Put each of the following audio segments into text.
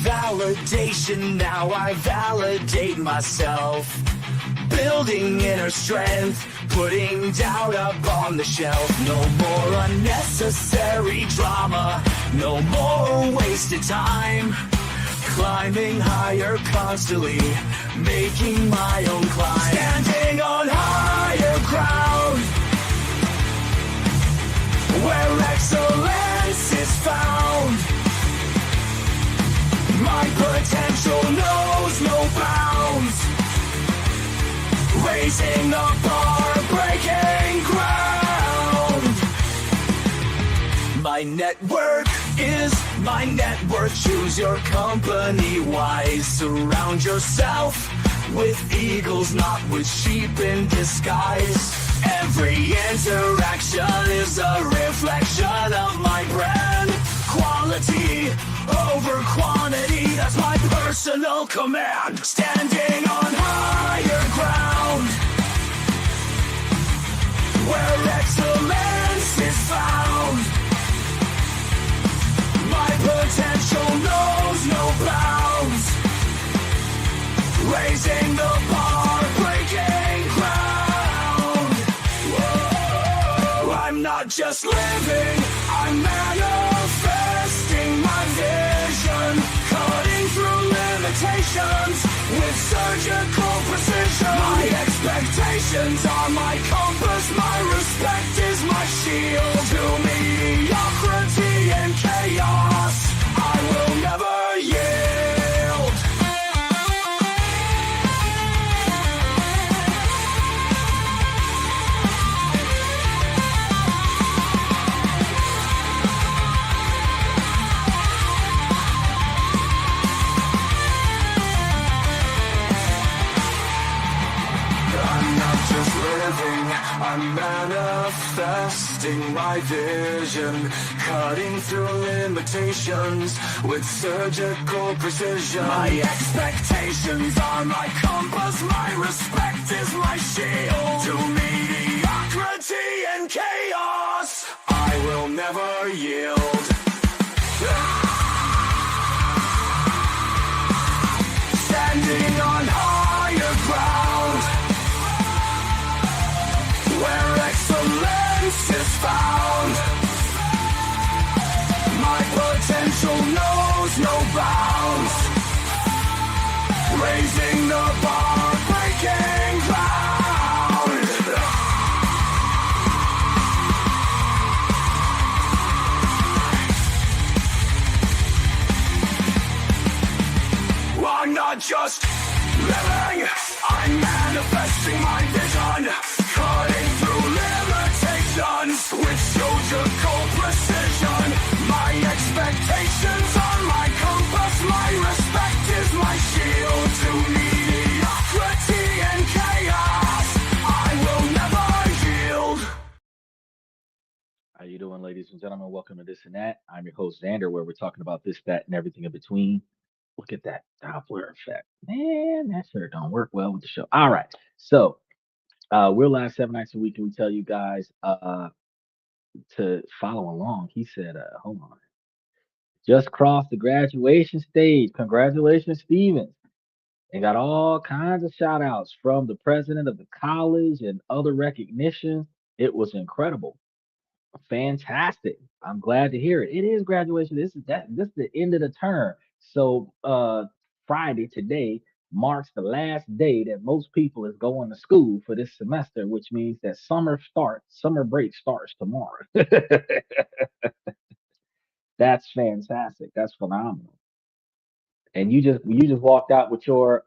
validation, now I validate myself. Building inner strength, putting doubt up on the shelf. No more unnecessary drama, no more wasted time. Climbing higher constantly, making my own climb. Standing on higher ground, where excellence is found. My potential knows no bounds. Raising the bar, breaking ground. My network is my net worth. Choose your company wise. Surround yourself with eagles, not with sheep in disguise. Every interaction is a reflection of my brand. Quality over quantity, that's my personal command. Standing on higher ground, where excellence is found. My potential knows no bounds. Raising the bar, breaking ground. Whoa. I'm not just living, I'm manifesting my vision. Cutting through limitations with surgical precision. My expectations are my compass, my respect is my shield. To mediocrity and chaos, I will never yield. I'm manifesting my vision, cutting through limitations with surgical precision. My expectations are my compass, my respect is my shield. To mediocrity and chaos, I will never yield. Standing on higher ground, where excellence is found. My potential knows no bounds. Raising the bar, breaking ground. I'm not just living, I'm manifesting my vision. Cutting through limitations with surgical precision. My expectations are my compass, my respect is my shield. To mediocrity and chaos, I will never yield. How you doing, ladies and gentlemen? Welcome to This and That. I'm your host, Xander, where we're talking about this, that, and everything in between. Look at that Doppler effect. Man, that sure don't work well with the show. All right. So we're live 7 nights a week, and we tell you guys to follow along. He said, hold on. Just crossed the graduation stage. Congratulations, Stevens. And got all kinds of shout outs from the president of the college and other recognitions. It was incredible. Fantastic. I'm glad to hear it. It is graduation. This is the end of the term. So Friday today marks the last day that most people is going to school for this semester, which means that summer break starts tomorrow. That's fantastic. That's phenomenal. And you just walked out with your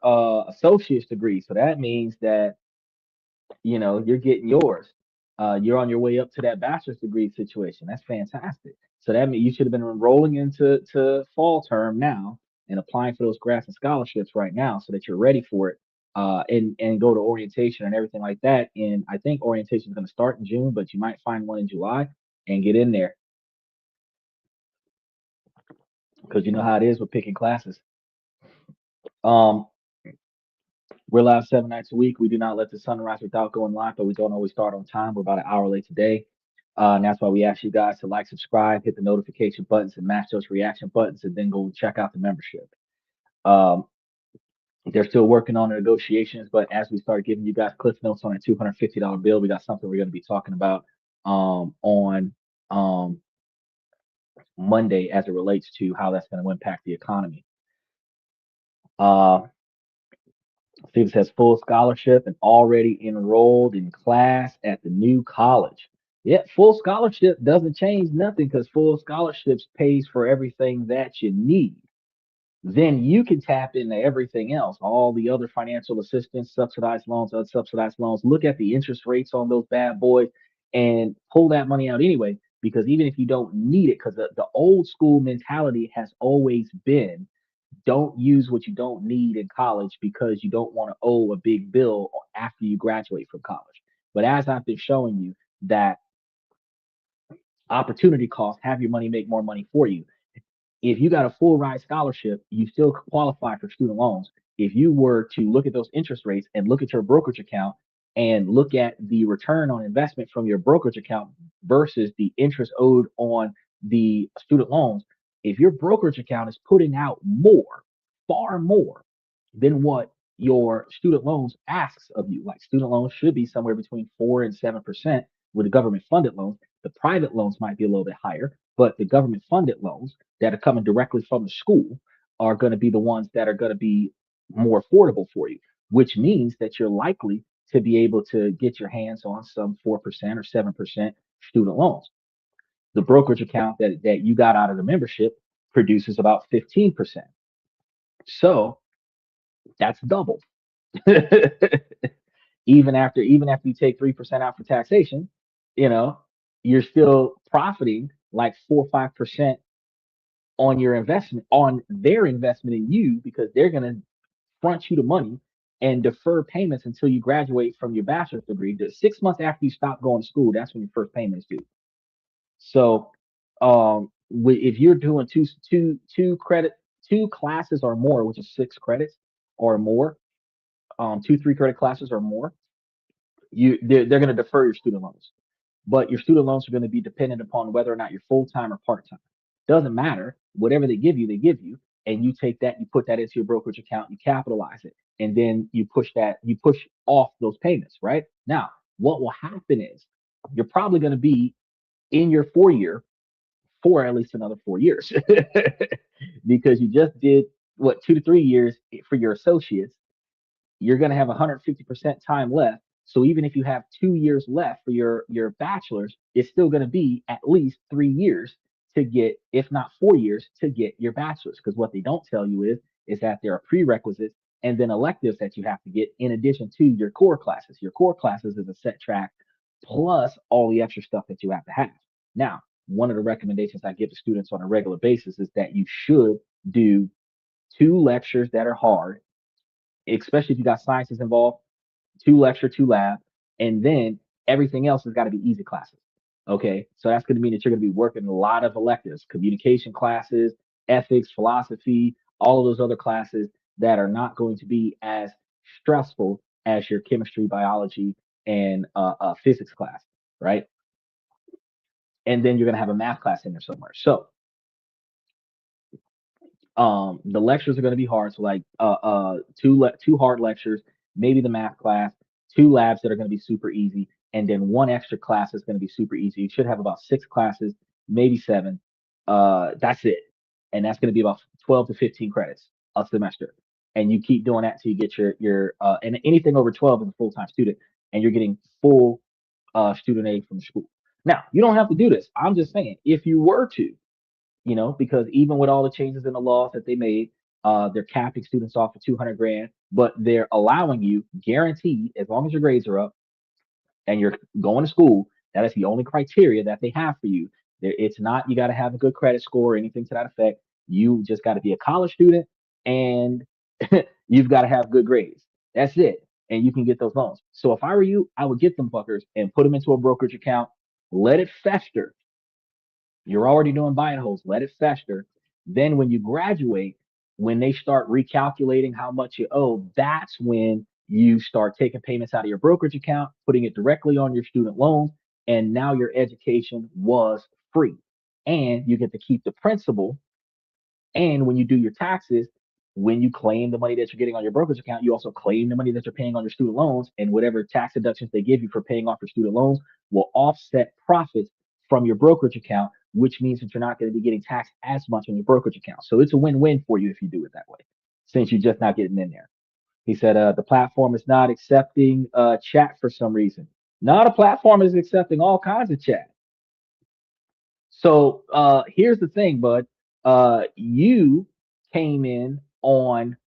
associate's degree. So that means that you're getting yours. You're on your way up to that bachelor's degree situation. That's fantastic. So that means you should have been enrolling into fall term now and applying for those grants and scholarships right now so that you're ready for it. And go to orientation and everything like that. And I think orientation is going to start in June, but you might find one in July and get in there because you know how it is with picking classes. Um, we're live 7 nights a week. We do not let the sun rise without going live, but we don't always start on time. We're about an hour late today. And that's why we ask you guys to like, subscribe, hit the notification buttons, and match those reaction buttons, and then go check out the membership. Um, they're still working on the negotiations, but as we start giving you guys cliff notes on a $250 bill, we got something we're going to be talking about on Monday as it relates to how that's going to impact the economy. Uh, Student says full scholarship and already enrolled in class at the new college. Yet full scholarship doesn't change nothing because full scholarships pays for everything that you need. Then you can tap into everything else, all the other financial assistance, subsidized loans, unsubsidized loans. Look at the interest rates on those bad boys and pull that money out anyway. Because even if you don't need it, because the old school mentality has always been don't use what you don't need in college because you don't want to owe a big bill after you graduate from college. But as I've been showing you, that opportunity cost, have your money make more money for you. If you got a full ride scholarship, you still qualify for student loans. If you were to look at those interest rates and look at your brokerage account and look at the return on investment from your brokerage account versus the interest owed on the student loans, if your brokerage account is putting out more, far more than what your student loans asks of you, like student loans should be somewhere between 4 and 7% with the government funded loans. The private loans might be a little bit higher, but the government funded loans that are coming directly from the school are going to be the ones that are going to be more affordable for you, which means that you're likely to be able to get your hands on some 4% or 7% student loans. The brokerage account that you got out of the membership produces about 15%. So that's double. Even after you take 3% out for taxation, you know, you're still profiting like 4 or 5% on your investment, on their investment in you, because they're going to front you the money and defer payments until you graduate from your bachelor's degree. The 6 months after you stop going to school, that's when your first payment is due. So, if you're doing two classes or more, which is 6 credits or more, 2 3 credit classes or more, they're going to defer your student loans. But your student loans are going to be dependent upon whether or not you're full time or part time. Doesn't matter. Whatever they give you, and you take that, you put that into your brokerage account, you capitalize it, and then you push off those payments. Right now, what will happen is you're probably going to be in your 4 year for at least another 4 years because you just did what 2 to 3 years for your associates. You're going to have 150% time left. So even if you have 2 years left for your bachelor's, it's still going to be at least 3 years to get, if not 4 years, to get your bachelor's. Because what they don't tell you is that there are prerequisites and then electives that you have to get in addition to your core classes. Your core classes is a set track plus all the extra stuff that you have to have. Now, one of the recommendations I give to students on a regular basis is that you should do 2 lectures that are hard, especially if you got sciences involved, 2 lecture, 2 lab, and then everything else has got to be easy classes. Okay, so that's going to mean that you're going to be working a lot of electives, communication classes, ethics, philosophy, all of those other classes that are not going to be as stressful as your chemistry, biology, and physics class, right? And then you're going to have a math class in there somewhere. So the lectures are going to be hard. So like two hard lectures, maybe the math class, 2 labs that are going to be super easy, and then one extra class is going to be super easy. You should have about 6 classes, maybe 7. That's it, and that's going to be about 12 to 15 credits a semester. And you keep doing that till you get your and anything over 12 is a full time student, and you're getting full student aid from the school. Now you don't have to do this. I'm just saying if you were to, because even with all the changes in the laws that they made, they're capping students off at 200 grand, but they're allowing you guaranteed, as long as your grades are up and you're going to school, that is the only criteria that they have for you. It's not you got to have a good credit score or anything to that effect. You just got to be a college student and you've got to have good grades. That's it. And you can get those loans. So if I were you, I would get them fuckers and put them into a brokerage account, let it fester. You're already doing buy and holds. Let it fester. Then when you graduate, when they start recalculating how much you owe, that's when you start taking payments out of your brokerage account, putting it directly on your student loans, and now your education was free. And you get to keep the principal. And when you do your taxes, when you claim the money that you're getting on your brokerage account, you also claim the money that you're paying on your student loans, and whatever tax deductions they give you for paying off your student loans will offset profits from your brokerage account, which means that you're not going to be getting taxed as much on your brokerage account. So it's a win-win for you if you do it that way, since you're just not getting in there. He said the platform is not accepting chat for some reason. Now the platform is accepting all kinds of chat. So here's the thing, bud. You came in on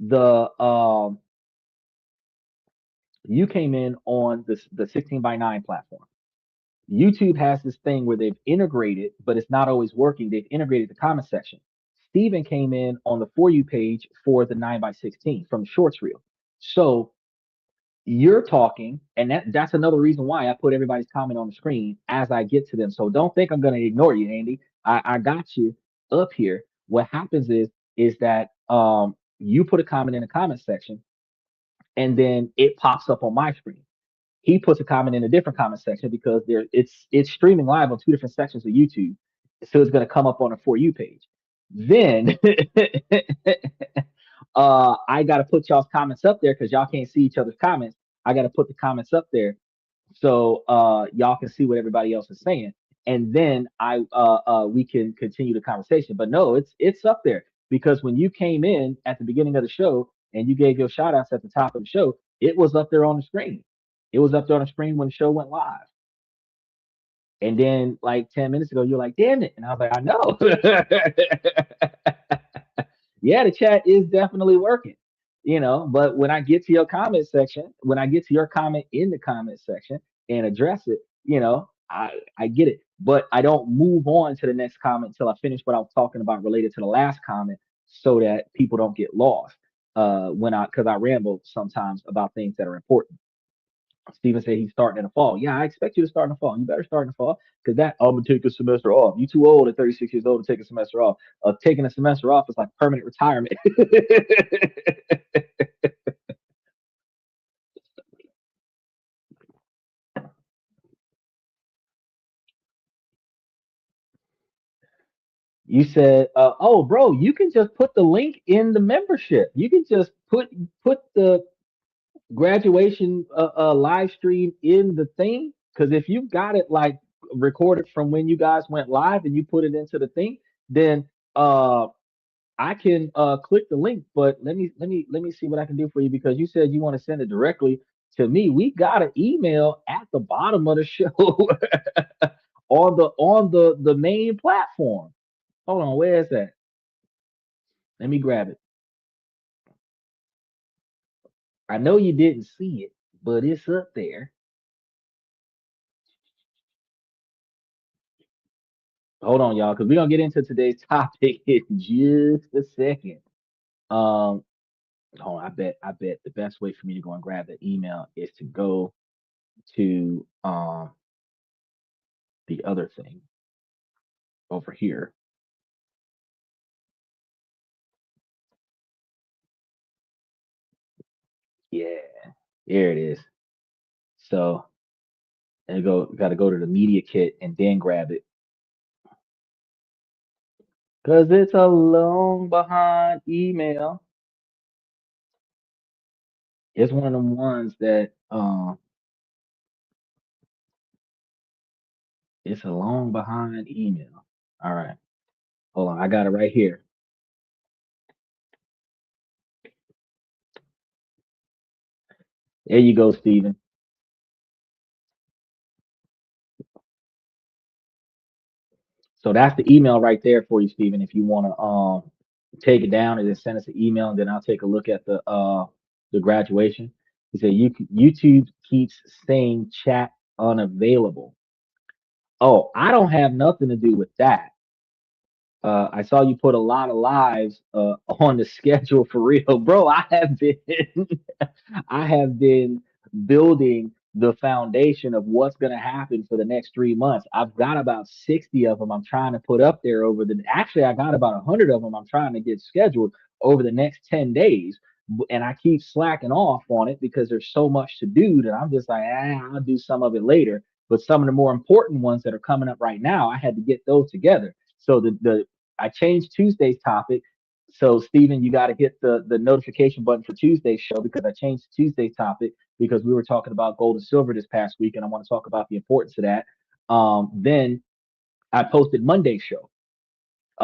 the the 16 by 9 platform. YouTube has this thing where they've integrated, but it's not always working. They've integrated the comment section. Steven came in on the For You page for the 9 by 16 from the Shorts Reel. So you're talking, and that's another reason why I put everybody's comment on the screen as I get to them. So don't think I'm going to ignore you, Andy. I got you up here. What happens is that you put a comment in the comment section, and then it pops up on my screen. He puts a comment in a different comment section because it's streaming live on two different sections of YouTube, so it's going to come up on a For You page. Then I got to put y'all's comments up there because y'all can't see each other's comments. I got to put the comments up there so y'all can see what everybody else is saying, and then we can continue the conversation. But no, it's up there because when you came in at the beginning of the show and you gave your shout outs at the top of the show, it was up there on the screen. It was up there on the screen when the show went live. And then like 10 minutes ago, you're like, damn it. And I was like, I know. Yeah, the chat is definitely working, but when I get to your comment section, when I get to your comment in the comment section and address it, I get it. But I don't move on to the next comment until I finish what I was talking about related to the last comment so that people don't get lost because I ramble sometimes about things that are important. Steven said he's starting in the fall. Yeah, I expect you to start in the fall. You better start in the fall because I'm gonna take a semester off. You too old at 36 years old to take a semester off. Taking a semester off is like permanent retirement. You said, "Oh, bro, you can just put the link in the membership. You can just put the graduation live stream in the thing because if you've got it like recorded from when you guys went live and you put it into the thing, then I can click the link. But let me see what I can do for you because you said you want to send it directly to me. We got an email at the bottom of the show on the main platform. Hold on, where is that? Let me grab it. I know you didn't see it, but it's up there. Hold on, y'all, because we're gonna get into today's topic in just a second. Um, hold on, I bet the best way for me to go and grab the email is to go to the other thing over here. Yeah, here it is. So and gotta go to the media kit and then grab it. Cause it's a long behind email. It's one of them ones that it's a long behind email. All right. Hold on. I got it right here. There you go, Steven. So that's the email right there for you, Steven. If you want to take it down and then send us an email, and then I'll take a look at the graduation. He said YouTube keeps saying chat unavailable. Oh, I don't have nothing to do with that. I saw you put a lot of lives on the schedule for real, bro. I have been building the foundation of what's going to happen for the next 3 months. I've got about 60 of them I'm trying to put up there actually, I got about 100 of them I'm trying to get scheduled over the next 10 days. And I keep slacking off on it because there's so much to do that I'm just like, I'll do some of it later. But some of the more important ones that are coming up right now, I had to get those together. So the I changed Tuesday's topic So, Stephen, you got to hit the notification button for Tuesday's show because I changed Tuesday's topic because we were talking about gold and silver this past week, and I want to talk about the importance of that. Then I posted Monday's show.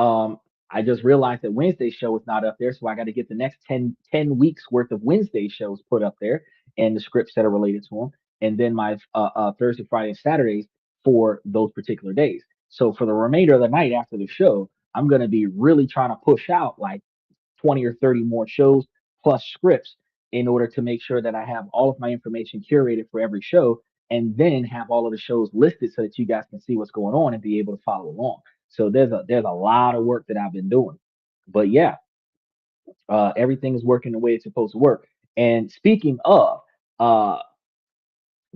Um, I just realized that Wednesday's show is not up there, so I got to get the next ten weeks worth of Wednesday shows put up there and the scripts that are related to them, and then my Thursday, Friday, and Saturdays for those particular days. So for the remainder of the night after the show, I'm going to be really trying to push out like 20 or 30 more shows plus scripts in order to make sure that I have all of my information curated for every show and then have all of the shows listed so that you guys can see what's going on and be able to follow along. So there's a lot of work that I've been doing. But yeah, everything is working the way it's supposed to work. And speaking of, uh,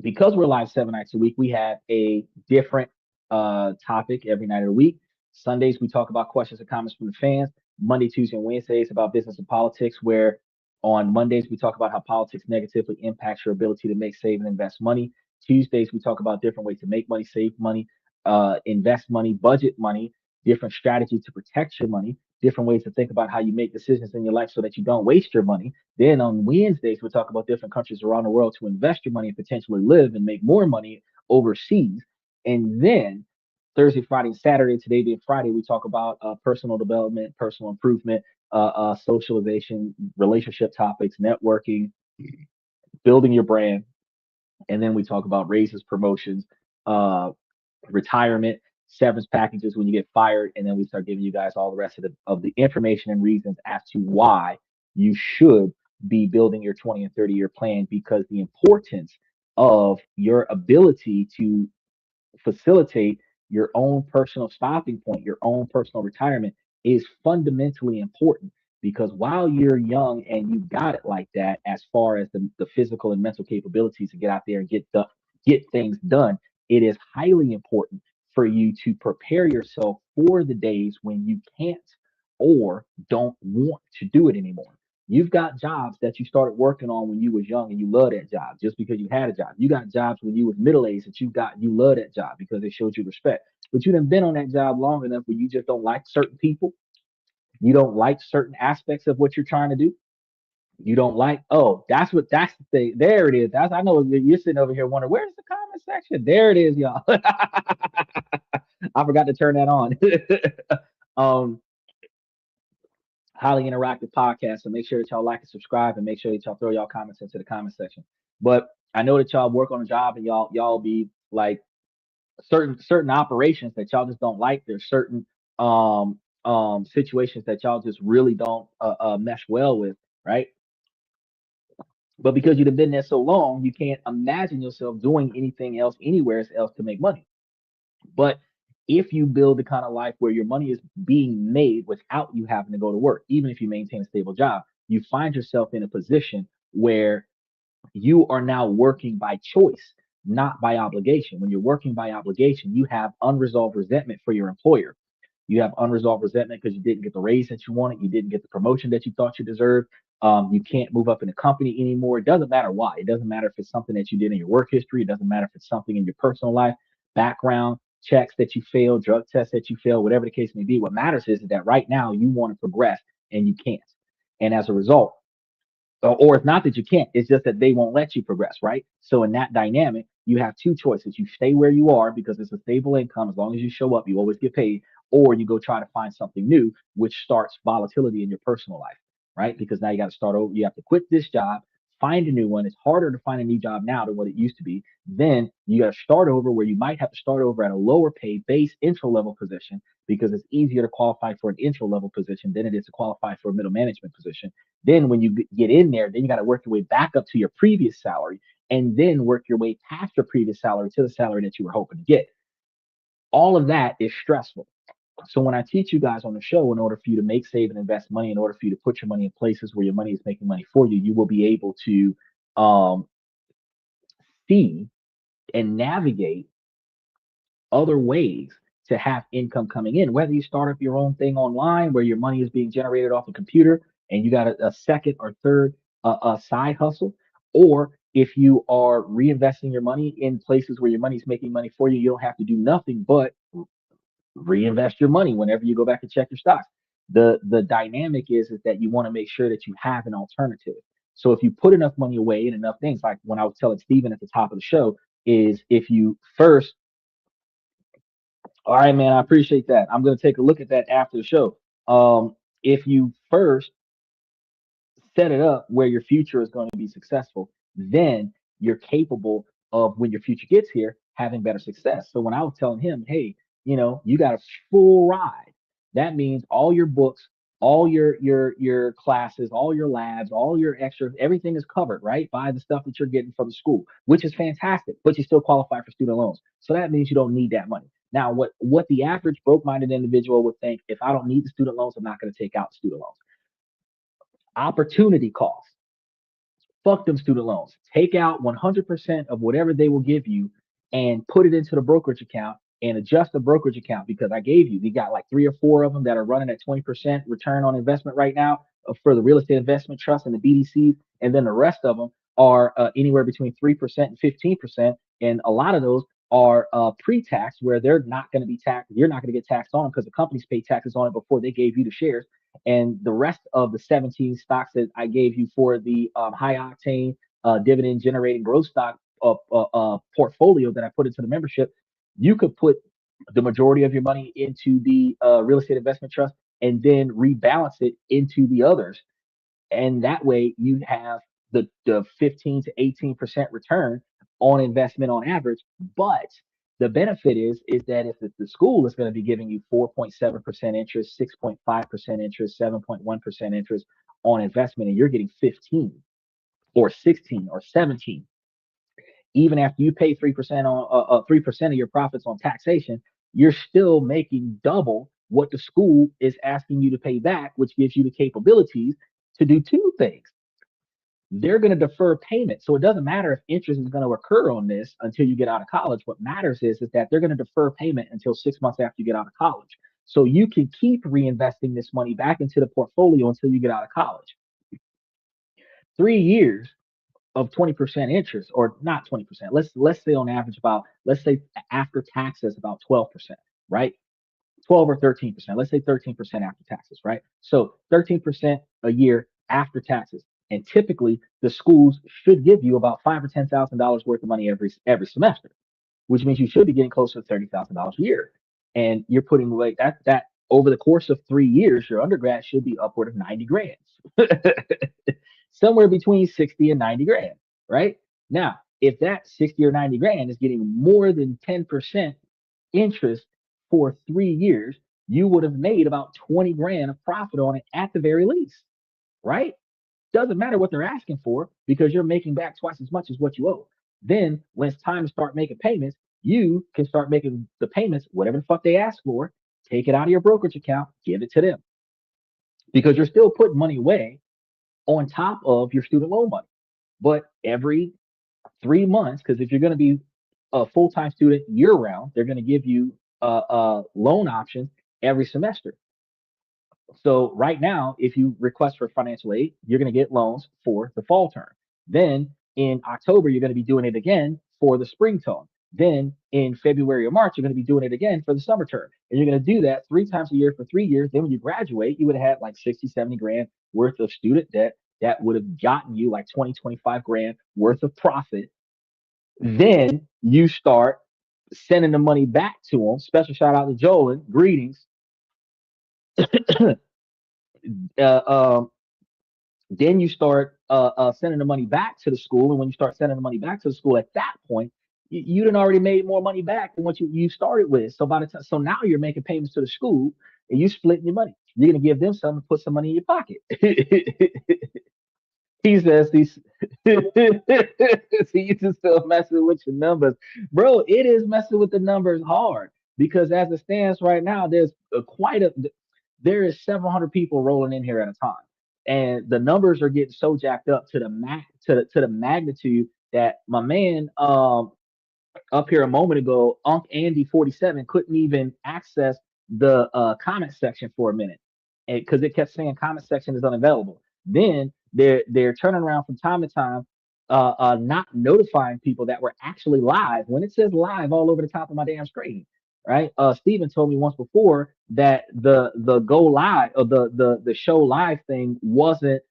because we're live 7 nights a week, we have a different topic every night of the week. Sundays, we talk about questions and comments from the fans. Monday, Tuesday, and Wednesdays about business and politics, where on Mondays, we talk about how politics negatively impacts your ability to make, save, and invest money. Tuesdays, we talk about different ways to make money, save money, invest money, budget money, different strategies to protect your money, different ways to think about how you make decisions in your life so that you don't waste your money. Then on Wednesdays, we'll talk about different countries around the world to invest your money and potentially live and make more money overseas. And then Thursday, Friday, and Saturday, today being Friday, we talk about personal development, personal improvement, socialization, relationship topics, networking, building your brand. And then we talk about raises, promotions, uh, retirement, severance packages when you get fired, and then we start giving you guys all the rest of the information and reasons as to why you should be building your 20 and 30-year plan because the importance of your ability to facilitate your own personal stopping point, your own personal retirement is fundamentally important because while you're young and you got it like that, as far as the physical and mental capabilities to get out there and get things done, it is highly important for you to prepare yourself for the days when you can't or don't want to do it anymore. You've got jobs that you started working on when you was young and you love that job just because you had a job. You got jobs when you was middle aged that you love that job because it showed you respect. But you done been on that job long enough where you just don't like certain people. You don't like certain aspects of what you're trying to do. You don't like, oh, that's the thing. There it is. That's I know you're sitting over here wondering, where's the comment section? There it is, y'all. I forgot to turn that on. um Highly interactive podcast. So make sure that y'all like and subscribe and make sure that y'all throw y'all comments into the comment section. But I know that y'all work on a job and y'all be like certain operations that y'all just don't like. There's certain situations that y'all just really don't mesh well with, right? But because you've been there so long, you can't imagine yourself doing anything else anywhere else to make money. But if you build the kind of life where your money is being made without you having to go to work, even if you maintain a stable job, you find yourself in a position where you are now working by choice, not by obligation. When you're working by obligation, you have unresolved resentment for your employer. You have unresolved resentment because you didn't get the raise that you wanted, you didn't get the promotion that you thought you deserved. You can't move up in the company anymore. It doesn't matter why. It doesn't matter if it's something that you did in your work history. It doesn't matter if it's something in your personal life, background, checks that you failed, drug tests that you failed, whatever the case may be. What matters is that right now you want to progress and you can't. And as a result, or it's not that you can't, it's just that they won't let you progress, right? So in that dynamic, you have two choices. You stay where you are because it's a stable income. As long as you show up, you always get paid, or you go try to find something new, which starts volatility in your personal life, right? Because now you got to start over. You have to quit this job, find a new one. It's harder to find a new job now than what it used to be. Then you got to start over where you might have to start over at a lower pay base intro level position because it's easier to qualify for an intro level position than it is to qualify for a middle management position. Then when you get in there, then you got to work your way back up to your previous salary and then work your way past your previous salary to the salary that you were hoping to get. All of that is stressful. So when I teach you guys on the show, in order for you to make, save, and invest money, in order for you to put your money in places where your money is making money for you, you will be able to um, see and navigate other ways to have income coming in. Whether you start up your own thing online where your money is being generated off a computer and you got a second or third side hustle, or if you are reinvesting your money in places where your money is making money for you, you don't have to do nothing but reinvest your money whenever you go back and check your stocks. The dynamic is that you want to make sure that you have an alternative. So if you put enough money away in enough things, like when I was telling Steven at the top of the show, is if you first, all right, man, I appreciate that. I'm going to take a look at that after the show. If you first set it up where your future is going to be successful, then you're capable of, when your future gets here, having better success. So when I was telling him, hey, you got a full ride, that means all your books, all your classes, all your labs, all your extras, everything is covered, right? By the stuff that you're getting from the school, which is fantastic, but you still qualify for student loans. So that means you don't need that money. Now, what the average broke-minded individual would think, if I don't need the student loans, I'm not going to take out student loans. Opportunity cost. Fuck them student loans. Take out 100% of whatever they will give you and put it into the brokerage account and adjust the brokerage account, because I gave you, we got like three or four of them that are running at 20% return on investment right now for the real estate investment trust and the BDCs. And then the rest of them are anywhere between 3% and 15%. And a lot of those are pre-tax, where they're not going to be taxed. You're not going to get taxed on them because the companies pay taxes on it before they gave you the shares. And the rest of the 17 stocks that I gave you for the high octane dividend generating growth stock portfolio that I put into the membership, you could put the majority of your money into the real estate investment trust and then rebalance it into the others. And that way you have the 15 to 18% return on investment on average. But the benefit is that if the school is going to be giving you 4.7% interest, 6.5% interest, 7.1% interest on investment, and you're getting 15 or 16 or 17, even after you pay 3% on 3% of your profits on taxation, you're still making double what the school is asking you to pay back, which gives you the capabilities to do two things. They're going to defer payment. So it doesn't matter if interest is going to occur on this until you get out of college. What matters is that they're going to defer payment until 6 months after you get out of college. So you can keep reinvesting this money back into the portfolio until you get out of college. 3 years of 20% interest, or not 20%. Let's say on average about, let's say after taxes about 12%, right? 12 or 13%. Let's say 13% after taxes, right? So 13% a year after taxes. And typically the schools should give you about $5,000 or $10,000 worth of money every semester, which means you should be getting closer to $30,000 a year. And you're putting away that over the course of 3 years, your undergrad should be upward of 90 grand. Somewhere between 60 and 90 grand, right? Now, if that 60 or 90 grand is getting more than 10% interest for 3 years, you would have made about 20 grand of profit on it at the very least, right? Doesn't matter what they're asking for, because you're making back twice as much as what you owe. Then when it's time to start making payments, you can start making the payments, whatever the fuck they ask for, take it out of your brokerage account, give it to them, because you're still putting money away on top of your student loan money. But every 3 months, because if you're going to be a full-time student year round, they're going to give you loan options every semester. So right now, if you request for financial aid, you're going to get loans for the fall term. Then in October, you're going to be doing it again for the spring term. Then in February or March, you're going to be doing it again for the summer term. And you're going to do that 3 times a year for 3 years. Then when you graduate, you would have had like 60, 70 grand worth of student debt that would have gotten you like 20, 25 grand worth of profit. Then you start sending the money back to them. Special shout out to Jolin. Greetings. Um, then you start sending the money back to the school. And when you start sending the money back to the school, at that point, you done already made more money back than what you started with. So by the time, so now you're making payments to the school and you splitting your money. You're gonna give them something, put some money in your pocket. He says these. See, you just still messing with your numbers, bro. It is messing with the numbers hard, because as it stands right now, there is several hundred people rolling in here at a time, and the numbers are getting so jacked up to the magnitude that my man up here a moment ago, Unc Andy 47 couldn't even access the comment section for a minute, because it kept saying comment section is unavailable. Then they're turning around from time to time, not notifying people that we're actually live when it says live all over the top of my damn screen. right? Steven told me once before that the go live or the show live thing wasn't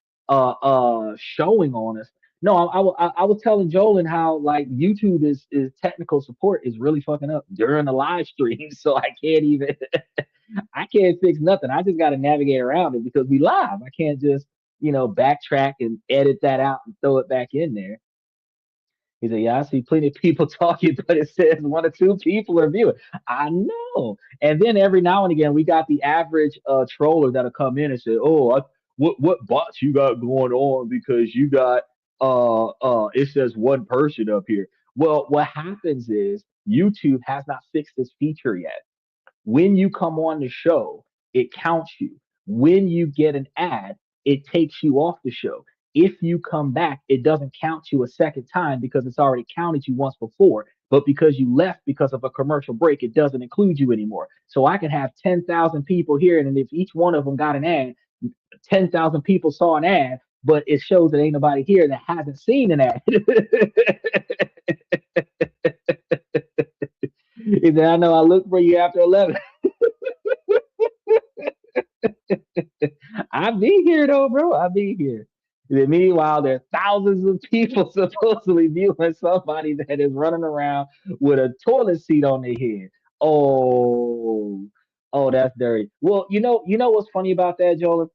showing on us. No, I was telling Jolin how like YouTube is technical support is really fucking up during the live stream, so I can't even I can't fix nothing. I just got to navigate around it because we live. I can't just backtrack and edit that out and throw it back in there. He said, "Yeah, I see plenty of people talking, but it says one or two people are viewing." I know. And then every now and again, we got the average troller that'll come in and say, "Oh, what bots you got going on because you got it says one person up here." Well, what happens is YouTube has not fixed this feature yet. When you come on the show, it counts you. When you get an ad, it takes you off the show. If you come back, it doesn't count you a second time because it's already counted you once before. But because you left because of a commercial break, it doesn't include you anymore. So I can have 10,000 people here, and if each one of them got an ad, 10,000 people saw an ad, but it shows that ain't nobody here that hasn't seen an ad. He said, "I know I looked for you after 11." I be here though, bro. I be here. And meanwhile, there are thousands of people supposedly viewing somebody that is running around with a toilet seat on their head. Oh, oh, that's dirty. Well, you know what's funny about that, Joel?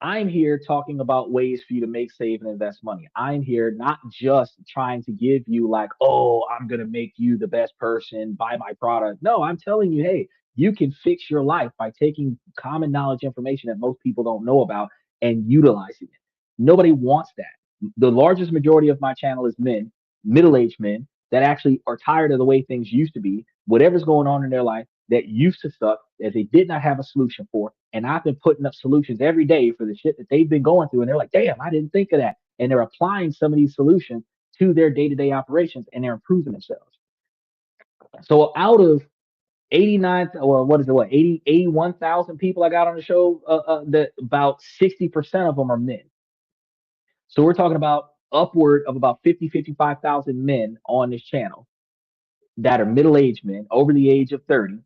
I'm here talking about ways for you to make, save, and invest money. I'm here not just trying to give you like, oh, I'm gonna make you the best person, buy my product. No, I'm telling you, hey, you can fix your life by taking common knowledge information that most people don't know about and utilizing it. Nobody wants that. The largest majority of my channel is men, middle-aged men that actually are tired of the way things used to be, whatever's going on in their life that used to suck that they did not have a solution for. And I've been putting up solutions every day for the shit that they've been going through. And they're like, damn, I didn't think of that. And they're applying some of these solutions to their day to day operations and they're improving themselves. So out of 89, or what is it, what, 80, 81,000 people I got on the show, that about 60% of them are men. So we're talking about upward of about 50, 55,000 men on this channel that are middle aged men over the age of 30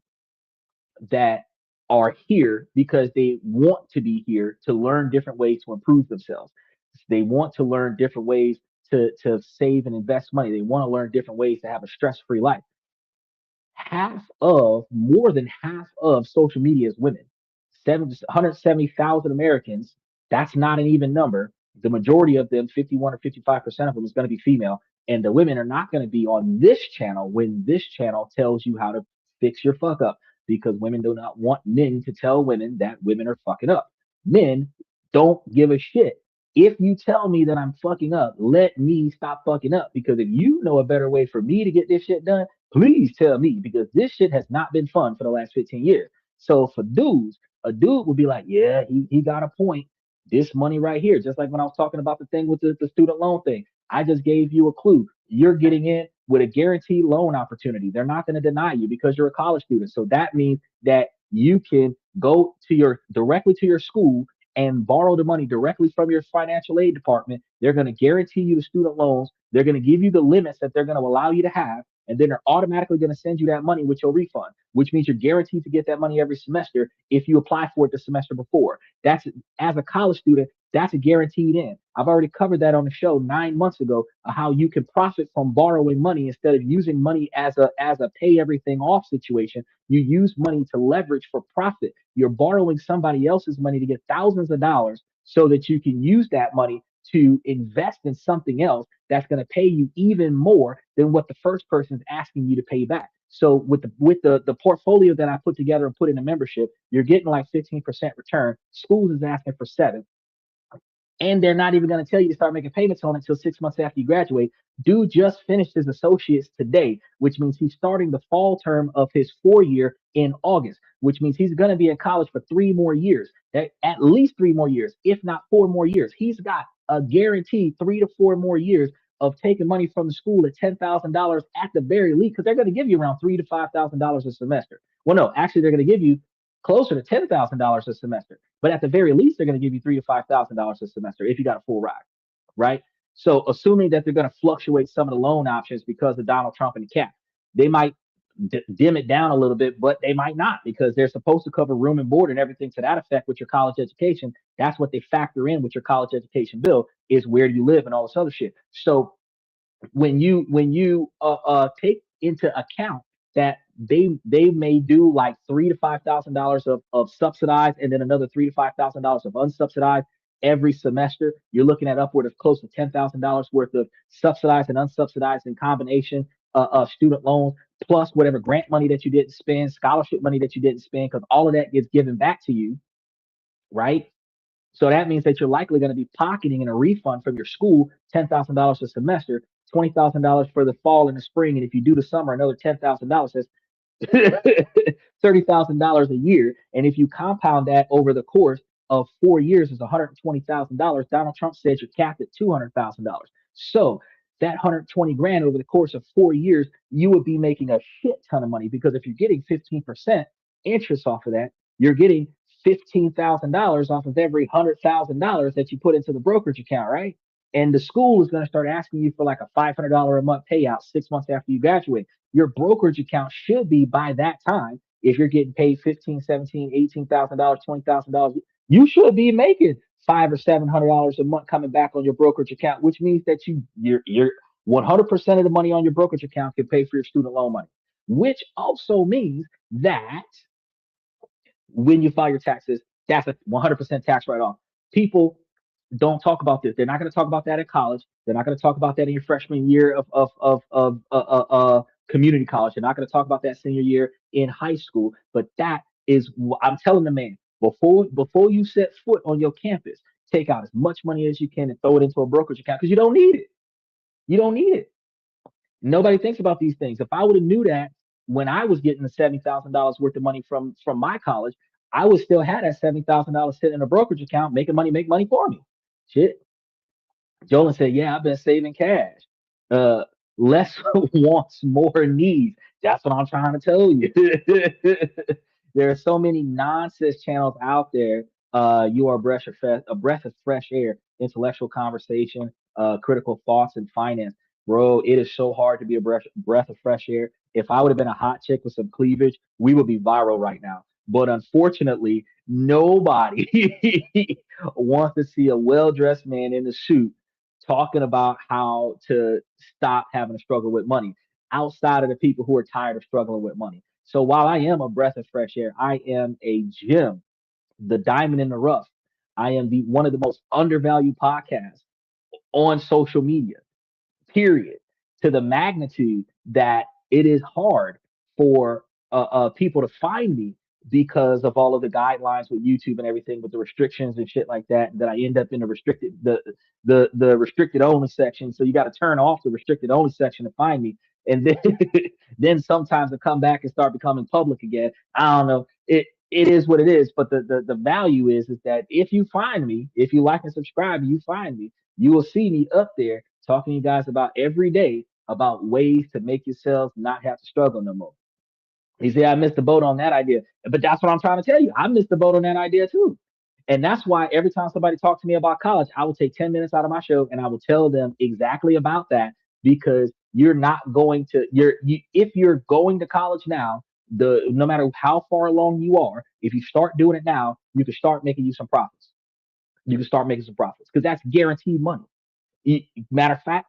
that are here because they want to be here to learn different ways to improve themselves. They want to learn different ways to save and invest money. They want to learn different ways to have a stress-free life. More than half of social media is women. 170,000 Americans, that's not an even number. The majority of them, 51 or 55% of them, is going to be female. And the women are not going to be on this channel when this channel tells you how to fix your fuck up because women do not want men to tell women that women are fucking up. Men don't give a shit. If you tell me that I'm fucking up, let me stop fucking up because if you know a better way for me to get this shit done, please tell me because this shit has not been fun for the last 15 years. So for dudes, a dude would be like, yeah, he got a point. This money right here, just like when I was talking about the thing with the student loan thing, I just gave you a clue. You're getting in with a guaranteed loan opportunity. They're not going to deny you because you're a college student. So that means that you can go to your directly to your school and borrow the money directly from your financial aid department. They're going to guarantee you the student loans. They're going to give you the limits that they're going to allow you to have and then they're automatically going to send you that money with your refund, which means you're guaranteed to get that money every semester if you apply for it the semester before. That's as a college student, that's a guaranteed in. I've already covered that on the show 9 months ago, how you can profit from borrowing money instead of using money as a pay everything off situation. You use money to leverage for profit. You're borrowing somebody else's money to get thousands of dollars so that you can use that money to invest in something else that's going to pay you even more than what the first person is asking you to pay back. So with the portfolio that I put together and put in a membership, you're getting like 15% return. Schools is asking for 7, and they're not even going to tell you to start making payments on it until 6 months after you graduate. Dude just finished his associates today, which means he's starting the fall term of his 4 year in August, which means he's going to be in college for 3 more years, at least 3 more years, if not 4 more years. He's got a guaranteed 3 to 4 more years of taking money from the school at $10,000 at the very least, because they're going to give you around $3,000 to $5,000 a semester. Well, no, actually, they're going to give you closer to $10,000 a semester. But at the very least, they're going to give you $3,000 to $5,000 a semester if you got a full ride, right? So assuming that they're going to fluctuate some of the loan options because of Donald Trump and the cap, they might dim it down a little bit, but they might not because they're supposed to cover room and board and everything to that effect with your college education. That's what they factor in with your college education bill is where do you live and all this other shit. So when you take into account that they may do like $3,000 to $5,000 of subsidized and then another $3,000 to $5,000 of unsubsidized every semester, you're looking at upward of close to $10,000 worth of subsidized and unsubsidized in combination student loans plus whatever grant money that you didn't spend, scholarship money that you didn't spend, because all of that gets given back to you, right? So that means that you're likely going to be pocketing in a refund from your school $10,000 a semester, $20,000 for the fall and the spring, and if you do the summer, another $10,000. That's $30,000 a year. And if you compound that over the course of 4 years, is $120,000. Donald Trump said you're capped at $200,000. So that 120 grand over the course of 4 years, you would be making a shit ton of money because if you're getting 15% interest off of that, you're getting $15,000 off of every $100,000 that you put into the brokerage account, right? And the school is going to start asking you for like a $500 a month payout 6 months after you graduate. Your brokerage account should be by that time, if you're getting paid 15, 17, $18,000, $20,000, you should be making $500 or $700 a month coming back on your brokerage account, which means that you're 100% of the money on your brokerage account can pay for your student loan money, which also means that when you file your taxes, that's a 100% tax write-off. People don't talk about this. They're not going to talk about that at college. They're not going to talk about that in your freshman year of community college. They're not going to talk about that senior year in high school. But that is, I'm telling the man, before you set foot on your campus, take out as much money as you can and throw it into a brokerage account because you don't need it. You don't need it. Nobody thinks about these things. If I would have knew that when I was getting the $70,000 worth of money from my college, I would still have that $70,000 sitting in a brokerage account, making money, make money for me. Shit. Jolin said, "Yeah, I've been saving cash. Uh, less wants, more needs. That's what I'm trying to tell you." There are so many nonsense channels out there. You are a breath of fresh air, intellectual conversation, critical thoughts, and finance. Bro, it is so hard to be a breath of fresh air. If I would have been a hot chick with some cleavage, we would be viral right now. But unfortunately, nobody wants to see a well dressed man in a suit talking about how to stop having to struggle with money outside of the people who are tired of struggling with money. So while I am a breath of fresh air, I am a gem, the diamond in the rough. I am the one of the most undervalued podcasts on social media, period, to the magnitude that it is hard for people to find me because of all of the guidelines with YouTube and everything with the restrictions and shit like that. That I end up in the restricted only section. So you got to turn off the restricted only section to find me. And then then sometimes I come back and start becoming public again. I don't know. It is what it is. But the value is that if you find me, if you like and subscribe, you find me, you will see me up there talking to you guys about every day about ways to make yourselves not have to struggle no more. He said, I missed the boat on that idea. But that's what I'm trying to tell you. I missed the boat on that idea too. And that's why every time somebody talks to me about college, I will take 10 minutes out of my show and I will tell them exactly about that because you're not going to, if you're going to college now, no matter how far along you are, if you start doing it now, you can start making you some profits. You can start making some profits because that's guaranteed money. Matter of fact,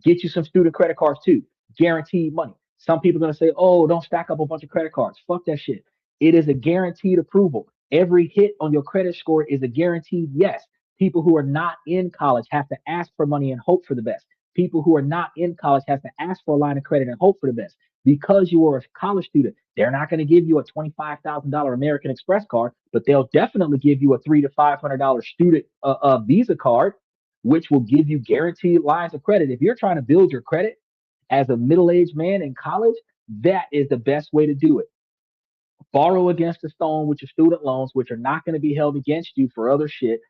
get you some student credit cards too. Guaranteed money. Some people are going to say, oh, don't stack up a bunch of credit cards. Fuck that shit. It is a guaranteed approval. Every hit on your credit score is a guaranteed yes. People who are not in college have to ask for money and hope for the best. People who are not in college have to ask for a line of credit and hope for the best. Because you are a college student, they're not going to give you a $25,000 American Express card, but they'll definitely give you a $300 to $500 student Visa card, which will give you guaranteed lines of credit. If you're trying to build your credit as a middle-aged man in college, that is the best way to do it. Borrow against the stone with your student loans, which are not going to be held against you for other shit.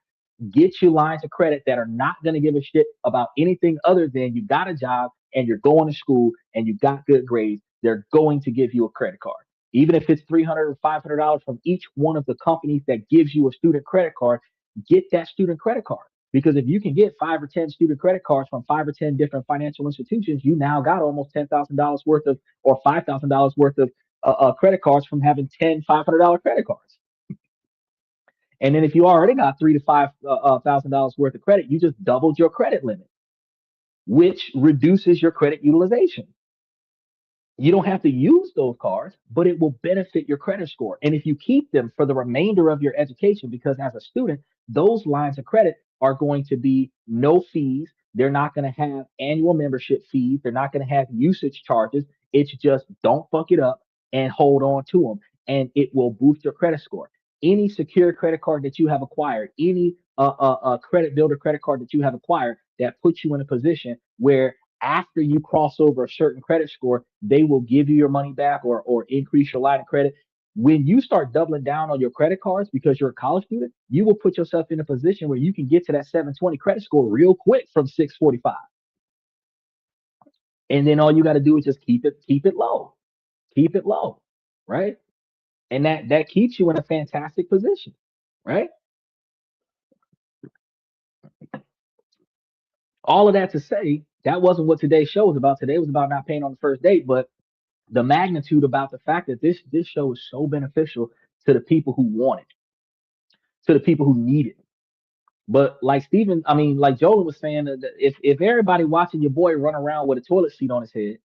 Get you lines of credit that are not going to give a shit about anything other than you got a job and you're going to school and you got good grades. They're going to give you a credit card. Even if it's $300 or $500 from each one of the companies that gives you a student credit card, get that student credit card. Because if you can get 5 or 10 student credit cards from 5 or 10 different financial institutions, you now got almost $10,000 worth of, or $5,000 worth of credit cards from having 10 $500 credit cards. And then if you already got $3 to $5,000 worth of credit, you just doubled your credit limit, which reduces your credit utilization. You don't have to use those cards, but it will benefit your credit score. And if you keep them for the remainder of your education, because as a student, those lines of credit are going to be no fees. They're not going to have annual membership fees. They're not going to have usage charges. It's just don't fuck it up and hold on to them. And it will boost your credit score. Any secure credit card that you have acquired, any credit builder credit card that you have acquired that puts you in a position where after you cross over a certain credit score, they will give you your money back or increase your line of credit. When you start doubling down on your credit cards because you're a college student, you will put yourself in a position where you can get to that 720 credit score real quick from 645. And then all you got to do is just keep it low, right? And that keeps you in a fantastic position, right? All of that to say, that wasn't what today's show was about. Today was about not paying on the first date, but the magnitude about the fact that this show is so beneficial to the people who want it, to the people who need it. But like Stephen, I mean, like Joel was saying, that if everybody watching your boy run around with a toilet seat on his head,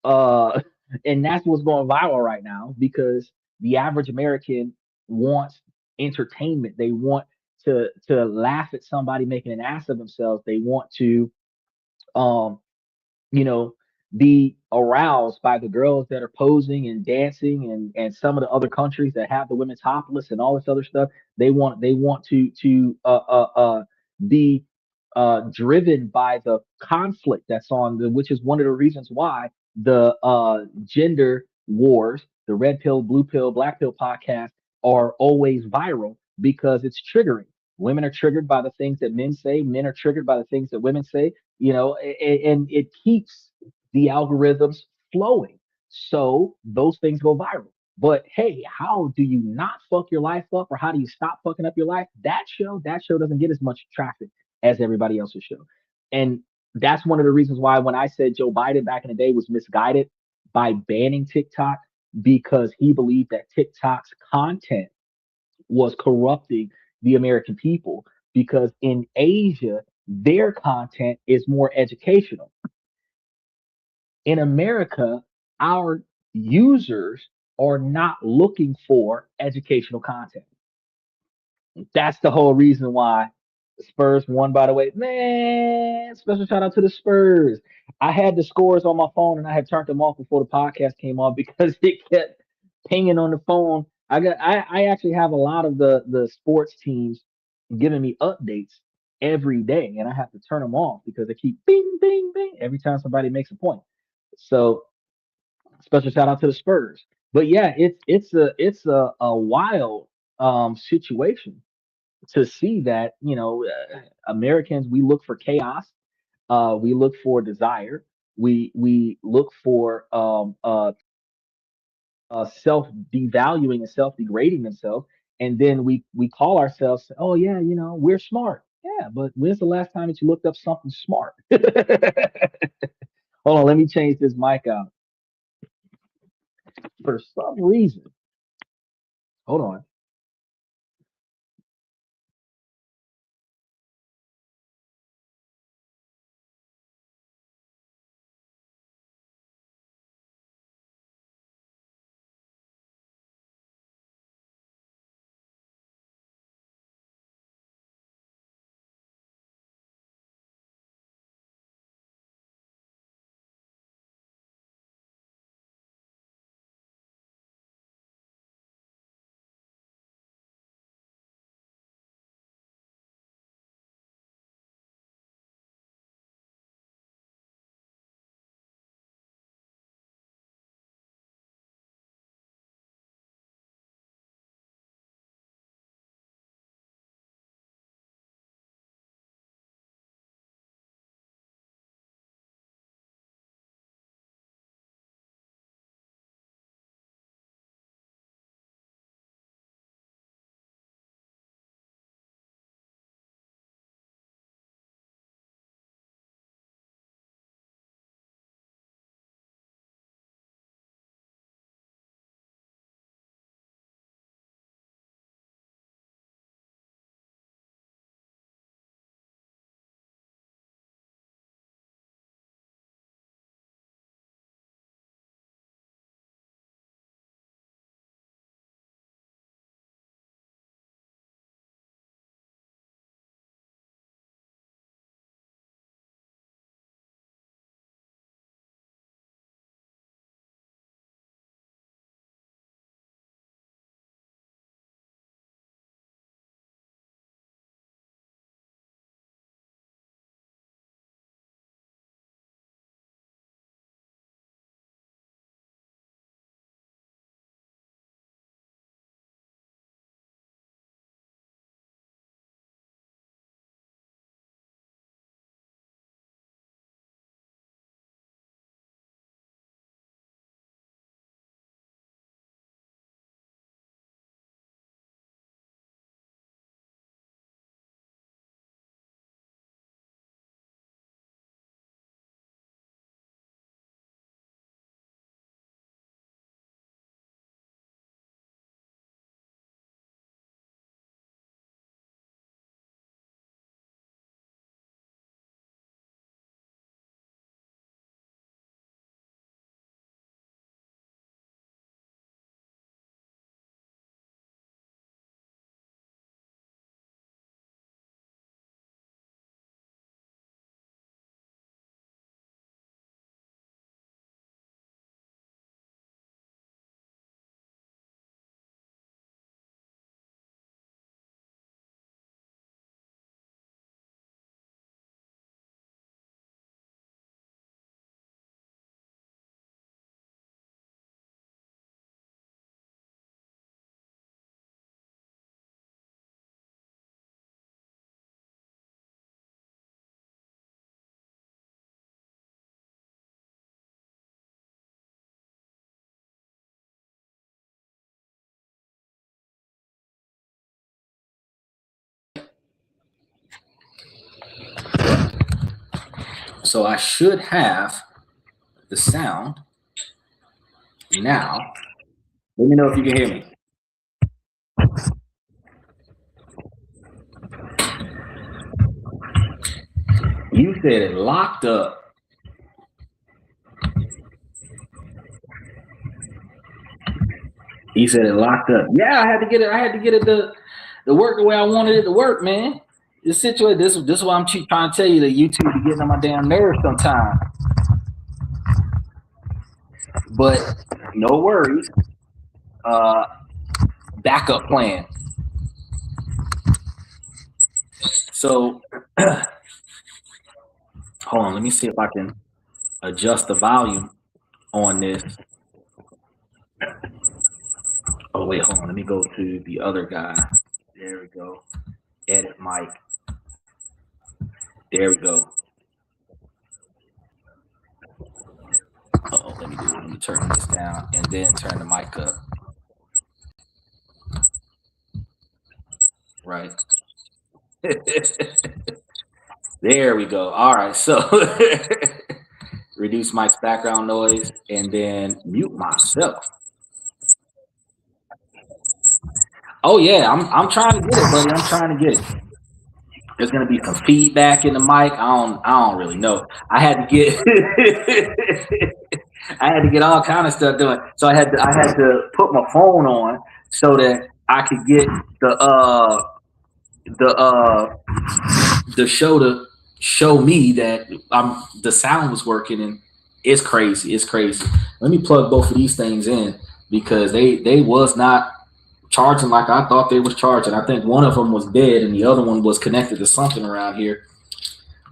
uh, and that's what's going viral right now because the average American wants entertainment. They want to laugh at somebody making an ass of themselves. They want to um you know, be aroused by the girls that are posing and dancing and some of the other countries that have the women topless and all this other stuff. They want to be driven by the conflict that's on the, which is one of the reasons why the gender wars, the red pill, blue pill, black pill podcast are always viral because it's triggering. Women are triggered by the things that men say. Men are triggered by the things that women say, and it keeps the algorithms flowing. So those things go viral. But hey, how do you not fuck your life up, or how do you stop fucking up your life? That show doesn't get as much traffic as everybody else's show. And that's one of the reasons why when I said Joe Biden back in the day was misguided by banning TikTok, because he believed that TikTok's content was corrupting the American people, because in Asia, their content is more educational. In America, our users are not looking for educational content. That's the whole reason why the Spurs won, by the way. Man, special shout out to the Spurs. I had the scores on my phone and I had turned them off before the podcast came on because it kept pinging on the phone. I actually have a lot of the sports teams giving me updates every day, and I have to turn them off because they keep bing, bing, bing every time somebody makes a point. So special shout out to the Spurs. But yeah, it's a wild situation to see that Americans, we look for chaos, we look for desire, we look for self devaluing and self degrading themselves, and then we call ourselves, oh yeah, we're smart. Yeah, but when's the last time that you looked up something smart? Hold on, let me change this mic out for some reason. Hold on. So I should have the sound now. Let me know if you can hear me. You said it locked up. He said it locked up. Yeah, I had to get it to work the way I wanted it to work, man. This situation, this is why I'm trying to tell you that YouTube is getting on my damn nerves sometimes. But no worries. Backup plan. So hold on, let me see if I can adjust the volume on this. Oh wait, hold on. Let me go to the other guy. There we go. Edit mic. There we go. Uh-oh, let me turn this down and then turn the mic up. Right. There we go. All right, so reduce mic's background noise and then mute myself. Oh yeah, I'm trying to get it, buddy. I'm trying to get it. There's gonna be some feedback in the mic. I don't really know. I had to get all kind of stuff done. So I had to put my phone on so that I could get the show to show me that the sound was working, and it's crazy. It's crazy. Let me plug both of these things in because they was not charging like I thought they was charging. I think one of them was dead and the other one was connected to something around here.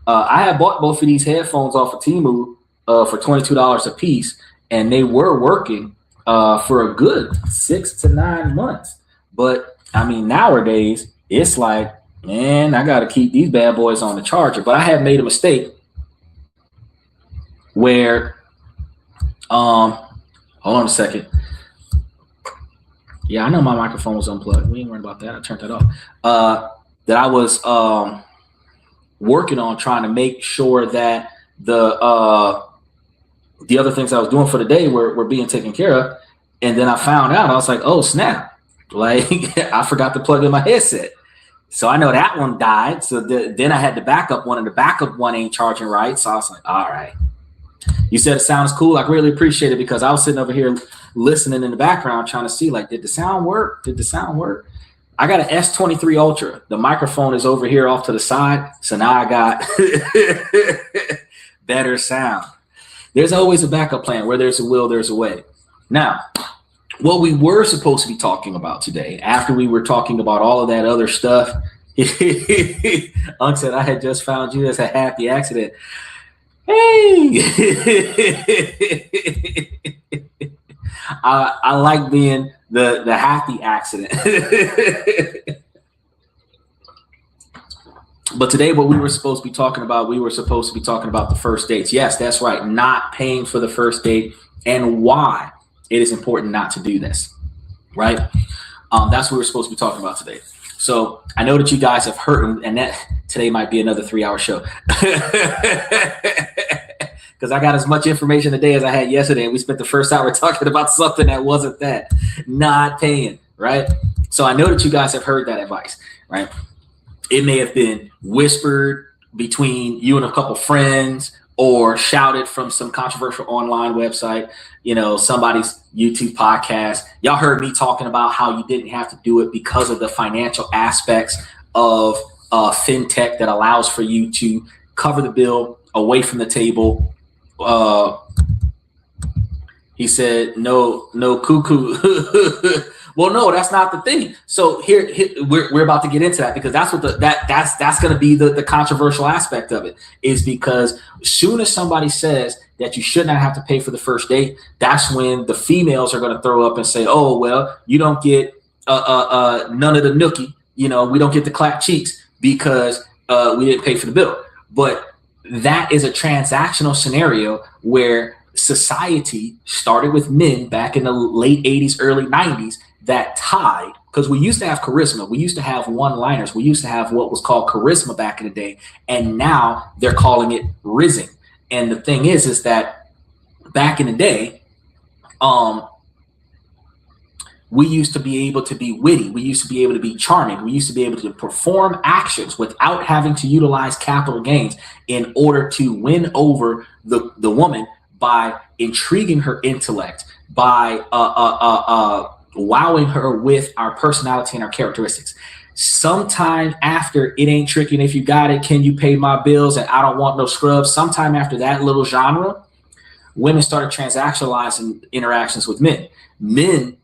I had bought both of these headphones off of Temu for $22 a piece, and they were working for a good 6 to 9 months. But I mean, nowadays it's like, man, I got to keep these bad boys on the charger. But I had made a mistake where, hold on a second. Yeah, I know my microphone was unplugged. We ain't worried about that. I turned that off. That I was working on trying to make sure that the other things I was doing for the day were being taken care of. And then I found out, I was like, oh, snap. Like, I forgot to plug in my headset. So I know that one died. So then I had the backup one, and the backup one ain't charging right. So I was like, all right. You said it sounds cool. I really appreciate it because I was sitting over here listening in the background trying to see, like, did the sound work? Did the sound work? I got an S23 Ultra. The microphone is over here off to the side. So now I got better sound. There's always a backup plan. Where there's a will, there's a way. Now, what we were supposed to be talking about today, after we were talking about all of that other stuff, Unc said, I had just found you as a happy accident. Hey, I like being the happy accident. But today, what we were supposed to be talking about, the first dates. Yes, that's right. Not paying for the first date and why it is important not to do this, right? That's what we're supposed to be talking about today. So I know that you guys have heard, and that today might be another 3-hour show. Because I got as much information today as I had yesterday, and we spent the first hour talking about something that wasn't that, not paying, right? So I know that you guys have heard that advice, right? It may have been whispered between you and a couple friends or shouted from some controversial online website, you know, somebody's YouTube podcast. Y'all heard me talking about how you didn't have to do it because of the financial aspects of fintech that allows for you to cover the bill away from the table. He said, no cuckoo. Well, no, that's not the thing. So here we're about to get into that because that's what that's going to be the controversial aspect of it, is because as soon as somebody says that you should not have to pay for the first date, that's when the females are going to throw up and say, oh, well, you don't get none of the nookie, you know, we don't get the clap cheeks because we didn't pay for the bill. But that is a transactional scenario where society started with men back in the late 80s, early 90s that tied, because we used to have charisma. We used to have one-liners. We used to have what was called charisma back in the day. And now they're calling it rizzing. And the thing is that back in the day, we used to be able to be witty. We used to be able to be charming. We used to be able to perform actions without having to utilize capital gains in order to win over the woman by intriguing her intellect, by wowing her with our personality and our characteristics. Sometime after It Ain't Tricking If You Got It, Can You Pay My Bills, and I Don't Want No Scrubs, sometime after that little genre, women started transactionalizing interactions with men. Men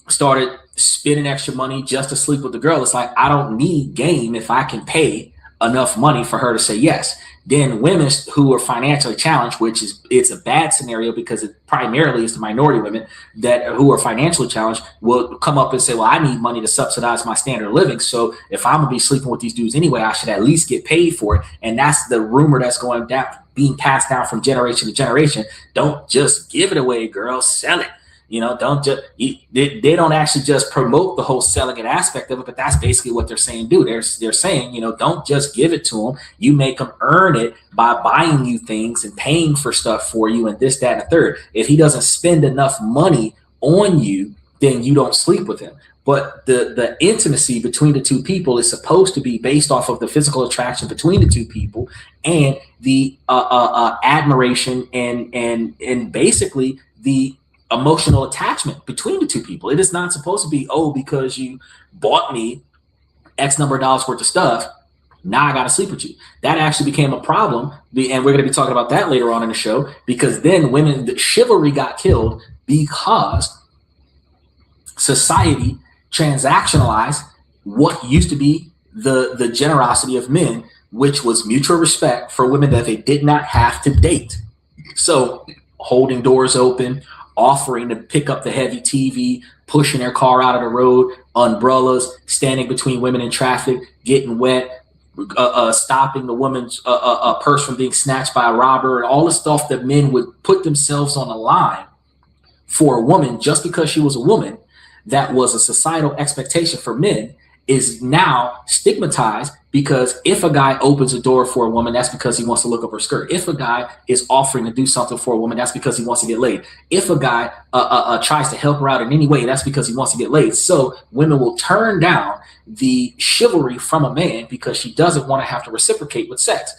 started spending extra money just to sleep with the girl. It's like, I don't need game if I can pay enough money for her to say yes. Then women who are financially challenged, which is, it's a bad scenario because it primarily is the minority women that who are financially challenged, will come up and say, well, I need money to subsidize my standard of living. So if I'm gonna be sleeping with these dudes anyway, I should at least get paid for it. And that's the rumor that's going down, being passed down from generation to generation. Don't just give it away, girl, sell it. You know, don't just, they don't actually just promote the whole selling it aspect of it, but that's basically what they're saying, dude. They're saying, you know, don't just give it to them. You make them earn it by buying you things and paying for stuff for you and this, that, and the third. If he doesn't spend enough money on you, then you don't sleep with him. But the intimacy between the two people is supposed to be based off of the physical attraction between the two people and the admiration and basically the emotional attachment between the two people. It is not supposed to be, oh, because you bought me X number of dollars worth of stuff, now I got to sleep with you. That actually became a problem. And we're going to be talking about that later on in the show, because then women, the chivalry got killed because society transactionalized what used to be the generosity of men, which was mutual respect for women that they did not have to date. So holding doors open, offering to pick up the heavy TV, pushing their car out of the road, umbrellas, standing between women in traffic, getting wet, stopping the woman's purse from being snatched by a robber, and all the stuff that men would put themselves on the line for a woman just because she was a woman, that was a societal expectation for men, is now stigmatized, because if a guy opens a door for a woman, that's because he wants to look up her skirt. If a guy is offering to do something for a woman, that's because he wants to get laid. If a guy tries to help her out in any way, that's because he wants to get laid. So women will turn down the chivalry from a man because she doesn't want to have to reciprocate with sex.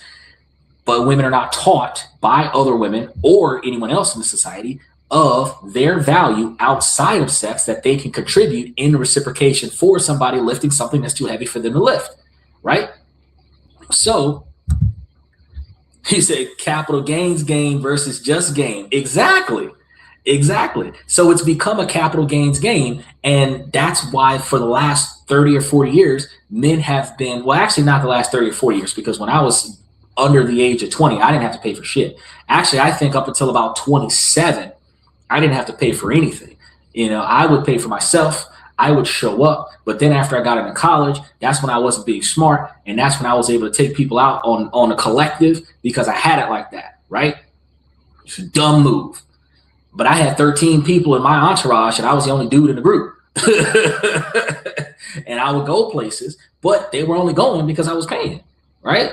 But women are not taught by other women or anyone else in the society of their value outside of sex, that they can contribute in reciprocation for somebody lifting something that's too heavy for them to lift, right? So he said capital gains game versus just game. Exactly. So it's become a capital gains game, and that's why for the last 30 or 40 years, men have been, well, actually not the last 30 or 40 years, because when I was under the age of 20, I didn't have to pay for shit. Actually, I think up until about 27, I didn't have to pay for anything. You know, I would pay for myself. I would show up. But then after I got into college, that's when I wasn't being smart. And that's when I was able to take people out on a collective, because I had it like that, right? It's a dumb move. But I had 13 people in my entourage, and I was the only dude in the group. And I would go places, but they were only going because I was paying, right?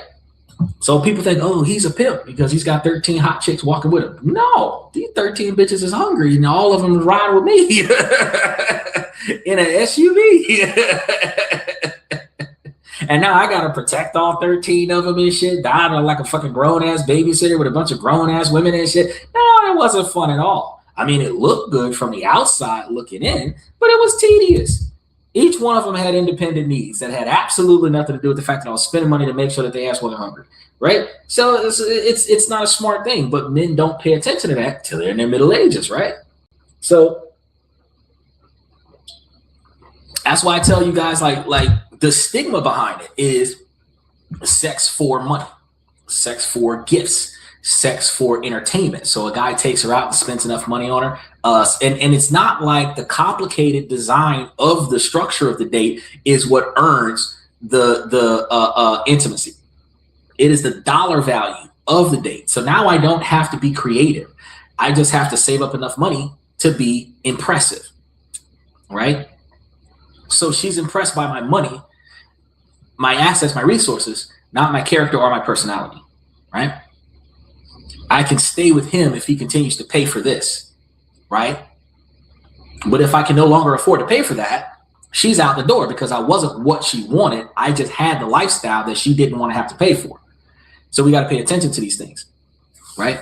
So people think, oh, he's a pimp because he's got 13 hot chicks walking with him. No, these 13 bitches is hungry, and all of them is riding with me in an SUV. And now I got to protect all 13 of them and shit, dying like a fucking grown-ass babysitter with a bunch of grown-ass women and shit. No, it wasn't fun at all. I mean, it looked good from the outside looking in, but it was tedious. Each one of them had independent needs that had absolutely nothing to do with the fact that I was spending money to make sure that they ass wasn't hungry, right? So it's not a smart thing, but men don't pay attention to that till they're in their middle ages, right? So that's why I tell you guys, like the stigma behind it is sex for money, sex for gifts, sex for entertainment. So a guy takes her out and spends enough money on her. And it's not like the complicated design of the structure of the date is what earns the intimacy. It is the dollar value of the date. So now I don't have to be creative. I just have to save up enough money to be impressive, right? So she's impressed by my money, my assets, my resources, not my character or my personality, right? I can stay with him if he continues to pay for this, right? But if I can no longer afford to pay for that, she's out the door because I wasn't what she wanted. I just had the lifestyle that she didn't want to have to pay for. So we got to pay attention to these things, right?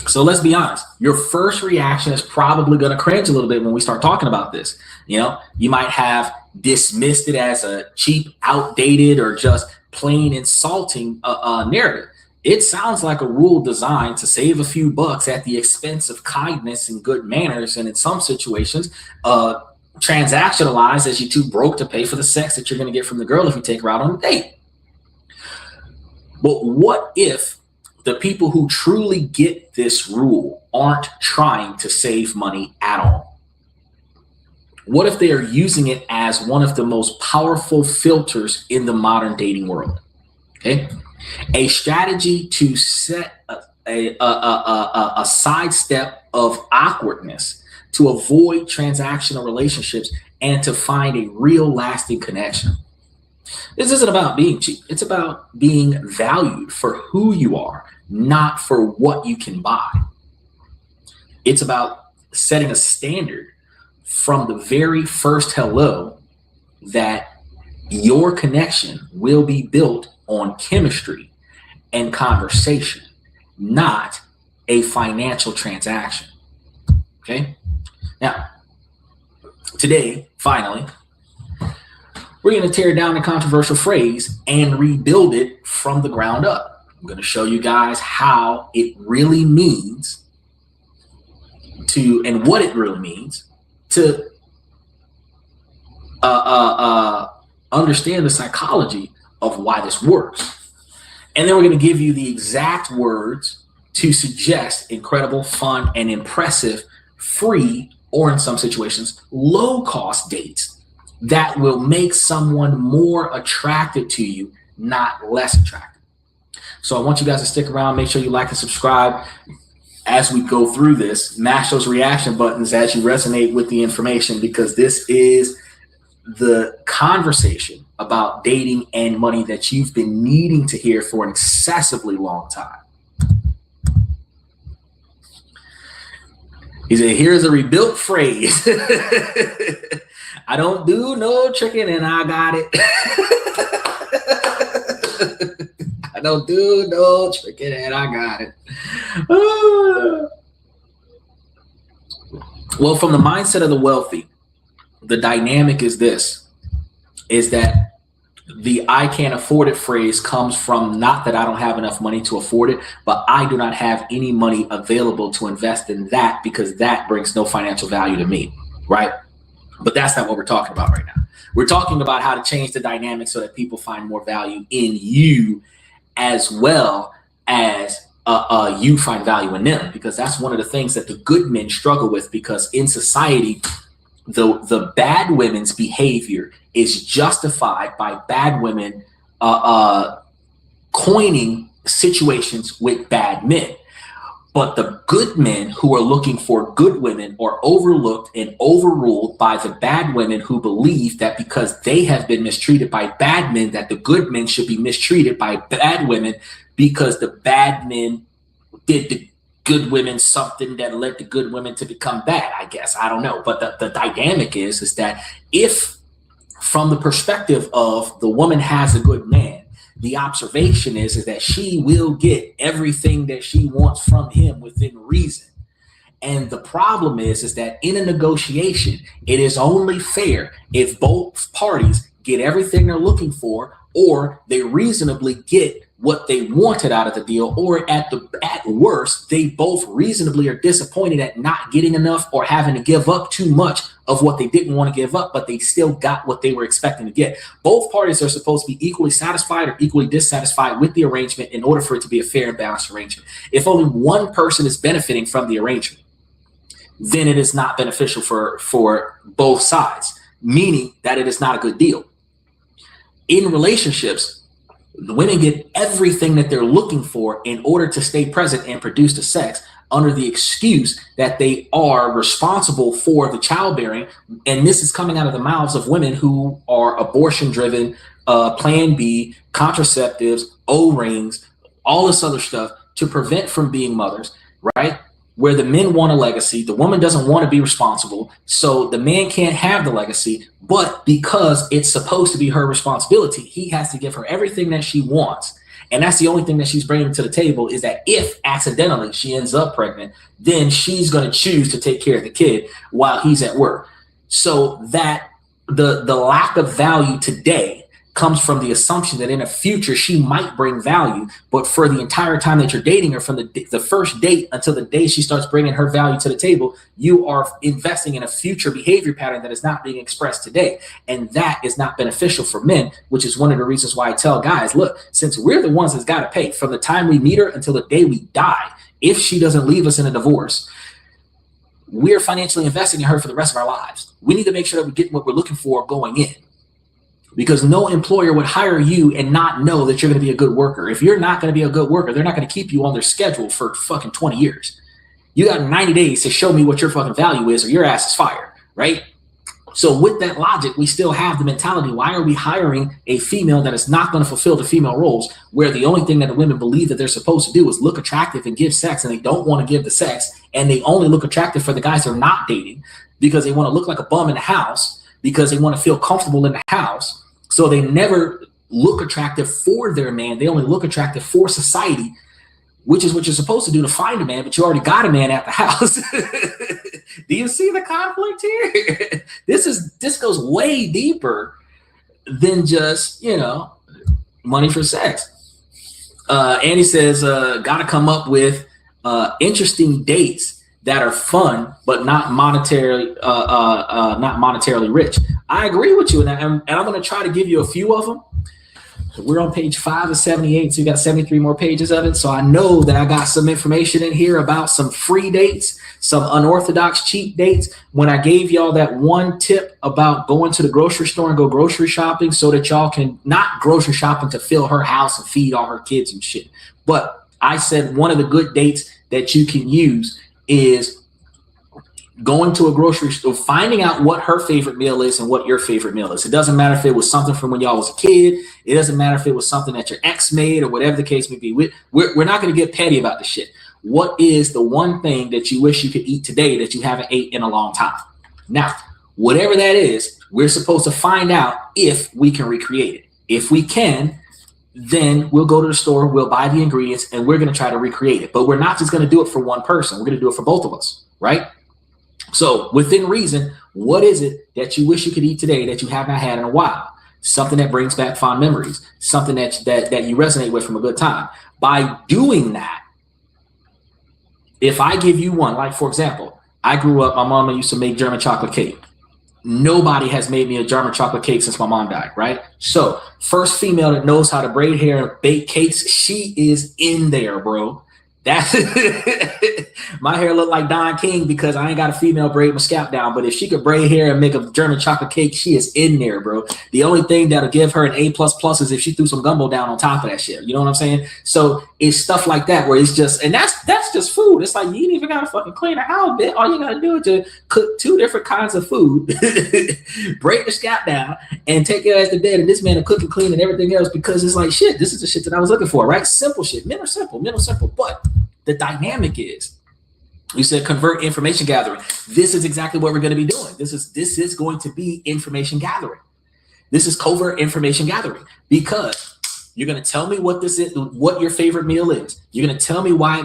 So let's be honest. Your first reaction is probably going to cringe a little bit when we start talking about this. You know, you might have dismissed it as a cheap, outdated, or just plain insulting narrative. It sounds like a rule designed to save a few bucks at the expense of kindness and good manners, and in some situations, transactionalized as you too broke to pay for the sex that you're going to get from the girl if you take her out on a date. But what if the people who truly get this rule aren't trying to save money at all? What if they are using it as one of the most powerful filters in the modern dating world? Okay. A strategy to set a sidestep of awkwardness, to avoid transactional relationships, and to find a real lasting connection. This isn't about being cheap. It's about being valued for who you are, not for what you can buy. It's about setting a standard from the very first hello that your connection will be built on chemistry and conversation, not a financial transaction. Okay. Now, today, finally, we're going to tear down the controversial phrase and rebuild it from the ground up. I'm going to show you guys how it really means to, and what it really means to understand the psychology of why this works. And then we're going to give you the exact words to suggest incredible, fun, and impressive, free, or in some situations, low-cost dates that will make someone more attracted to you, not less attractive. So I want you guys to stick around. Make sure you like and subscribe as we go through this. Mash those reaction buttons as you resonate with the information, because this is the conversation about dating and money that you've been needing to hear for an excessively long time. He said, here's a rebuilt phrase. I don't do no tricking and I got it. I don't do no tricking and I got it. Well, from the mindset of the wealthy, the dynamic is this, is that the I can't afford it phrase comes from not that I don't have enough money to afford it, but I do not have any money available to invest in that because that brings no financial value to me, right? But that's not what we're talking about right now. We're talking about how to change the dynamic so that people find more value in you as well as you find value in them, because that's one of the things that the good men struggle with, because in society, the bad women's behavior is justified by bad women coining situations with bad men. But the good men who are looking for good women are overlooked and overruled by the bad women who believe that because they have been mistreated by bad men, that the good men should be mistreated by bad women because the bad men did the good women something that led the good women to become bad, I guess. I don't know. But the dynamic is that if from the perspective of the woman has a good man, the observation is that she will get everything that she wants from him within reason. And the problem is that in a negotiation, it is only fair if both parties get everything they're looking for, or they reasonably get what they wanted out of the deal, or at worst, they both reasonably are disappointed at not getting enough or having to give up too much of what they didn't want to give up, but they still got what they were expecting to get. Both parties are supposed to be equally satisfied or equally dissatisfied with the arrangement in order for it to be a fair and balanced arrangement. If only one person is benefiting from the arrangement, then it is not beneficial for both sides, meaning that it is not a good deal. In relationships, the women get everything that they're looking for in order to stay present and produce the sex, under the excuse that they are responsible for the childbearing. And this is coming out of the mouths of women who are abortion driven, Plan B, contraceptives, O-rings, all this other stuff to prevent from being mothers, right? Where the men want a legacy, the woman doesn't want to be responsible, so the man can't have the legacy, but because it's supposed to be her responsibility, he has to give her everything that she wants. And that's the only thing that she's bringing to the table, is that if accidentally she ends up pregnant, then she's going to choose to take care of the kid while he's at work. So that the lack of value today comes from the assumption that in the future she might bring value, but for the entire time that you're dating her, from the first date until the day she starts bringing her value to the table, you are investing in a future behavior pattern that is not being expressed today. And that is not beneficial for men, which is one of the reasons why I tell guys, look, since we're the ones that's got to pay from the time we meet her until the day we die, if she doesn't leave us in a divorce, we're financially investing in her for the rest of our lives. We need to make sure that we get what we're looking for going in. Because no employer would hire you and not know that you're going to be a good worker. If you're not going to be a good worker, they're not going to keep you on their schedule for fucking 20 years. You got 90 days to show me what your fucking value is, or your ass is fired, right? So with that logic, we still have the mentality, why are we hiring a female that is not going to fulfill the female roles, where the only thing that the women believe that they're supposed to do is look attractive and give sex, and they don't want to give the sex, and they only look attractive for the guys they're not dating because they want to look like a bum in the house, because they want to feel comfortable in the house. So they never look attractive for their man. They only look attractive for society, which is what you're supposed to do to find a man, but you already got a man at the house. Do you see the conflict here? This goes way deeper than just, money for sex. Andy says, got to come up with interesting dates that are fun, but not monetarily rich. I agree with you in that, and I'm going to try to give you a few of them. We're on page 5 of 78, so you got 73 more pages of it. So I know that I got some information in here about some free dates, some unorthodox cheap dates. When I gave y'all that one tip about going to the grocery store and go grocery shopping so that y'all can, not grocery shopping to fill her house and feed all her kids and shit, but I said one of the good dates that you can use is going to a grocery store, finding out what her favorite meal is and what your favorite meal is. It doesn't matter if it was something from when y'all was a kid. It doesn't matter if it was something that your ex made or whatever the case may be. We're not going to get petty about the shit. What is the one thing that you wish you could eat today that you haven't ate in a long time? Now, whatever that is, we're supposed to find out if we can recreate it. If we can, then we'll go to the store, we'll buy the ingredients, and we're going to try to recreate it. But we're not just going to do it for one person. We're going to do it for both of us, right? So within reason, what is it that you wish you could eat today that you have not had in a while? Something that brings back fond memories, something that you resonate with from a good time. By doing that, if I give you one, like for example, I grew up, my mama used to make German chocolate cake. Nobody has made me a German chocolate cake since my mom died, right? So first female that knows how to braid hair and bake cakes, she is in there, bro. That's my hair look like Don King because I ain't got a female braid my scalp down. But if she could braid hair and make a German chocolate cake, she is in there, bro. The only thing that'll give her an A++ is if she threw some gumbo down on top of that shit. You know what I'm saying? So it's stuff like that where it's just, and that's just food. It's like you ain't even gotta fucking clean the house, bit. All you gotta do is to cook 2 different kinds of food, break the scalp down, and take your ass to bed. And this man will cook and clean and everything else because it's like shit. This is the shit that I was looking for, right? Simple shit. Men are simple. But the dynamic is, you said convert information gathering. This is exactly what we're going to be doing. This is going to be information gathering. This is covert information gathering because you're going to tell me what this is, what your favorite meal is. You're going to tell me why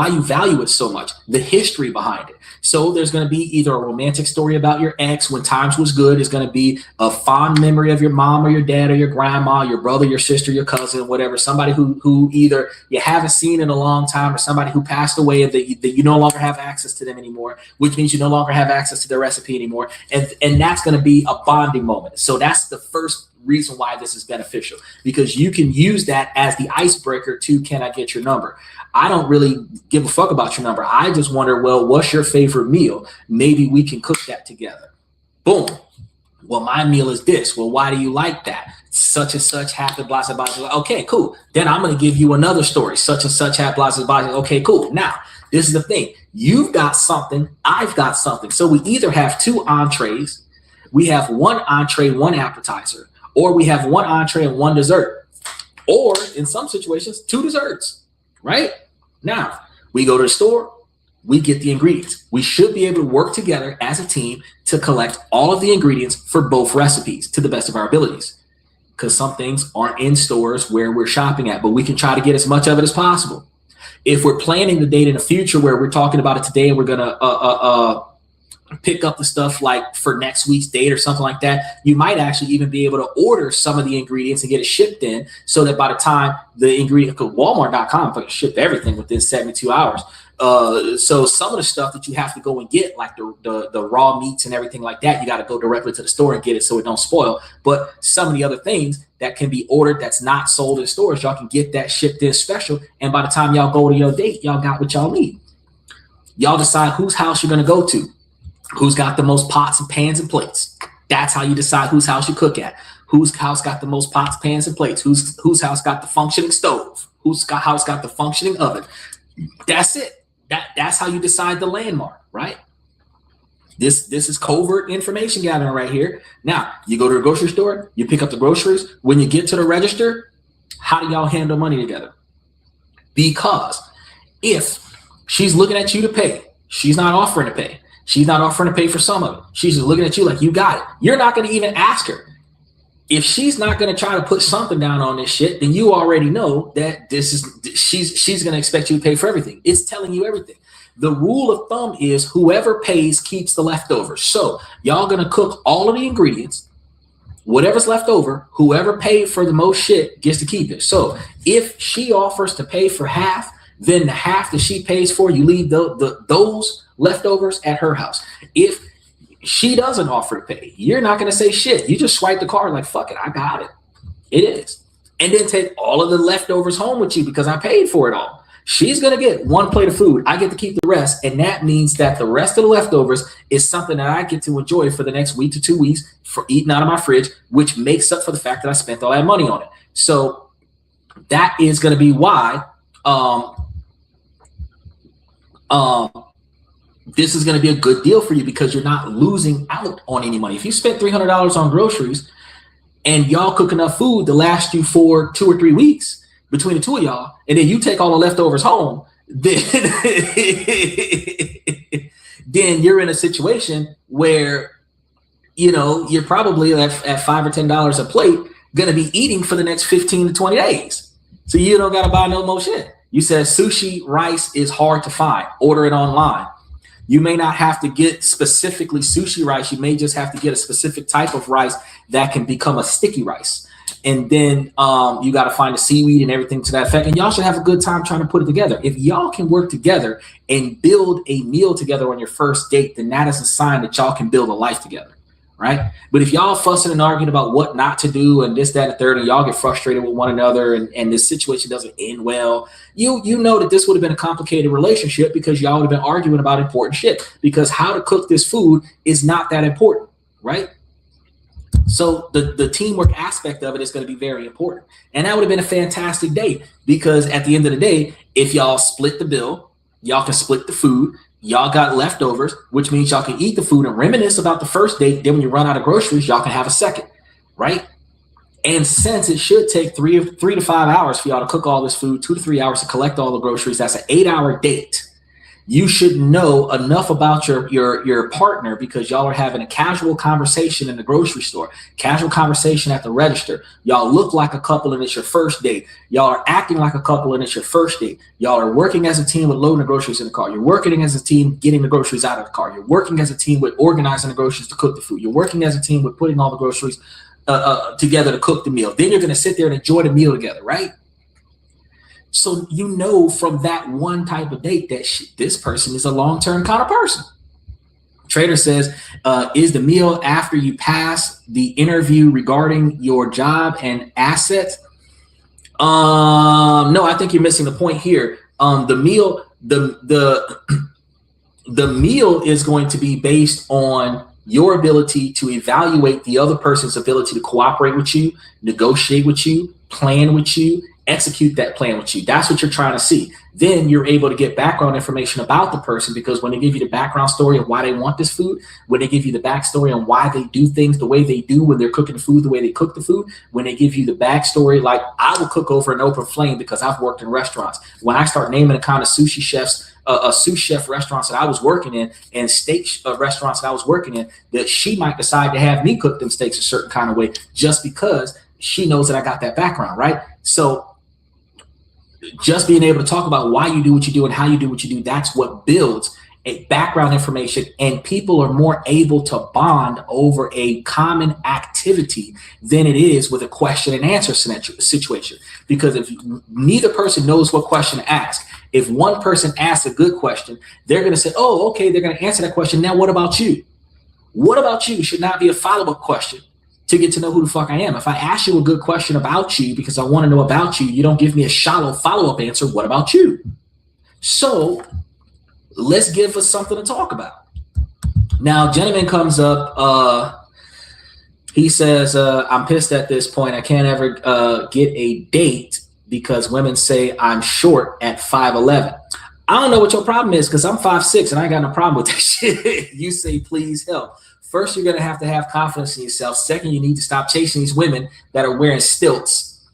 you value it so much, the history behind it. So there's going to be either a romantic story about your ex when times was good. It's going to be a fond memory of your mom or your dad or your grandma, your brother, your sister, your cousin, whatever. Somebody who either you haven't seen in a long time or somebody who passed away that you no longer have access to them anymore, which means you no longer have access to their recipe anymore. And that's going to be a bonding moment. So that's the first reason why this is beneficial, because you can use that as the icebreaker to, can I get your number? I don't really give a fuck about your number. I just wonder, well, what's your favorite meal? Maybe we can cook that together. Boom. Well, my meal is this. Well, why do you like that? Such and such happened, blah, blah, blah. Okay, cool. Then I'm going to give you another story. Such and such happened, blah, blah, blah. Okay, cool. Now, this is the thing. You've got something. I've got something. So we either have 2 entrees, we have 1 entree, 1 appetizer, or we have 1 entree and 1 dessert, or in some situations, 2 desserts, right? Now, we go to the store, we get the ingredients. We should be able to work together as a team to collect all of the ingredients for both recipes to the best of our abilities. Because some things aren't in stores where we're shopping at, but we can try to get as much of it as possible. If we're planning the date in the future where we're talking about it today and we're going to pick up the stuff like for next week's date or something like that, you might actually even be able to order some of the ingredients and get it shipped in so that by the time the ingredient, because Walmart.com fucking ship everything within 72 hours. So some of the stuff that you have to go and get, like the raw meats and everything like that, you got to go directly to the store and get it so it don't spoil. But some of the other things that can be ordered that's not sold in stores, y'all can get that shipped in special. And by the time y'all go to your date, y'all got what y'all need. Y'all decide whose house you're going to go to. Who's got the most pots and pans and plates? That's how you decide whose house you cook at. Whose house got the most pots, pans, and plates? Whose house got the functioning stove? Whose house got the functioning oven? That's it. That's how you decide the landmark, right? This is covert information gathering right here. Now, you go to the grocery store, you pick up the groceries. When you get to the register, how do y'all handle money together? Because if she's looking at you to pay, she's not offering to pay. She's not offering to pay for some of it. She's just looking at you like you got it. You're not going to even ask her. If she's not going to try to put something down on this shit, then you already know that she's going to expect you to pay for everything. It's telling you everything. The rule of thumb is whoever pays keeps the leftovers. So y'all going to cook all of the ingredients. Whatever's left over, whoever paid for the most shit gets to keep it. So if she offers to pay for half, then the half that she pays for, you leave those leftovers at her house. If she doesn't offer to pay, you're not going to say shit. You just swipe the card like, fuck it, I got it. It is. And then take all of the leftovers home with you because I paid for it all. She's going to get one plate of food. I get to keep the rest. And that means that the rest of the leftovers is something that I get to enjoy for the next week to 2 weeks for eating out of my fridge, which makes up for the fact that I spent all that money on it. So that is going to be why this is going to be a good deal for you because you're not losing out on any money. If you spent $300 on groceries and y'all cook enough food to last you for 2 or 3 weeks between the two of y'all, and then you take all the leftovers home, then, then you're in a situation where, you know, you're probably at $5 or $10 a plate going to be eating for the next 15 to 20 days. So you don't got to buy no more shit. You said sushi rice is hard to find. Order it online. You may not have to get specifically sushi rice. You may just have to get a specific type of rice that can become a sticky rice. And then you got to find the seaweed and everything to that effect. And y'all should have a good time trying to put it together. If y'all can work together and build a meal together on your first date, then that is a sign that y'all can build a life together, right? But if y'all fussing and arguing about what not to do and this, that, and the third, and y'all get frustrated with one another and this situation doesn't end well, you know that this would have been a complicated relationship because y'all would have been arguing about important shit because how to cook this food is not that important, right? So the teamwork aspect of it is going to be very important. And that would have been a fantastic date because at the end of the day, if y'all split the bill, y'all can split the food, y'all got leftovers, which means y'all can eat the food and reminisce about the first date. Then when you run out of groceries, y'all can have a second, right? And since it should take 3 to 5 hours for y'all to cook all this food, 2 to 3 hours to collect all the groceries, that's an 8-hour date. You should know enough about your partner because y'all are having a casual conversation in the grocery store, casual conversation at the register. Y'all look like a couple and it's your first date. Y'all are acting like a couple and it's your first date. Y'all are working as a team with loading the groceries in the car. You're working as a team getting the groceries out of the car. You're working as a team with organizing the groceries to cook the food. You're working as a team with putting all the groceries together to cook the meal. Then you're going to sit there and enjoy the meal together, right? So you know from that one type of date that this person is a long-term kind of person. Trader says, is the meal after you pass the interview regarding your job and assets? No, I think you're missing the point here. The meal is going to be based on your ability to evaluate the other person's ability to cooperate with you, negotiate with you, plan with you, execute that plan with you. That's what you're trying to see. Then you're able to get background information about the person, because when they give you the background story of why they want this food, when they give you the backstory on why they do things the way they do when they're cooking the food, the way they cook the food, when they give you the backstory, like I will cook over an open flame because I've worked in restaurants. When I start naming the kind of sushi chefs, sous chef restaurants that I was working in, and steak restaurants that I was working in, that she might decide to have me cook them steaks a certain kind of way just because she knows that I got that background, right? So just being able to talk about why you do what you do and how you do what you do, that's what builds a background information, and people are more able to bond over a common activity than it is with a question and answer situation. Because if neither person knows what question to ask, if one person asks a good question, they're going to say, oh, okay, they're going to answer that question. Now, what about you? What about you should not be a follow-up question to get to know who the fuck I am. If I ask you a good question about you because I want to know about you, you don't give me a shallow follow-up answer. What about you? So let's give us something to talk about. Now, gentleman comes up. He says, I'm pissed at this point. I can't ever get a date because women say I'm short at 5'11". I don't know what your problem is, because I'm 5'6" and I ain't got no problem with that shit. You say, please help. First, you're going to have confidence in yourself. Second, you need to stop chasing these women that are wearing stilts.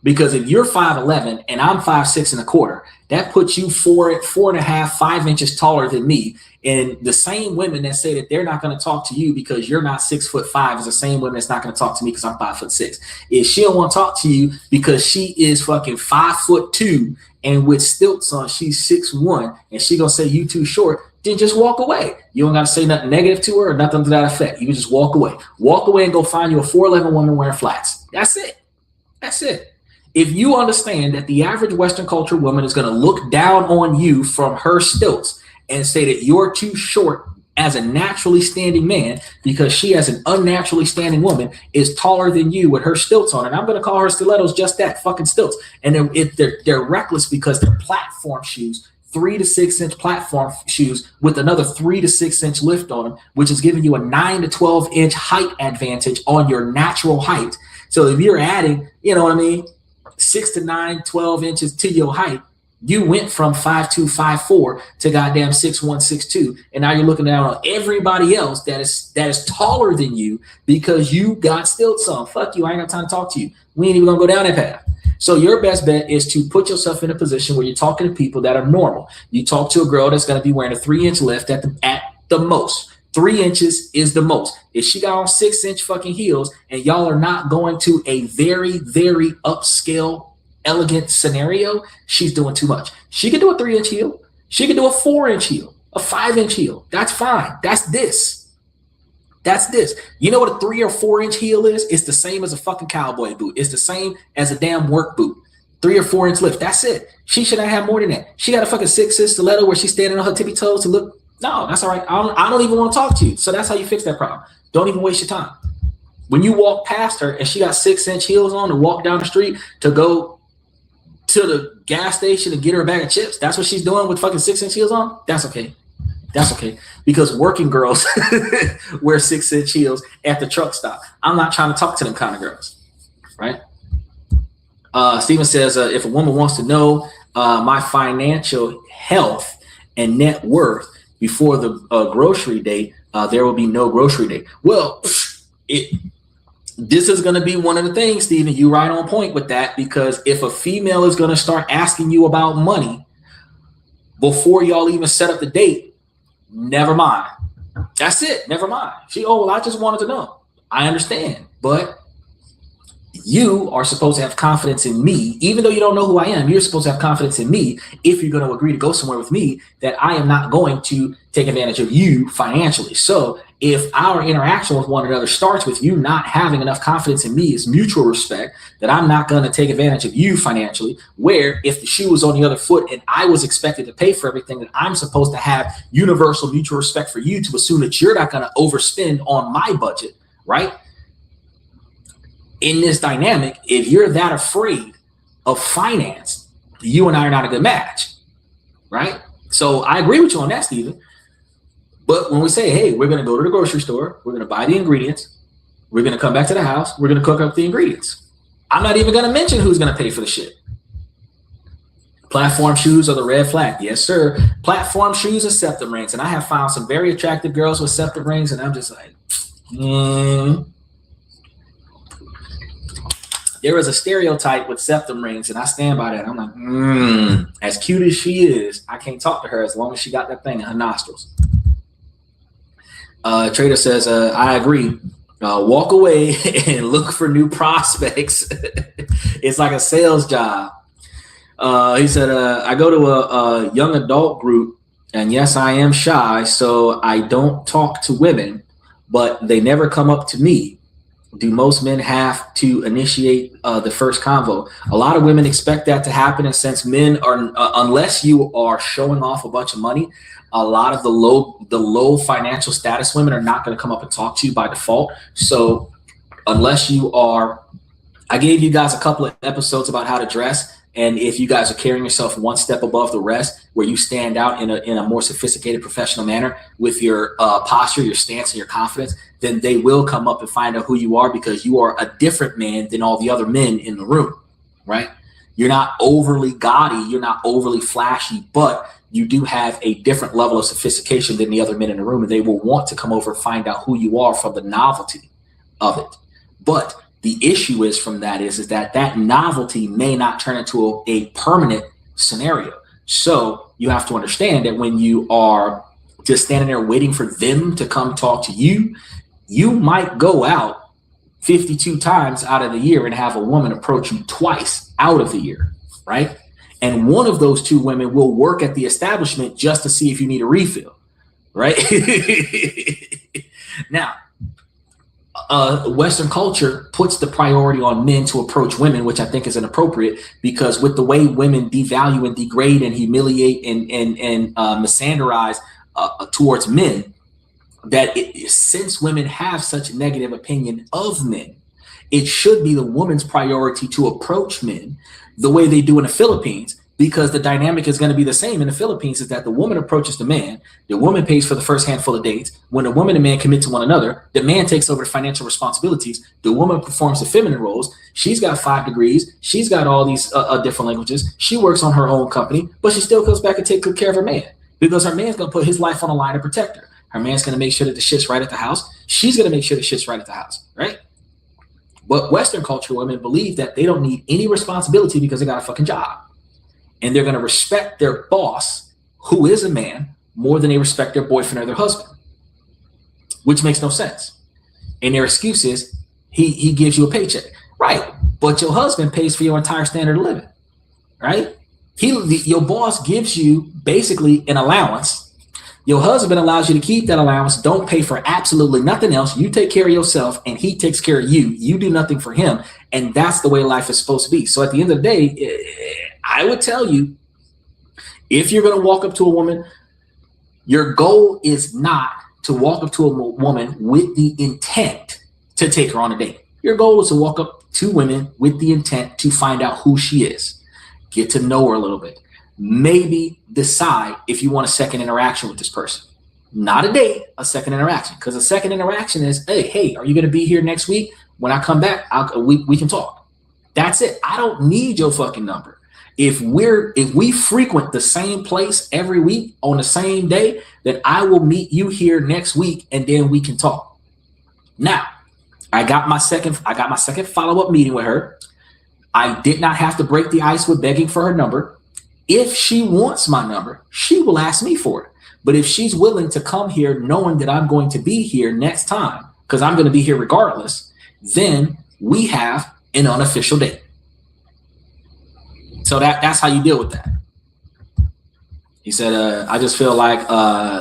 Because if you're 5'11" and I'm 5'6.25", that puts you 4.5, 5 inches taller than me. And the same women that say that they're not going to talk to you because you're not 6'5" is the same women that's not going to talk to me because I'm 5'6". If she don't want to talk to you because she is fucking 5'2" and with stilts on, she's 6'1", and she gonna say you too short, then just walk away. You don't gotta say nothing negative to her or nothing to that effect. You can just walk away. Walk away and go find you a 4'11" woman wearing flats. That's it. That's it. If you understand that the average Western culture woman is gonna look down on you from her stilts and say that you're too short as a naturally standing man because she, as an unnaturally standing woman, is taller than you with her stilts on, and I'm going to call her stilettos just that, fucking stilts. And they're reckless because they're platform shoes, 3 to 6 inch platform shoes with another 3 to 6 inch lift on them, which is giving you a 9 to 12 inch height advantage on your natural height. So if you're adding, 6 to 9, 12 inches to your height, you went from 5'2", 5'4" to goddamn 6'1", 6'2", and now you're looking down on everybody else that is taller than you because you got stilts on. Fuck you, I ain't got time to talk to you. We ain't even gonna go down that path. So your best bet is to put yourself in a position where you're talking to people that are normal. You talk to a girl that's gonna be wearing a 3-inch lift at the most. 3 inches is the most. If she got on 6-inch fucking heels and y'all are not going to a very, very upscale elegant scenario, she's doing too much. She can do a 3-inch heel. She can do a 4-inch heel, a 5-inch heel. That's fine. That's this. That's this. You know what a 3 or 4-inch heel is? It's the same as a fucking cowboy boot. It's the same as a damn work boot. 3 or 4 inch lift. That's it. She should not have more than that. She got a fucking 6-inch stiletto where she's standing on her tippy toes to look. No, that's all right. I don't even want to talk to you. So that's how you fix that problem. Don't even waste your time. When you walk past her and she got 6-inch heels on to walk down the street to go to the gas station and get her a bag of chips, that's what she's doing with fucking 6-inch heels on. That's okay. That's okay. Because working girls wear 6-inch heels at the truck stop. I'm not trying to talk to them kind of girls, right? Steven says, if a woman wants to know my financial health and net worth before the grocery day, there will be no grocery day. Well, this is going to be one of the things, Steven, you right on point with that, because if a female is going to start asking you about money before y'all even set up the date, never mind. That's it. Never mind. I just wanted to know. I understand, but you are supposed to have confidence in me. Even though you don't know who I am, you're supposed to have confidence in me if you're going to agree to go somewhere with me, that I am not going to take advantage of you financially. So if our interaction with one another starts with you not having enough confidence in me as mutual respect, that I'm not going to take advantage of you financially, where if the shoe was on the other foot and I was expected to pay for everything, that I'm supposed to have universal mutual respect for you to assume that you're not going to overspend on my budget, right? In this dynamic, if you're that afraid of finance, you and I are not a good match, right? So I agree with you on that, Steven. But when we say, hey, we're going to go to the grocery store, we're going to buy the ingredients, we're going to come back to the house, we're going to cook up the ingredients. I'm not even going to mention who's going to pay for the shit. Platform shoes are the red flag. Yes, sir. Platform shoes are septum rings. And I have found some very attractive girls with septum rings, and I'm just like, There is a stereotype with septum rings, and I stand by that. I'm like, as cute as she is, I can't talk to her as long as she got that thing in her nostrils. Trader says, I agree. Walk away and look for new prospects. It's like a sales job. He said, I go to a young adult group, and yes, I am shy, so I don't talk to women, but they never come up to me. Do most men have to initiate the first convo? A lot of women expect that to happen, and since men are, unless you are showing off a bunch of money, a lot of the low financial status women are not going to come up and talk to you by default. So unless you are, I gave you guys a couple of episodes about how to dress. And if you guys are carrying yourself one step above the rest, where you stand out in a more sophisticated professional manner with your posture, your stance, and your confidence, then they will come up and find out who you are, because you are a different man than all the other men in the room, right? You're not overly gaudy, you're not overly flashy, but you do have a different level of sophistication than the other men in the room, and they will want to come over and find out who you are from the novelty of it. But the issue is from that is that novelty may not turn into a permanent scenario. So you have to understand that when you are just standing there waiting for them to come talk to you, you might go out 52 times out of the year and have a woman approach you twice out of the year, right? And one of those two women will work at the establishment just to see if you need a refill, right? Now, Western culture puts the priority on men to approach women, which I think is inappropriate, because with the way women devalue and degrade and humiliate and misanderize towards men, that since women have such a negative opinion of men, it should be the woman's priority to approach men the way they do in the Philippines, because the dynamic is going to be the same in the Philippines, is that the woman approaches the man, the woman pays for the first handful of dates. When the woman and man commit to one another, the man takes over the financial responsibilities. The woman performs the feminine roles. She's got 5 degrees. She's got all these different languages. She works on her own company, but she still comes back and takes good care of her man, because her man's going to put his life on the line to protect her. Her man's going to make sure that the shit's right at the house. She's going to make sure the shit's right at the house, right? But Western culture women believe that they don't need any responsibility because they got a fucking job. And they're going to respect their boss, who is a man, more than they respect their boyfriend or their husband, which makes no sense. And their excuse is he gives you a paycheck. Right. But your husband pays for your entire standard of living, right? Your boss gives you basically an allowance. Your husband allows you to keep that allowance, don't pay for absolutely nothing else. You take care of yourself and he takes care of you. You do nothing for him. And that's the way life is supposed to be. So at the end of the day, I would tell you, if you're going to walk up to a woman, your goal is not to walk up to a woman with the intent to take her on a date. Your goal is to walk up to women with the intent to find out who she is, get to know her a little bit. Maybe decide if you want a second interaction with this person. Not a date, a second interaction. Because a second interaction is, hey, are you going to be here next week? When I come back, we can talk. That's it. I don't need your fucking number. If we frequent the same place every week on the same day, then I will meet you here next week and then we can talk. Now, I got my second follow-up meeting with her. I did not have to break the ice with begging for her number. If she wants my number, she will ask me for it. But if she's willing to come here knowing that I'm going to be here next time, because I'm going to be here regardless, then we have an unofficial date. So that's how you deal with that. He said, I just feel like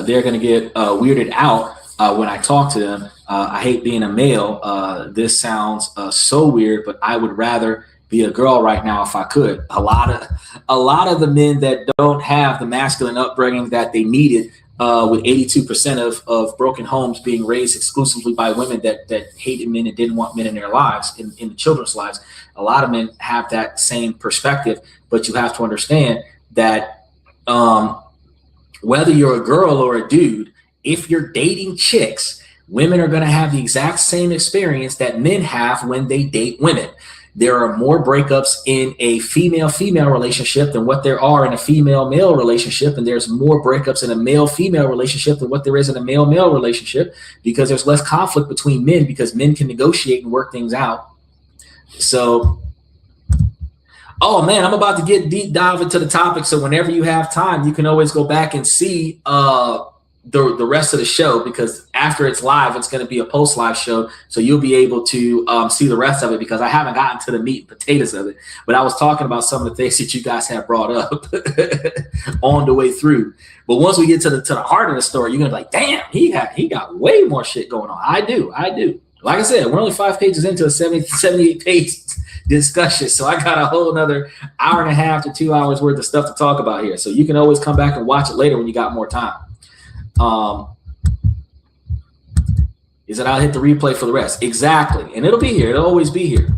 they're going to get weirded out when I talk to them. I hate being a male. This sounds so weird, but I would rather be a girl right now if I could. A lot of the men that don't have the masculine upbringing that they needed, with 82% of broken homes being raised exclusively by women that hated men and didn't want men in their lives, in the children's lives. A lot of men have that same perspective, but you have to understand that whether you're a girl or a dude, if you're dating chicks Women are going to have the exact same experience that men have when they date women. There are more breakups in a female-female relationship than what there are in a female-male relationship. And there's more breakups in a male-female relationship than what there is in a male-male relationship, because there's less conflict between men, because men can negotiate and work things out. So, oh man, I'm about to get deep dive into the topic. So whenever you have time, you can always go back and see the rest of the show, because after it's live, it's going to be a post live show. So you'll be able to see the rest of it, because I haven't gotten to the meat and potatoes of it. But I was talking about some of the things that you guys have brought up on the way through. But once we get to the heart of the story, you're going to be like, damn, he got way more shit going on. I do. Like I said, we're only 5 pages into a 78 page discussion. So I got a whole another hour and a half to 2 hours worth of stuff to talk about here. So you can always come back and watch it later when you got more time. Is that I'll hit the replay for the rest. Exactly. And it'll be here. It'll always be here.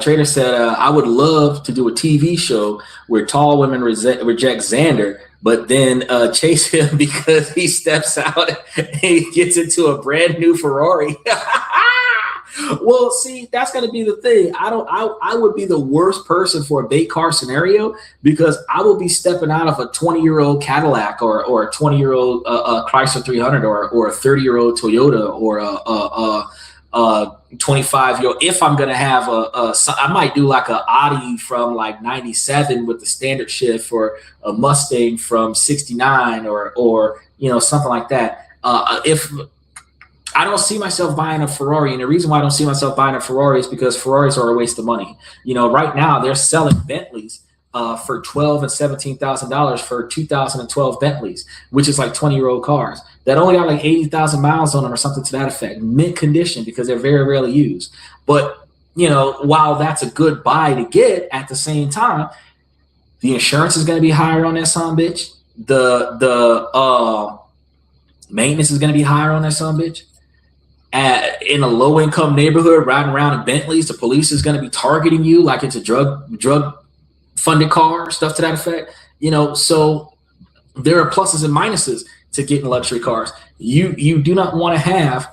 Trader said, I would love to do a TV show where tall women reject Xander, but then chase him because he steps out and he gets into a brand new Ferrari. Well, see, that's going to be the thing. I would be the worst person for a bait car scenario, because I will be stepping out of a 20-year-old Cadillac or a 20-year-old Chrysler 300 or a 30-year-old Toyota or a 25-year-old. If I'm going to have I might do like a Audi from like 97 with the standard shift, or a Mustang from 69 or something like that. If I don't see myself buying a Ferrari, and the reason why I don't see myself buying a Ferrari is because Ferraris are a waste of money. Right now they're selling Bentleys for $12,000 and $17,000 for 2012 Bentleys, which is like 20-year-old cars that only got like 80,000 miles on them or something to that effect, mint condition, because they're very rarely used. But while that's a good buy to get, at the same time, the insurance is going to be higher on that son bitch. The maintenance is going to be higher on that son bitch. In a low-income neighborhood, riding around in Bentleys, the police is going to be targeting you like it's a drug-funded car, stuff to that effect. So there are pluses and minuses to getting luxury cars. You do not want to have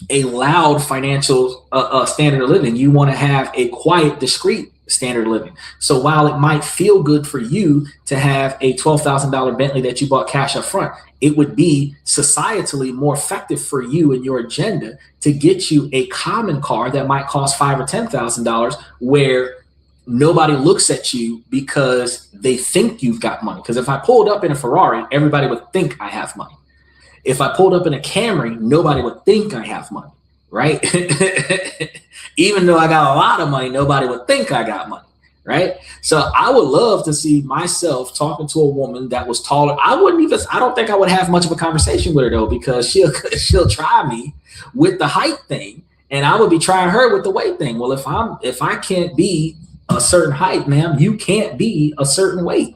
a loud financial standard of living. You want to have a quiet, discreet standard of living. So while it might feel good for you to have a $12,000 Bentley that you bought cash up front, it would be societally more effective for you and your agenda to get you a common car that might cost $5,000 or $10,000, where nobody looks at you because they think you've got money. Because if I pulled up in a Ferrari, everybody would think I have money. If I pulled up in a Camry, nobody would think I have money, right? Even though I got a lot of money, nobody would think I got money, right? So I would love to see myself talking to a woman that was taller. I don't think I would have much of a conversation with her though, because she'll try me with the height thing, and I would be trying her with the weight thing. Well, if I can't be a certain height, ma'am, you can't be a certain weight.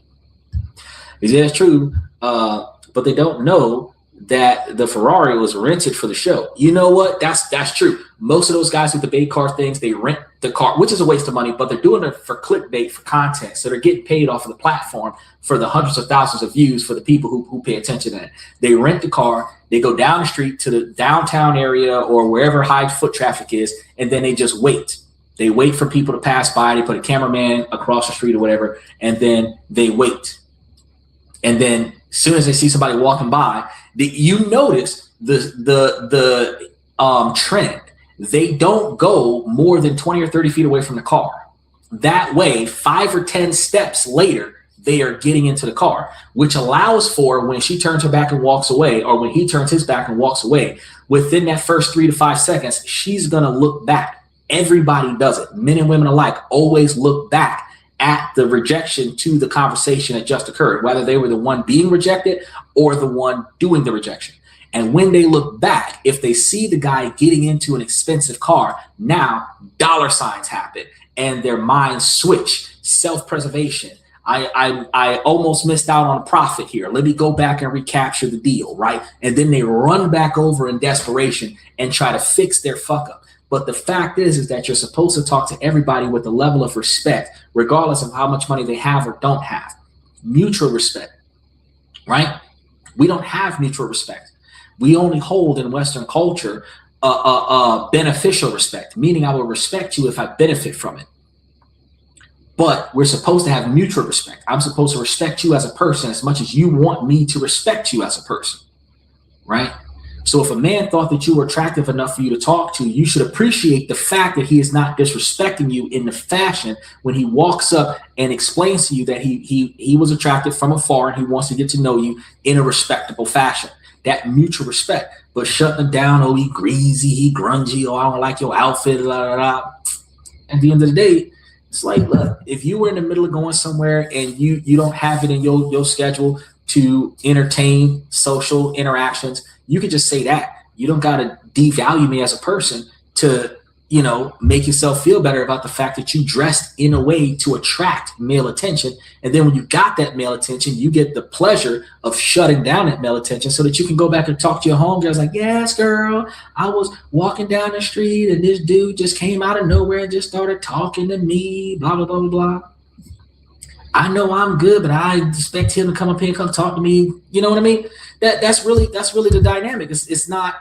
That's true, but they don't know that the Ferrari was rented for the show. You know what? That's true. Most of those guys with the bait car things, they rent the car, which is a waste of money, but they're doing it for clickbait, for content. So they're getting paid off of the platform for the hundreds of thousands of views for the people who pay attention to it. They rent the car, they go down the street to the downtown area or wherever high foot traffic is, and then they just wait. They wait for people to pass by. They put a cameraman across the street or whatever, and then they wait. And then as soon as they see somebody walking by, you notice the trend. They don't go more than 20 or 30 feet away from the car. That way, 5 or 10 steps later, they are getting into the car, which allows for when she turns her back and walks away, or when he turns his back and walks away, within that first 3 to 5 seconds, she's going to look back. Everybody does it. Men and women alike always look back at the rejection to the conversation that just occurred, whether they were the one being rejected or the one doing the rejection. And when they look back, if they see the guy getting into an expensive car, now dollar signs happen and their minds switch. Self-preservation. I almost missed out on a profit here. Let me go back and recapture the deal, right? And then they run back over in desperation and try to fix their fuck up. But the fact is that you're supposed to talk to everybody with a level of respect, regardless of how much money they have or don't have. Mutual respect, right? We don't have mutual respect we only hold in Western culture beneficial respect, meaning I will respect you if I benefit from it. But we're supposed to have mutual respect. I'm supposed to respect you as a person as much as you want me to respect you as a person, right? So if a man thought that you were attractive enough for you to talk to, you should appreciate the fact that he is not disrespecting you in the fashion when he walks up and explains to you that he was attracted from afar and he wants to get to know you in a respectable fashion. That mutual respect. But shutting him down, oh, he greasy, he grungy, oh, I don't like your outfit, blah, blah, blah. At the end of the day, it's like, look, if you were in the middle of going somewhere and you don't have it in your schedule to entertain social interactions, you could just say that. You don't got to devalue me as a person to, you know, make yourself feel better about the fact that you dressed in a way to attract male attention. And then when you got that male attention, you get the pleasure of shutting down that male attention so that you can go back and talk to your homegirls like, yes, girl, I was walking down the street and this dude just came out of nowhere and just started talking to me, blah, blah, blah, blah, blah. I know I'm good, but I expect him to come up here and come talk to me. You know what I mean? That's really the dynamic. It's not,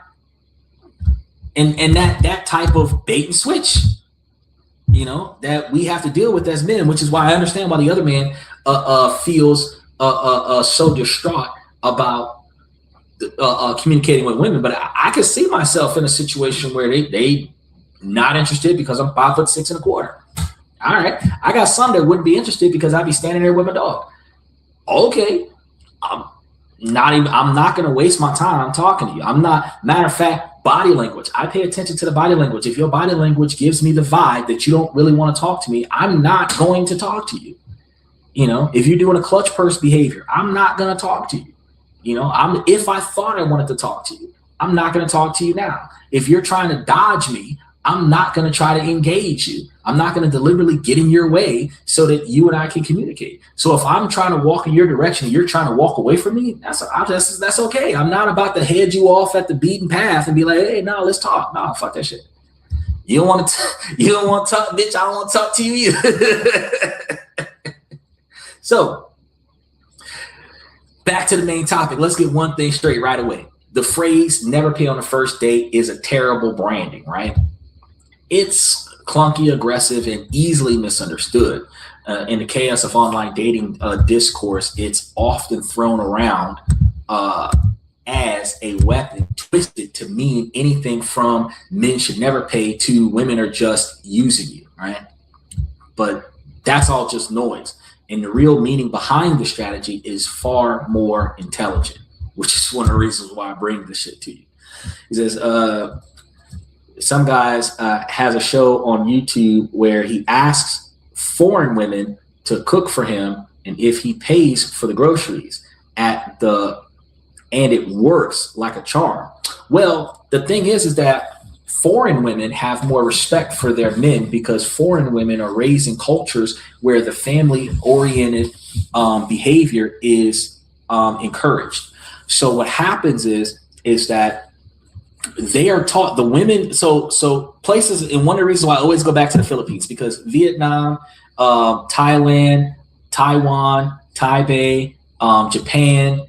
and that type of bait and switch, you know, that we have to deal with as men, which is why I understand why the other man feels so distraught about communicating with women. But I could see myself in a situation where they not interested because I'm 5'6"1/4. All right, I got some that wouldn't be interested because I'd be standing there with my dog. Okay, I'm not going to waste my time talking to you. I'm not. Matter of fact, body language. I pay attention to the body language. If your body language gives me the vibe that you don't really want to talk to me, I'm not going to talk to you. You know, if you're doing a clutch purse behavior, I'm not going to talk to you. You know, if I thought I wanted to talk to you, I'm not going to talk to you now. If you're trying to dodge me, I'm not going to try to engage you. I'm not going to deliberately get in your way so that you and I can communicate. So if I'm trying to walk in your direction and you're trying to walk away from me, that's okay. I'm not about to head you off at the beaten path and be like, hey, no, let's talk. No, fuck that shit. You don't want to talk, bitch. I don't want to talk to you either. So back to the main topic. Let's get one thing straight right away. The phrase never pay on the first date is a terrible branding, right? It's clunky, aggressive, and easily misunderstood. In the chaos of online dating discourse, it's often thrown around as a weapon, twisted to mean anything from men should never pay to women are just using you, right? But that's all just noise. And the real meaning behind the strategy is far more intelligent, which is one of the reasons why I bring this shit to you. He says, some guys has a show on YouTube where he asks foreign women to cook for him, and if he pays for the groceries and it works like a charm. Well, the thing is that foreign women have more respect for their men because foreign women are raised in cultures where the family-oriented behavior is encouraged. So what happens is that they are taught, the women, so places, and one of the reasons why I always go back to the Philippines, because Vietnam, Thailand, Taiwan, Taipei, Japan,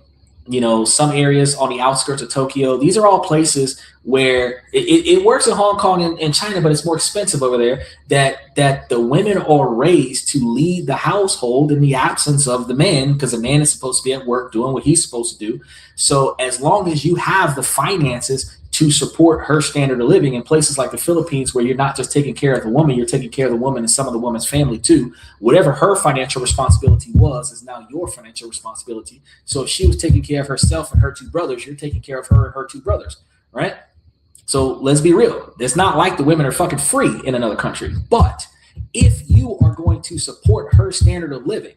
you know, some areas on the outskirts of Tokyo, these are all places where it works in Hong Kong and China, but it's more expensive over there, that the women are raised to lead the household in the absence of the man, because the man is supposed to be at work doing what he's supposed to do. So as long as you have the finances to support her standard of living in places like the Philippines, where you're not just taking care of the woman, you're taking care of the woman and some of the woman's family too. Whatever her financial responsibility was is now your financial responsibility. So if she was taking care of herself and her two brothers, you're taking care of her and her two brothers, right? So let's be real. It's not like the women are fucking free in another country. But if you are going to support her standard of living,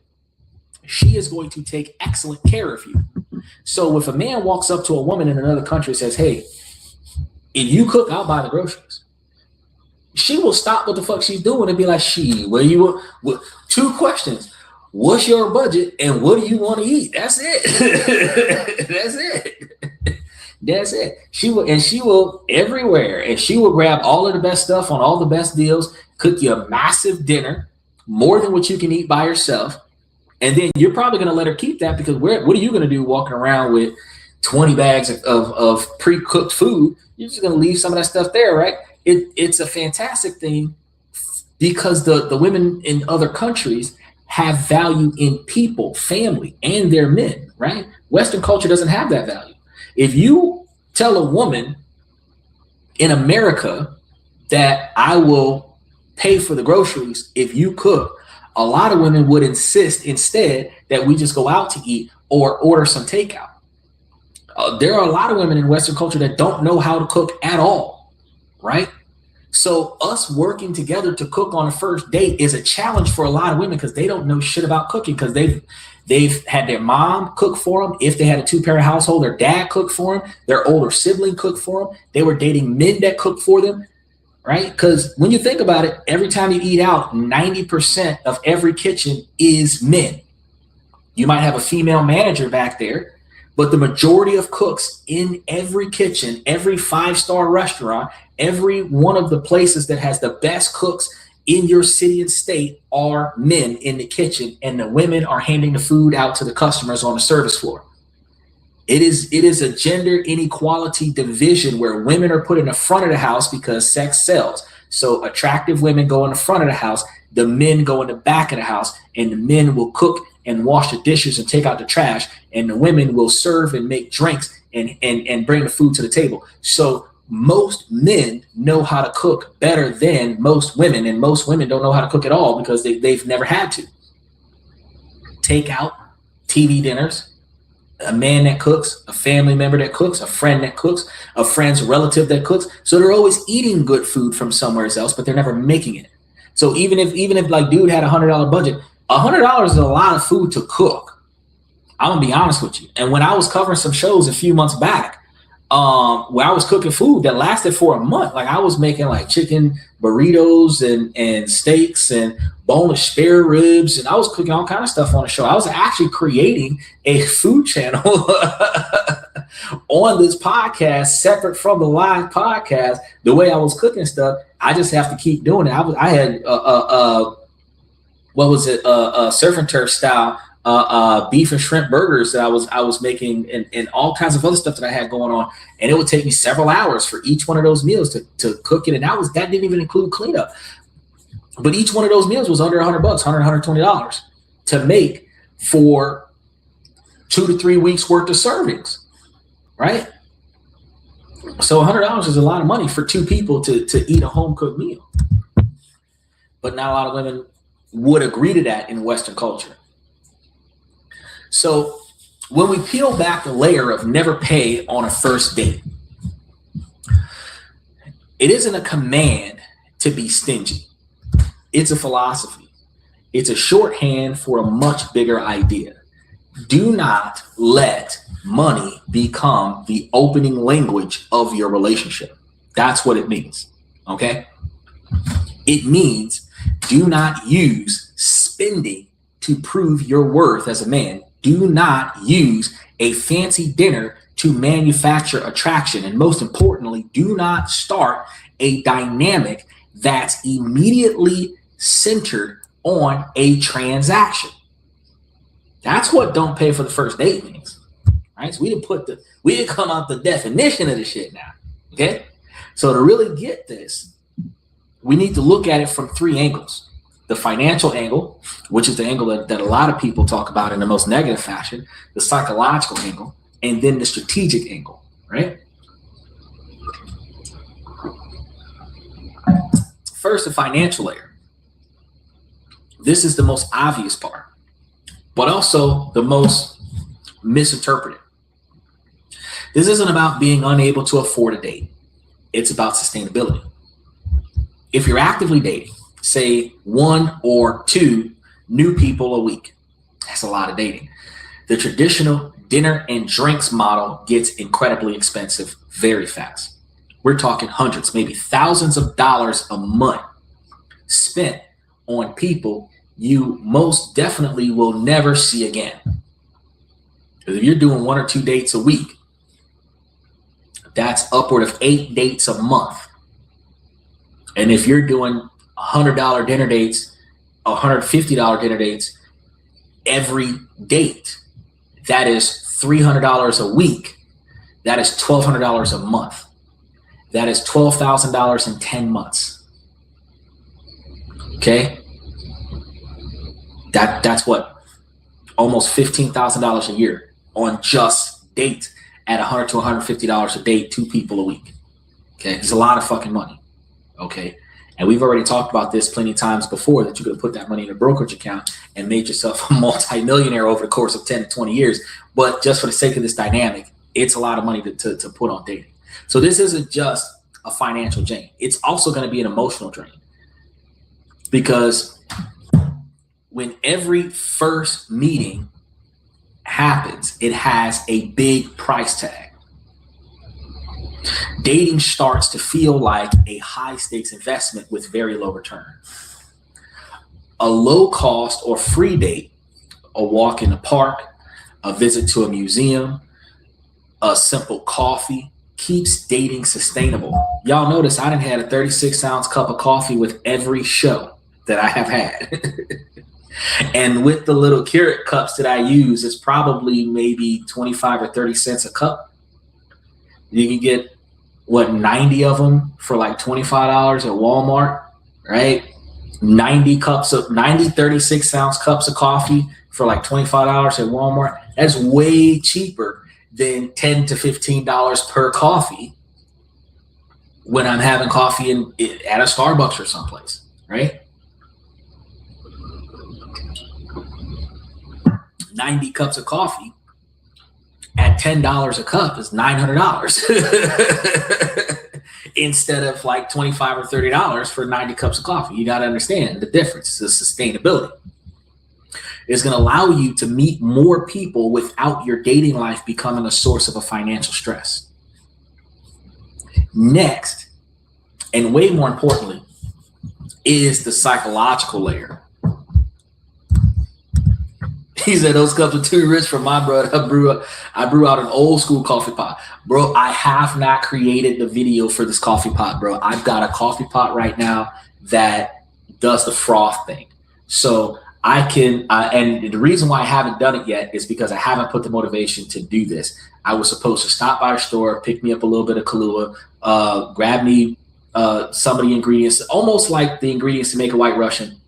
she is going to take excellent care of you. So if a man walks up to a woman in another country and says, hey, if you cook, I'll buy the groceries, she will stop what the fuck she's doing and be like, two questions. What's your budget and what do you want to eat? That's it. That's it. That's it. She will everywhere, and she will grab all of the best stuff on all the best deals, cook you a massive dinner, more than what you can eat by yourself. And then you're probably going to let her keep that, because what are you going to do walking around with 20 bags of pre-cooked food, you're just going to leave some of that stuff there, right? It's a fantastic thing because the women in other countries have value in people, family, and their men, right? Western culture doesn't have that value. If you tell a woman in America that I will pay for the groceries if you cook, a lot of women would insist instead that we just go out to eat or order some takeout. There are a lot of women in Western culture that don't know how to cook at all, right? So us working together to cook on a first date is a challenge for a lot of women because they don't know shit about cooking because they've had their mom cook for them. If they had a two-parent household, their dad cooked for them, their older sibling cooked for them. They were dating men that cooked for them, right? Because when you think about it, every time you eat out, 90% of every kitchen is men. You might have a female manager back there, but the majority of cooks in every kitchen, every five-star restaurant, every one of the places that has the best cooks in your city and state are men in the kitchen, and the women are handing the food out to the customers on the service floor. It is a gender inequality division where women are put in the front of the house because sex sells. So attractive women go in the front of the house, the men go in the back of the house, and the men will cook and wash the dishes and take out the trash, and the women will serve and make drinks and bring the food to the table. So most men know how to cook better than most women, and most women don't know how to cook at all because they've never had to. Takeout, TV dinners, a man that cooks, a family member that cooks, a friend that cooks, a friend's relative that cooks. So they're always eating good food from somewhere else, but they're never making it. So even if like dude had $100 budget, $100 is a lot of food to cook. I'm gonna be honest with you. And when I was covering some shows a few months back, where I was cooking food that lasted for a month, like I was making like chicken burritos and steaks and boneless spare ribs, and I was cooking all kind of stuff on the show. I was actually creating a food channel on this podcast, separate from the live podcast. The way I was cooking stuff, I just have to keep doing it. I had surf and turf style beef and shrimp burgers that I was making, and all kinds of other stuff that I had going on, and it would take me several hours for each one of those meals to cook it, and that didn't even include cleanup. But each one of those meals was under $100, $120 to make for 2 to 3 weeks worth of servings, right? So $100 is a lot of money for two people to eat a home cooked meal. But not a lot of women would agree to that in Western culture. So when we peel back the layer of never pay on a first date, it isn't a command to be stingy. It's a philosophy. It's a shorthand for a much bigger idea. Do not let money become the opening language of your relationship. That's what it means, okay? It means do not use spending to prove your worth as a man. Do not use a fancy dinner to manufacture attraction. And most importantly, do not start a dynamic that's immediately centered on a transaction. That's what don't pay for the first date means, right? So we didn't come out the definition of the shit now, okay? So to really get this, we need to look at it from 3 angles. The financial angle, which is the angle that a lot of people talk about in the most negative fashion, the psychological angle, and then the strategic angle, right? First, the financial layer. This is the most obvious part, but also the most misinterpreted. This isn't about being unable to afford a date. It's about sustainability. If you're actively dating, say 1 or 2 new people a week, that's a lot of dating. The traditional dinner and drinks model gets incredibly expensive very fast. We're talking hundreds, maybe thousands of dollars a month spent on people you most definitely will never see again. If you're doing 1 or 2 dates a week, that's upward of 8 dates a month. And if you're doing $100 dinner dates, $150 dinner dates every date, that is $300 a week That is $1,200 a month. That is $12,000 in 10 months. Okay? That's what? Almost $15,000 a year on just dates at $100 to $150 a date, 2 people a week. Okay? It's a lot of fucking money. Okay? And we've already talked about this plenty of times before, that you could put that money in a brokerage account and made yourself a multi-millionaire over the course of 10 to 20 years. But just for the sake of this dynamic, it's a lot of money to put on dating. So this isn't just a financial drain. It's also going to be an emotional drain. Because when every first meeting happens, it has a big price tag. Dating starts to feel like a high stakes investment with very low return. A low cost or free date, a walk in the park, a visit to a museum, a simple coffee, keeps dating sustainable. Y'all notice I done had a 36-ounce cup of coffee with every show that I have had. And with the little Keurig cups that I use, it's probably maybe 25 or 30 cents a cup. You can get, 90 of them for like $25 at Walmart, right? 90 36-ounce cups of coffee for like $25 at Walmart. That's way cheaper than $10 to $15 per coffee when I'm having coffee at a Starbucks or someplace, right? 90 cups of coffee at $10 a cup is $900 instead of like $25 or $30 for 90 cups of coffee. You got to understand the difference, the sustainability. It's going to allow you to meet more people without your dating life becoming a source of a financial stress. Next, and way more importantly, is the psychological layer. He said those cups are too rich for my brother. I brew out an old school coffee pot. Bro, I have not created the video for this coffee pot, bro. I've got a coffee pot right now that does the froth thing. So I can, and the reason why I haven't done it yet is because I haven't put the motivation to do this. I was supposed to stop by the store, pick me up a little bit of Kahlua, grab me some of the ingredients, almost like the ingredients to make a White Russian.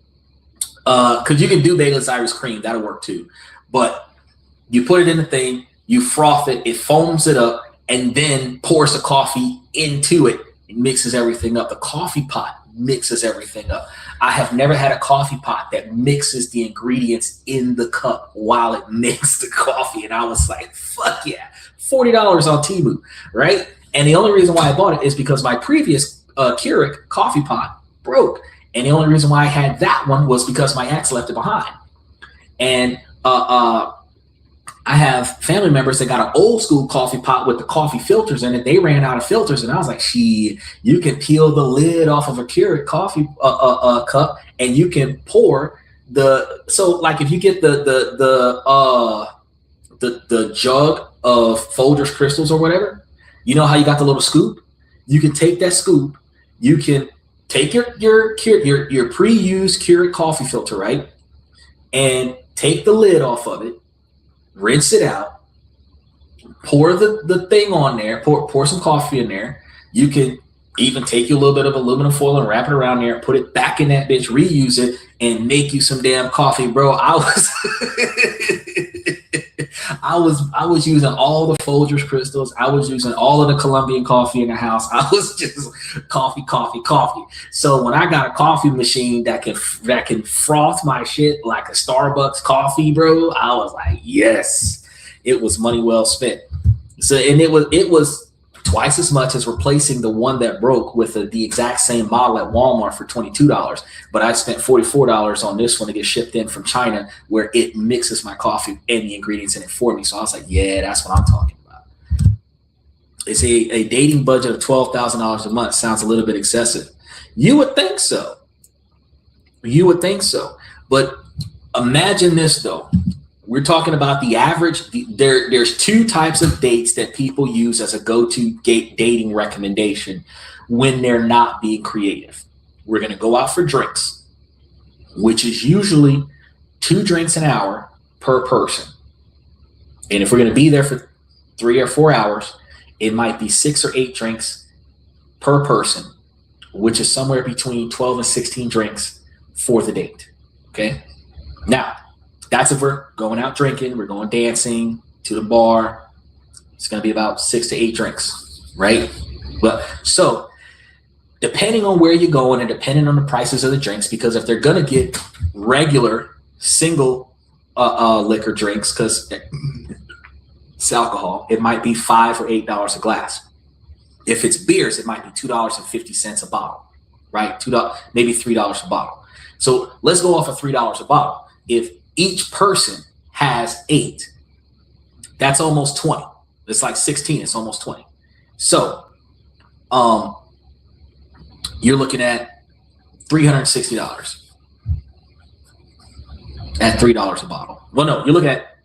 Because you can do Bailey's Irish cream, that'll work too. But you put it in the thing, you froth it, it foams it up, and then pours the coffee into it. It mixes everything up. The coffee pot mixes everything up. I have never had a coffee pot that mixes the ingredients in the cup while it mixed the coffee. And I was like, fuck yeah, $40 on Temu, right? And the only reason why I bought it is because my previous Keurig coffee pot broke. And the only reason why I had that one was because my ex left it behind. And I have family members that got an old school coffee pot with the coffee filters in it. They ran out of filters, and I was like, "Shit, you can peel the lid off of a Keurig coffee cup, and you can pour the." So, like, if you get the jug of Folgers Crystals or whatever, you know how you got the little scoop? You can take that scoop. You can take your pre-used Keurig coffee filter, right, and take the lid off of it. Rinse it out, pour the thing on there, pour some coffee in there. You can even take you a little bit of aluminum foil and wrap it around there, put it back in that bitch, reuse it, and make you some damn coffee, bro. I was using all the Folgers Crystals. I was using all of the Colombian coffee in the house. I was just coffee. So when I got a coffee machine that can froth my shit like a Starbucks coffee, bro, I was like, yes, it was money well spent. So, and it was twice as much as replacing the one that broke with the exact same model at Walmart for $22. But I spent $44 on this one to get shipped in from China, where it mixes my coffee and the ingredients in it for me. So I was like, yeah, that's what I'm talking about. It's a dating budget of $12,000 a month. Sounds a little bit excessive. You would think so. But imagine this, though. We're talking about the average. There's 2 types of dates that people use as a go-to dating recommendation when they're not being creative. We're going to go out for drinks, which is usually 2 drinks an hour per person. And if we're going to be there for 3 or 4 hours, it might be 6 or 8 drinks per person, which is somewhere between 12 and 16 drinks for the date. Okay. Now, that's if we're going out drinking, we're going dancing to the bar. It's going to be about 6 to 8 drinks, right? But so depending on where you're going and depending on the prices of the drinks, because if they're going to get regular single liquor drinks, because it's alcohol, it might be $5 or $8 a glass. If it's beers, it might be $2.50 a bottle, right? $2, maybe $3 a bottle. So let's go off of $3 a bottle. If each person has 8, that's almost 20. It's like 16. It's almost 20. So you're looking at $360 at $3 a bottle. Well, no, you're looking at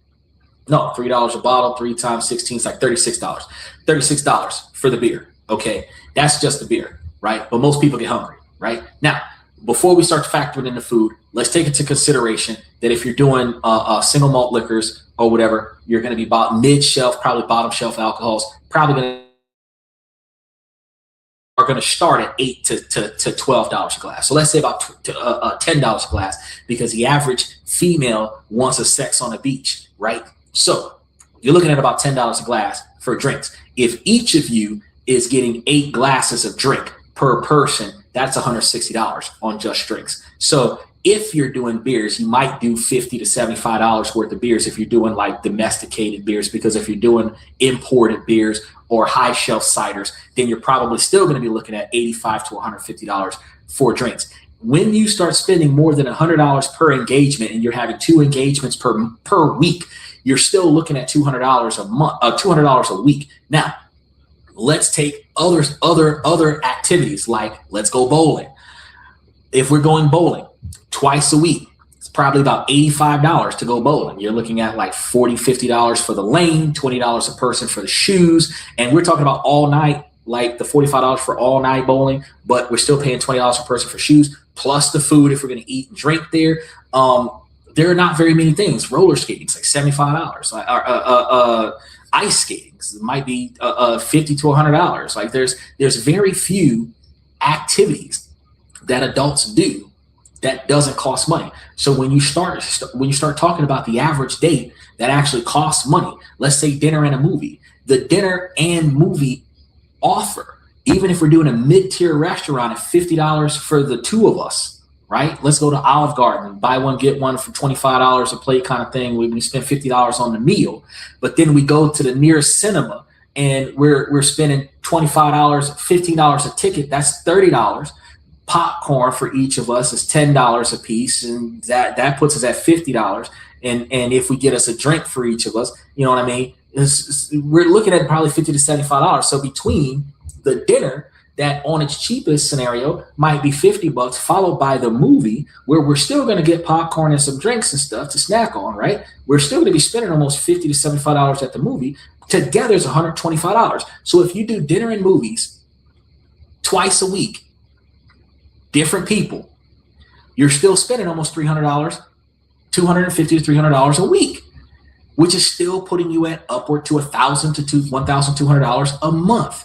$3 a bottle, 3 times 16 is like $36. $36 for the beer. Okay, that's just the beer, right? But most people get hungry, right? Now, before we start factoring in the food, let's take into consideration that if you're doing single malt liquors or whatever, you're going to be bought mid-shelf, probably bottom shelf alcohols, probably are going to start at $8 to $12 a glass. So let's say about $10 a glass, because the average female wants a sex on the beach, right? So you're looking at about $10 a glass for drinks. If each of you is getting 8 glasses of drink per person, that's $160 on just drinks. So if you're doing beers, you might do $50 to $75 worth of beers if you're doing like domesticated beers, because if you're doing imported beers or high shelf ciders, then you're probably still going to be looking at $85 to $150 for drinks. When you start spending more than $100 per engagement and you're having 2 engagements per week, you're still looking at $200 a month, $200 a week. Now, let's take other activities, like let's go bowling. If we're going bowling twice a week, it's probably about $85 to go bowling. You're looking at like $40, $50 for the lane, $20 a person for the shoes. And we're talking about all night, like the $45 for all night bowling, but we're still paying $20 per person for shoes, plus the food if we're going to eat and drink there. There are not very many things. Roller skating is like $75. Ice skating might be $50 to $100. Like there's very few activities that adults do that doesn't cost money. So when you start talking about the average date that actually costs money, let's say dinner and a movie, the dinner and movie offer, even if we're doing a mid-tier restaurant at $50 for the 2 of us, right? Let's go to Olive Garden, buy one, get one for $25 a plate kind of thing. We spend $50 on the meal, but then we go to the nearest cinema and we're spending $25, $15 a ticket. That's $30. Popcorn for each of us is $10 a piece, and that puts us at $50. And if we get us a drink for each of us, you know what I mean? We're looking at probably $50 to $75. So between the dinner, that on its cheapest scenario might be $50, followed by the movie, where we're still going to get popcorn and some drinks and stuff to snack on, right? We're still going to be spending almost $50 to $75 at the movie. Together is $125. So if you do dinner and movies twice a week, different people, you're still spending almost $300, $250 to $300 a week, which is still putting you at upward to $1,000 to $1,200 a month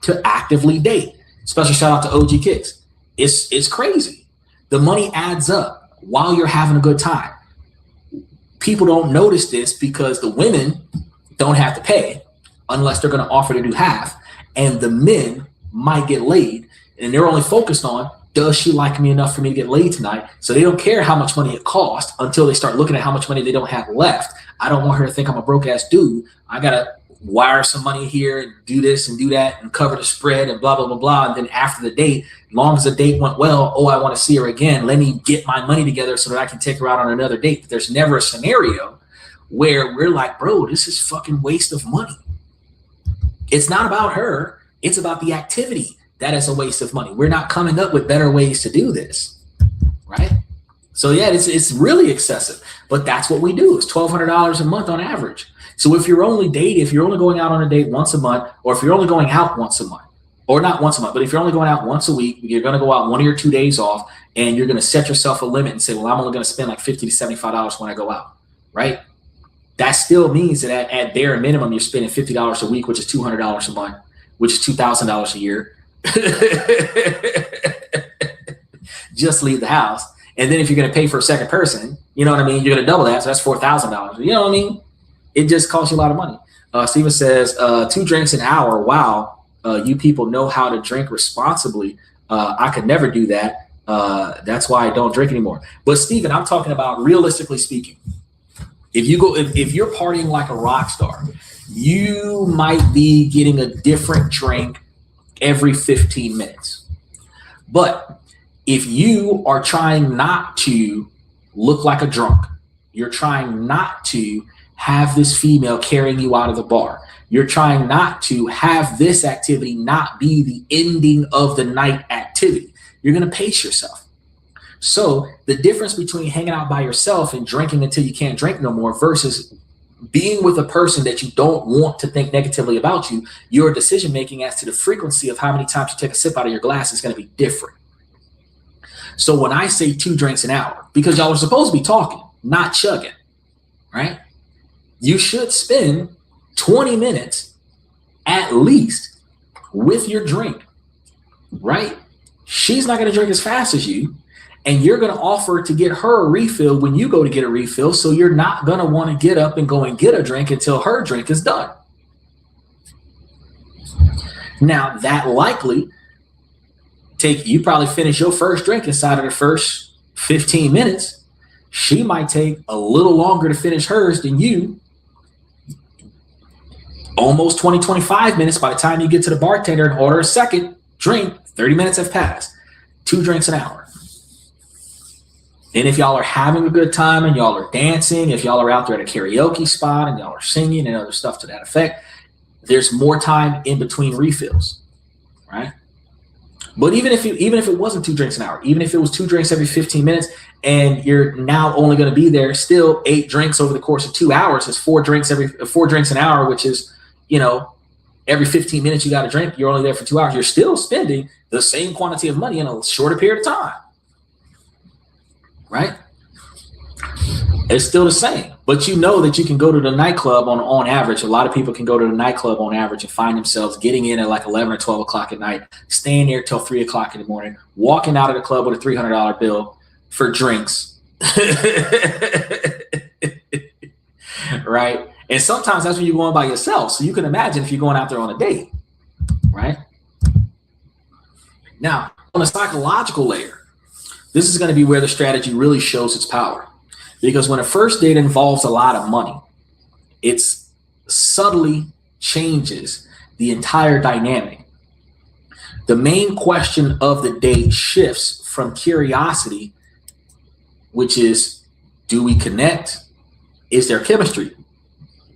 to actively date. Special shout out to OG Kicks. It's crazy. The money adds up while you're having a good time. People don't notice this because the women don't have to pay unless they're going to offer to do half, and the men might get laid, and they're only focused on, does she like me enough for me to get laid tonight? So they don't care how much money it costs until they start looking at how much money they don't have left. I don't want her to think I'm a broke ass dude. I got to wire some money here and do this and do that and cover the spread and blah, blah, blah, blah. And then after the date, as long as the date went well, I want to see her again. Let me get my money together so that I can take her out on another date. But there's never a scenario where we're like, bro, this is fucking waste of money. It's not about her. It's about the activity. That is a waste of money. We're not coming up with better ways to do this, right? So yeah, it's really excessive, but that's what we do. It's $1,200 a month on average. So if you're only going out on a date once a month, or if you're only going out once a month, or not once a month, but if you're only going out once a week, you're going to go out 1 or 2 days off, and you're going to set yourself a limit and say, well, I'm only going to spend like $50 to $75 when I go out, right? that still means that at bare minimum, you're spending $50 a week, which is $200 a month, which is $2,000 a year. Just leave the house. And then if you're going to pay for a second person, you know what I mean? You're going to double that. So that's $4,000. You know what I mean? It just costs you a lot of money. Steven says, 2 drinks an hour. Wow. You people know how to drink responsibly. I could never do that. That's why I don't drink anymore. But Steven, I'm talking about realistically speaking. If you're partying like a rock star, you might be getting a different drink every 15 minutes. But if you are trying not to look like a drunk, you're trying not to have this female carrying you out of the bar, you're trying not to have this activity not be the ending of the night activity, you're going to pace yourself. So the difference between hanging out by yourself and drinking until you can't drink no more versus being with a person that you don't want to think negatively about you, your decision making as to the frequency of how many times you take a sip out of your glass is going to be different. So when I say 2 drinks an hour, because y'all are supposed to be talking, not chugging, right? You should spend 20 minutes at least with your drink, right? She's not going to drink as fast as you, and you're going to offer to get her a refill when you go to get a refill. So you're not going to want to get up and go and get a drink until her drink is done. Now that likely you probably finish your first drink inside of the first 15 minutes. She might take a little longer to finish hers than you. Almost 20, 25 minutes by the time you get to the bartender and order a second drink, 30 minutes have passed. 2 drinks an hour. And if y'all are having a good time and y'all are dancing, if y'all are out there at a karaoke spot and y'all are singing and other stuff to that effect, there's more time in between refills, right? But even if it wasn't 2 drinks an hour, even if it was 2 drinks every 15 minutes and you're now only going to be there, still 8 drinks over the course of 2 hours is 4 drinks an hour, which is, you know, every 15 minutes you got to drink. You're only there for 2 hours. You're still spending the same quantity of money in a shorter period of time, right? It's still the same, but you know that you can go to the nightclub on average. A lot of people can go to the nightclub on average and find themselves getting in at like 11 or 12 o'clock at night, staying there till 3 o'clock in the morning, walking out of the club with a $300 bill for drinks, right? And sometimes that's when you're going by yourself. So you can imagine if you're going out there on a date, right? Now, on a psychological layer, this is going to be where the strategy really shows its power. Because when a first date involves a lot of money, it subtly changes the entire dynamic. The main question of the date shifts from curiosity, which is, do we connect? Is there chemistry?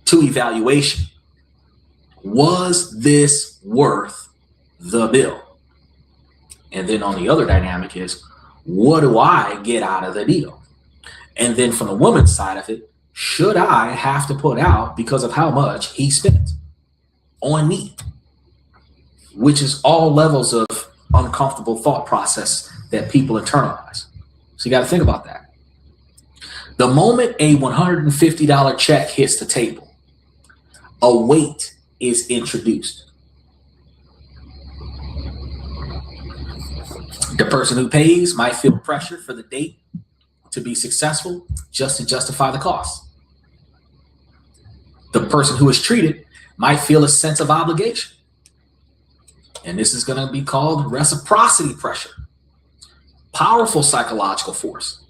To evaluation. Was this worth the bill? And then on the other dynamic is, what do I get out of the deal? And then from the woman's side of it, should I have to put out because of how much he spent on me? Which is all levels of uncomfortable thought process that people internalize. So you got to think about that. The moment a $150 check hits the table, a weight is introduced. The person who pays might feel pressure for the date to be successful just to justify the cost. The person who is treated might feel a sense of obligation. And this is going to be called reciprocity pressure. Powerful psychological force.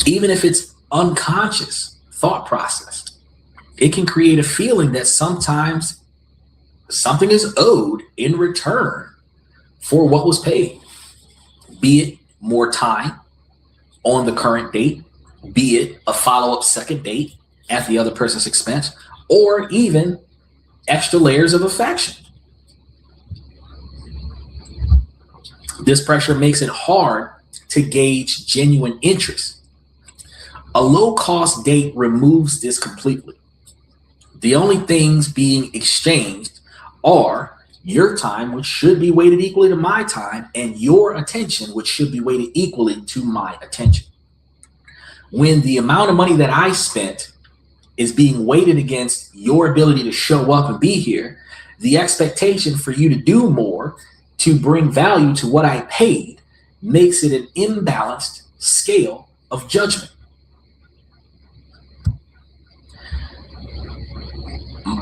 Even if it's unconscious thought process, it can create a feeling that sometimes something is owed in return for what was paid, be it more time on the current date, be it a follow-up second date at the other person's expense, or even extra layers of affection. This pressure makes it hard to gauge genuine interest. A low-cost date removes this completely. The only things being exchanged are your time, which should be weighted equally to my time, and your attention, which should be weighted equally to my attention. When the amount of money that I spent is being weighted against your ability to show up and be here, the expectation for you to do more to bring value to what I paid makes it an imbalanced scale of judgment.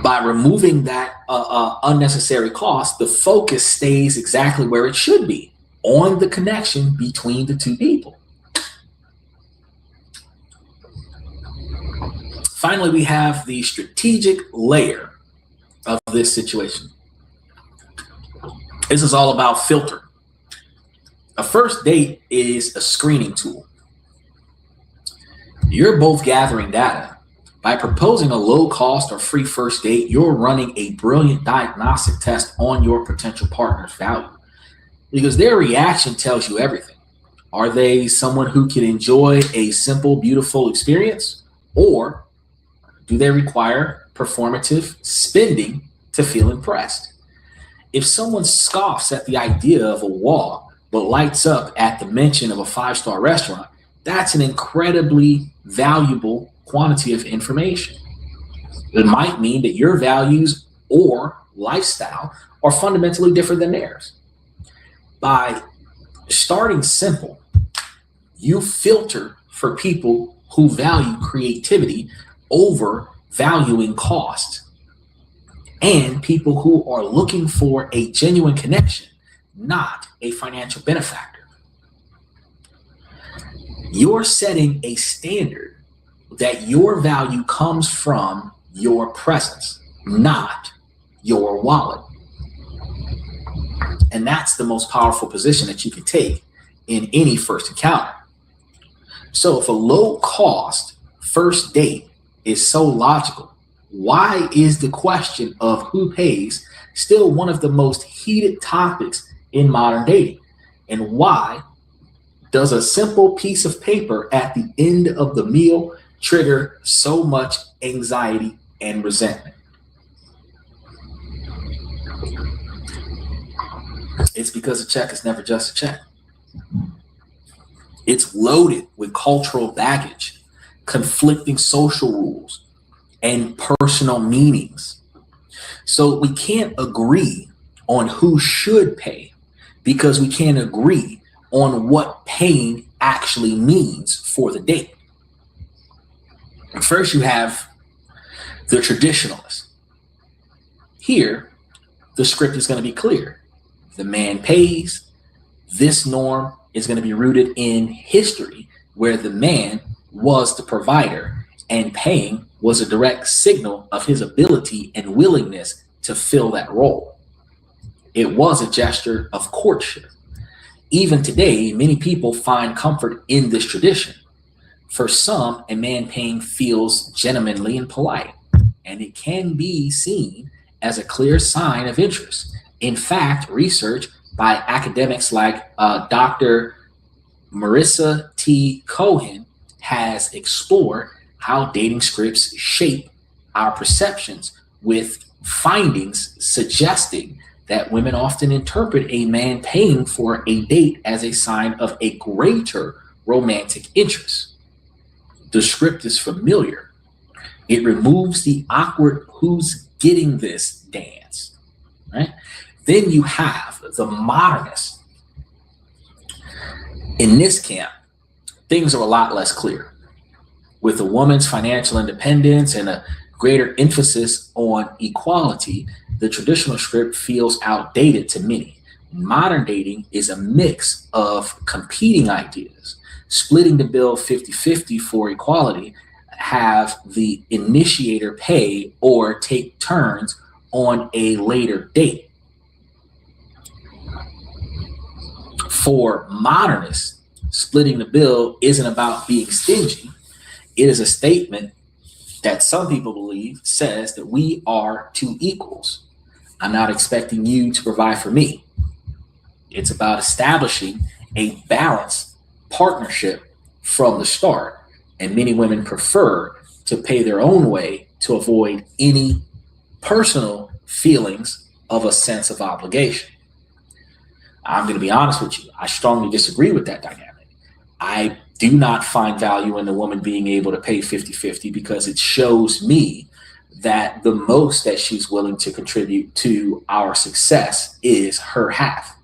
By removing that unnecessary cost, the focus stays exactly where it should be, on the connection between the two people. Finally, we have the strategic layer of this situation. This is all about filter. A first date is a screening tool. You're both gathering data. By proposing a low cost or free first date, you're running a brilliant diagnostic test on your potential partner's value, because their reaction tells you everything. Are they someone who can enjoy a simple, beautiful experience, or do they require performative spending to feel impressed? If someone scoffs at the idea of a wall but lights up at the mention of a 5-star restaurant, that's an incredibly valuable quantity of information. It might mean that your values or lifestyle are fundamentally different than theirs. By starting simple, you filter for people who value creativity over valuing cost, and people who are looking for a genuine connection, not a financial benefactor. You're setting a standard that your value comes from your presence, not your wallet. And that's the most powerful position that you can take in any first encounter. So if a low cost first date is so logical, why is the question of who pays still one of the most heated topics in modern dating? And why does a simple piece of paper at the end of the meal trigger so much anxiety and resentment? It's because a check is never just a check. It's loaded with cultural baggage, conflicting social rules, and personal meanings. So we can't agree on who should pay because we can't agree on what paying actually means for the date. First, you have the traditionalist. Here, the script is going to be clear. The man pays. This norm is going to be rooted in history, where the man was the provider and paying was a direct signal of his ability and willingness to fill that role. It was a gesture of courtship. Even today, many people find comfort in this tradition. For some, a man paying feels gentlemanly and polite, and it can be seen as a clear sign of interest. In fact, research by academics like Dr. Marissa T. Cohen has explored how dating scripts shape our perceptions, with findings suggesting that women often interpret a man paying for a date as a sign of a greater romantic interest. The script is familiar. It removes the awkward "who's getting this" dance, right? Then you have the modernist. In this camp, things are a lot less clear. With a woman's financial independence and a greater emphasis on equality, the traditional script feels outdated to many. Modern dating is a mix of competing ideas. Splitting the bill 50-50 for equality, have the initiator pay or take turns on a later date. For modernists, splitting the bill isn't about being stingy. It is a statement that some people believe says that we are two equals. I'm not expecting you to provide for me. It's about establishing a balanced partnership from the start, and many women prefer to pay their own way to avoid any personal feelings of a sense of obligation. I'm going to be honest with you. I strongly disagree with that dynamic. I do not find value in the woman being able to pay 50-50 because it shows me that the most that she's willing to contribute to our success is her half.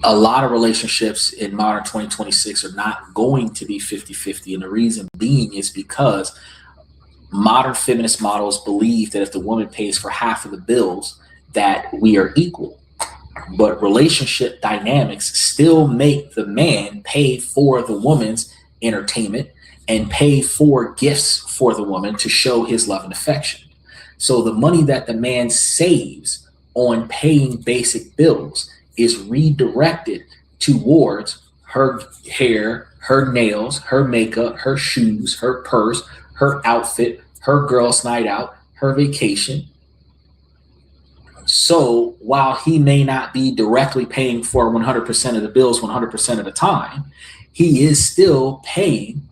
A lot of relationships in modern 2026 are not going to be 50-50. And the reason being is because modern feminist models believe that if the woman pays for half of the bills, that we are equal. But relationship dynamics still make the man pay for the woman's entertainment and pay for gifts for the woman to show his love and affection. So the money that the man saves on paying basic bills is redirected towards her hair, her nails, her makeup, her shoes, her purse, her outfit, her girls' night out, her vacation. So while he may not be directly paying for 100% of the bills 100% of the time, he is still paying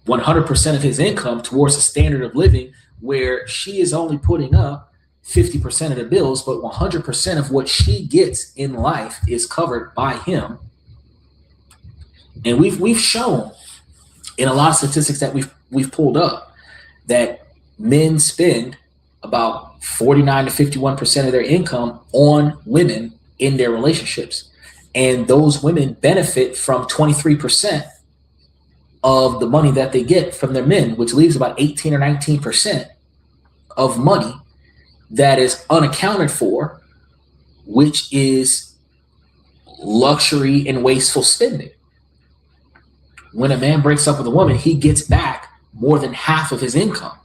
100% of his income towards a standard of living where she is only putting up 50% of the bills, but 100% of what she gets in life is covered by him. And we've shown in a lot of statistics that we've pulled up that men spend about 49 to 51% of their income on women in their relationships. And those women benefit from 23% of the money that they get from their men, which leaves about 18 or 19% of money that is unaccounted for, which is luxury and wasteful spending. When a man breaks up with a woman, he gets back more than half of his income.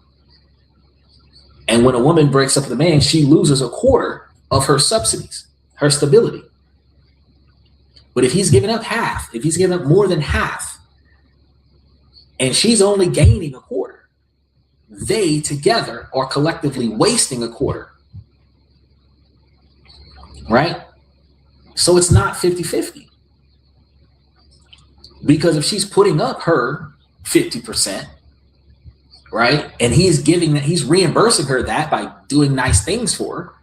And when a woman breaks up with a man, she loses a quarter of her subsidies, her stability. But if he's giving up half, if he's giving up more than half, and she's only gaining a quarter, they together are collectively wasting a quarter, right? So it's not 50-50. Because if she's putting up her 50%, right, and he's reimbursing her that by doing nice things for her,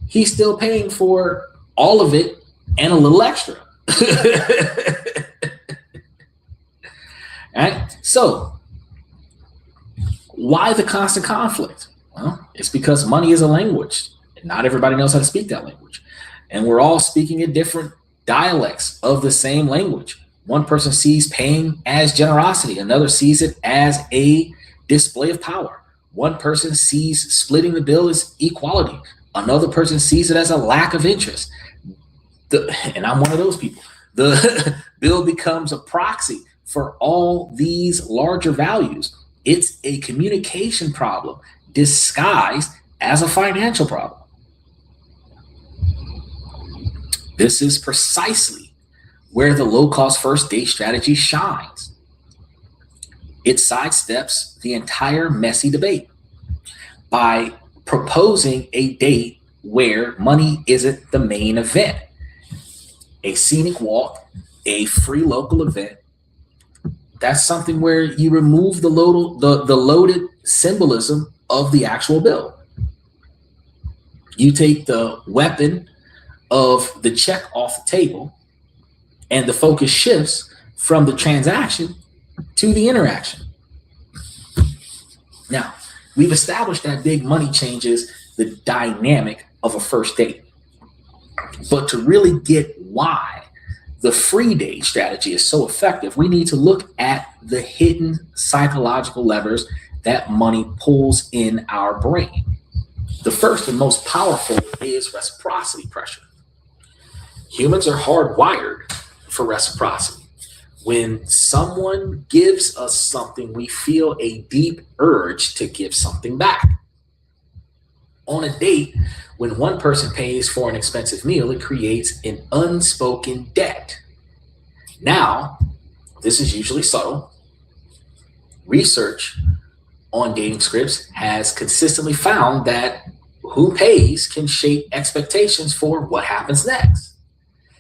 he's still paying for all of it and a little extra. All right. So why the constant conflict? Well, it's because money is a language and not everybody knows how to speak that language. And we're all speaking in different dialects of the same language. One person sees paying as generosity. Another sees it as a display of power. One person sees splitting the bill as equality. Another person sees it as a lack of interest. And I'm one of those people. The bill becomes a proxy for all these larger values. It's a communication problem disguised as a financial problem. This is precisely where the low-cost first date strategy shines. It sidesteps the entire messy debate by proposing a date where money isn't the main event. A scenic walk, a free local event, that's something where you remove the loaded symbolism of the actual bill. You take the weapon of the check off the table, and the focus shifts from the transaction to the interaction. Now, we've established that big money changes the dynamic of a first date. But to really get why the free date strategy is so effective, we need to look at the hidden psychological levers that money pulls in our brain. The first and most powerful is reciprocity pressure. Humans are hardwired for reciprocity. When someone gives us something, we feel a deep urge to give something back. On a date, when one person pays for an expensive meal, it creates an unspoken debt. Now, this is usually subtle. Research on dating scripts has consistently found that who pays can shape expectations for what happens next.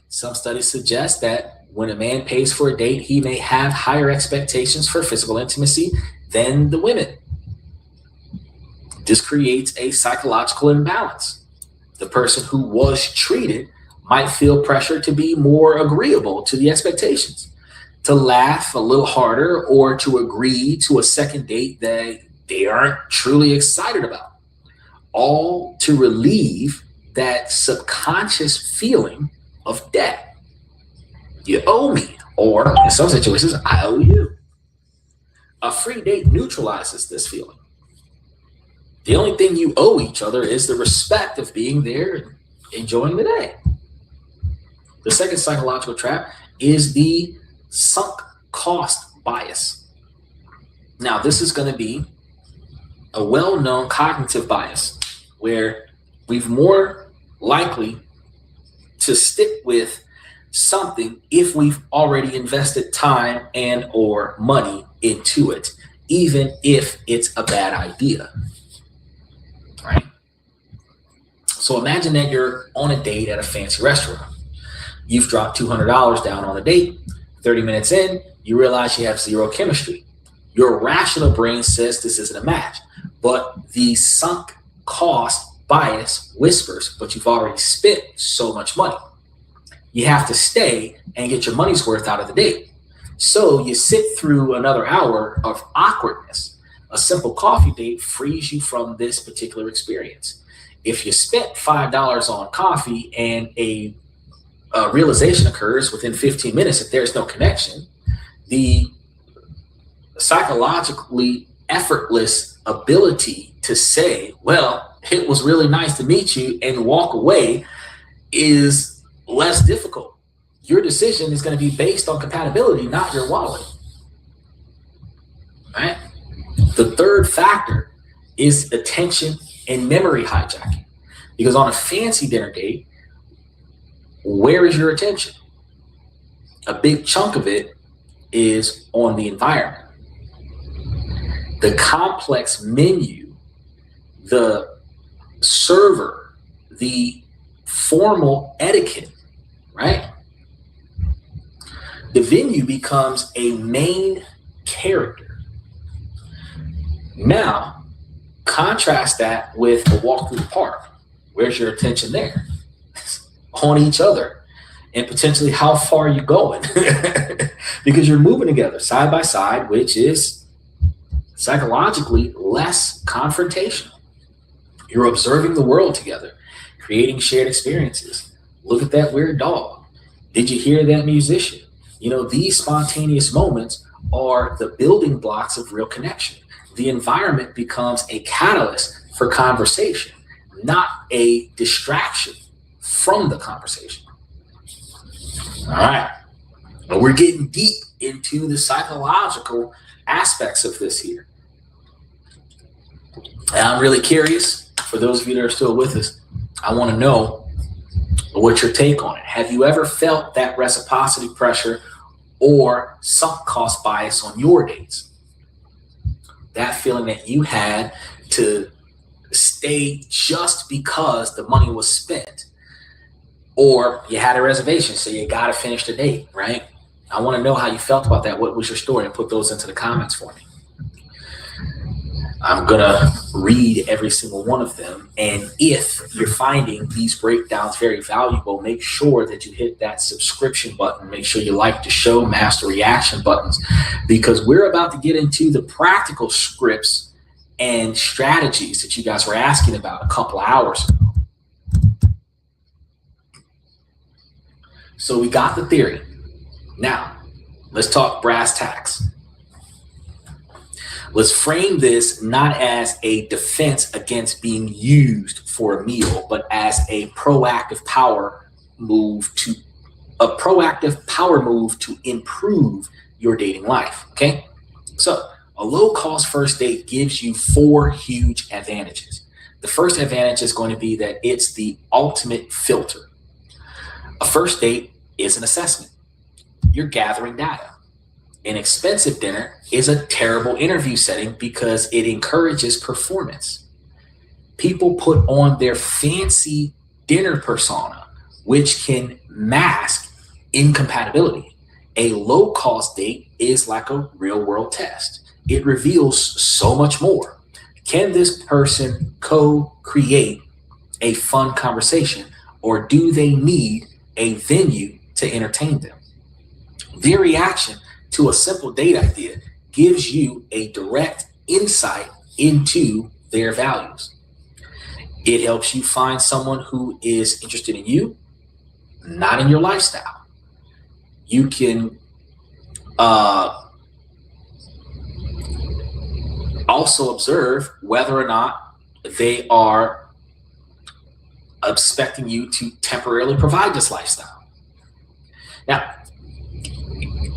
Some studies suggest that when a man pays for a date, he may have higher expectations for physical intimacy than the women. This creates a psychological imbalance. The person who was treated might feel pressure to be more agreeable to the expectations, to laugh a little harder, or to agree to a second date that they aren't truly excited about, all to relieve that subconscious feeling of debt. You owe me, or in some situations, I owe you. A free date neutralizes this feeling. The only thing you owe each other is the respect of being there and enjoying the day. The second psychological trap is the sunk cost bias. Now, this is going to be a well-known cognitive bias where we've more likely to stick with something if we've already invested time and or money into it, even if it's a bad idea, right? So imagine that you're on a date at a fancy restaurant. You've dropped $200 down on a date. 30 minutes in, you realize you have zero chemistry. Your rational brain says this isn't a match, but the sunk cost bias whispers, but you've already spent so much money. You have to stay and get your money's worth out of the date. So you sit through another hour of awkwardness. A simple coffee date frees you from this particular experience. If you spent $5 on coffee and a realization occurs within 15 minutes that there's no connection, the psychologically effortless ability to say, well, it was really nice to meet you, and walk away is less difficult. Your decision is going to be based on compatibility, not your wallet. Right? The third factor is attention and memory hijacking. Because on a fancy dinner date, where is your attention? A big chunk of it is on the environment. The complex menu, the server, the formal etiquette, right? The venue becomes a main character. Now, contrast that with a walk through the park. Where's your attention there? On each other, and potentially how far you going, because you're moving together side by side, which is psychologically less confrontational. You're observing the world together, creating shared experiences. Look at that weird dog. Did you hear that musician? You know, these spontaneous moments are the building blocks of real connection. The environment becomes a catalyst for conversation, not a distraction from the conversation. All right. But we're getting deep into the psychological aspects of this here. And I'm really curious, for those of you that are still with us, I want to know what's your take on it. Have you ever felt that reciprocity pressure or sunk cost bias on your dates? That feeling that you had to stay just because the money was spent. Or you had a reservation, so you got to finish the date, right? I want to know how you felt about that. What was your story? And put those into the comments for me. I'm going to read every single one of them. And if you're finding these breakdowns very valuable, make sure that you hit that subscription button. Make sure you like the show, master reaction buttons, because we're about to get into the practical scripts and strategies that you guys were asking about a couple of hours ago. So we got the theory. Now, let's talk brass tacks. Let's frame this not as a defense against being used for a meal, but as a proactive power move to improve your dating life. Okay. So a low cost first date gives you 4 huge advantages. The first advantage is going to be that it's the ultimate filter. A first date is an assessment. You're gathering data. An expensive dinner is a terrible interview setting because it encourages performance. People put on their fancy dinner persona, which can mask incompatibility. A low-cost date is like a real-world test. It reveals so much more. Can this person co-create a fun conversation, or do they need a venue to entertain them. Their reaction to a simple date idea gives you a direct insight into their values. It helps you find someone who is interested in you, not in your lifestyle. You can also observe whether or not they are expecting you to temporarily provide this lifestyle. Now,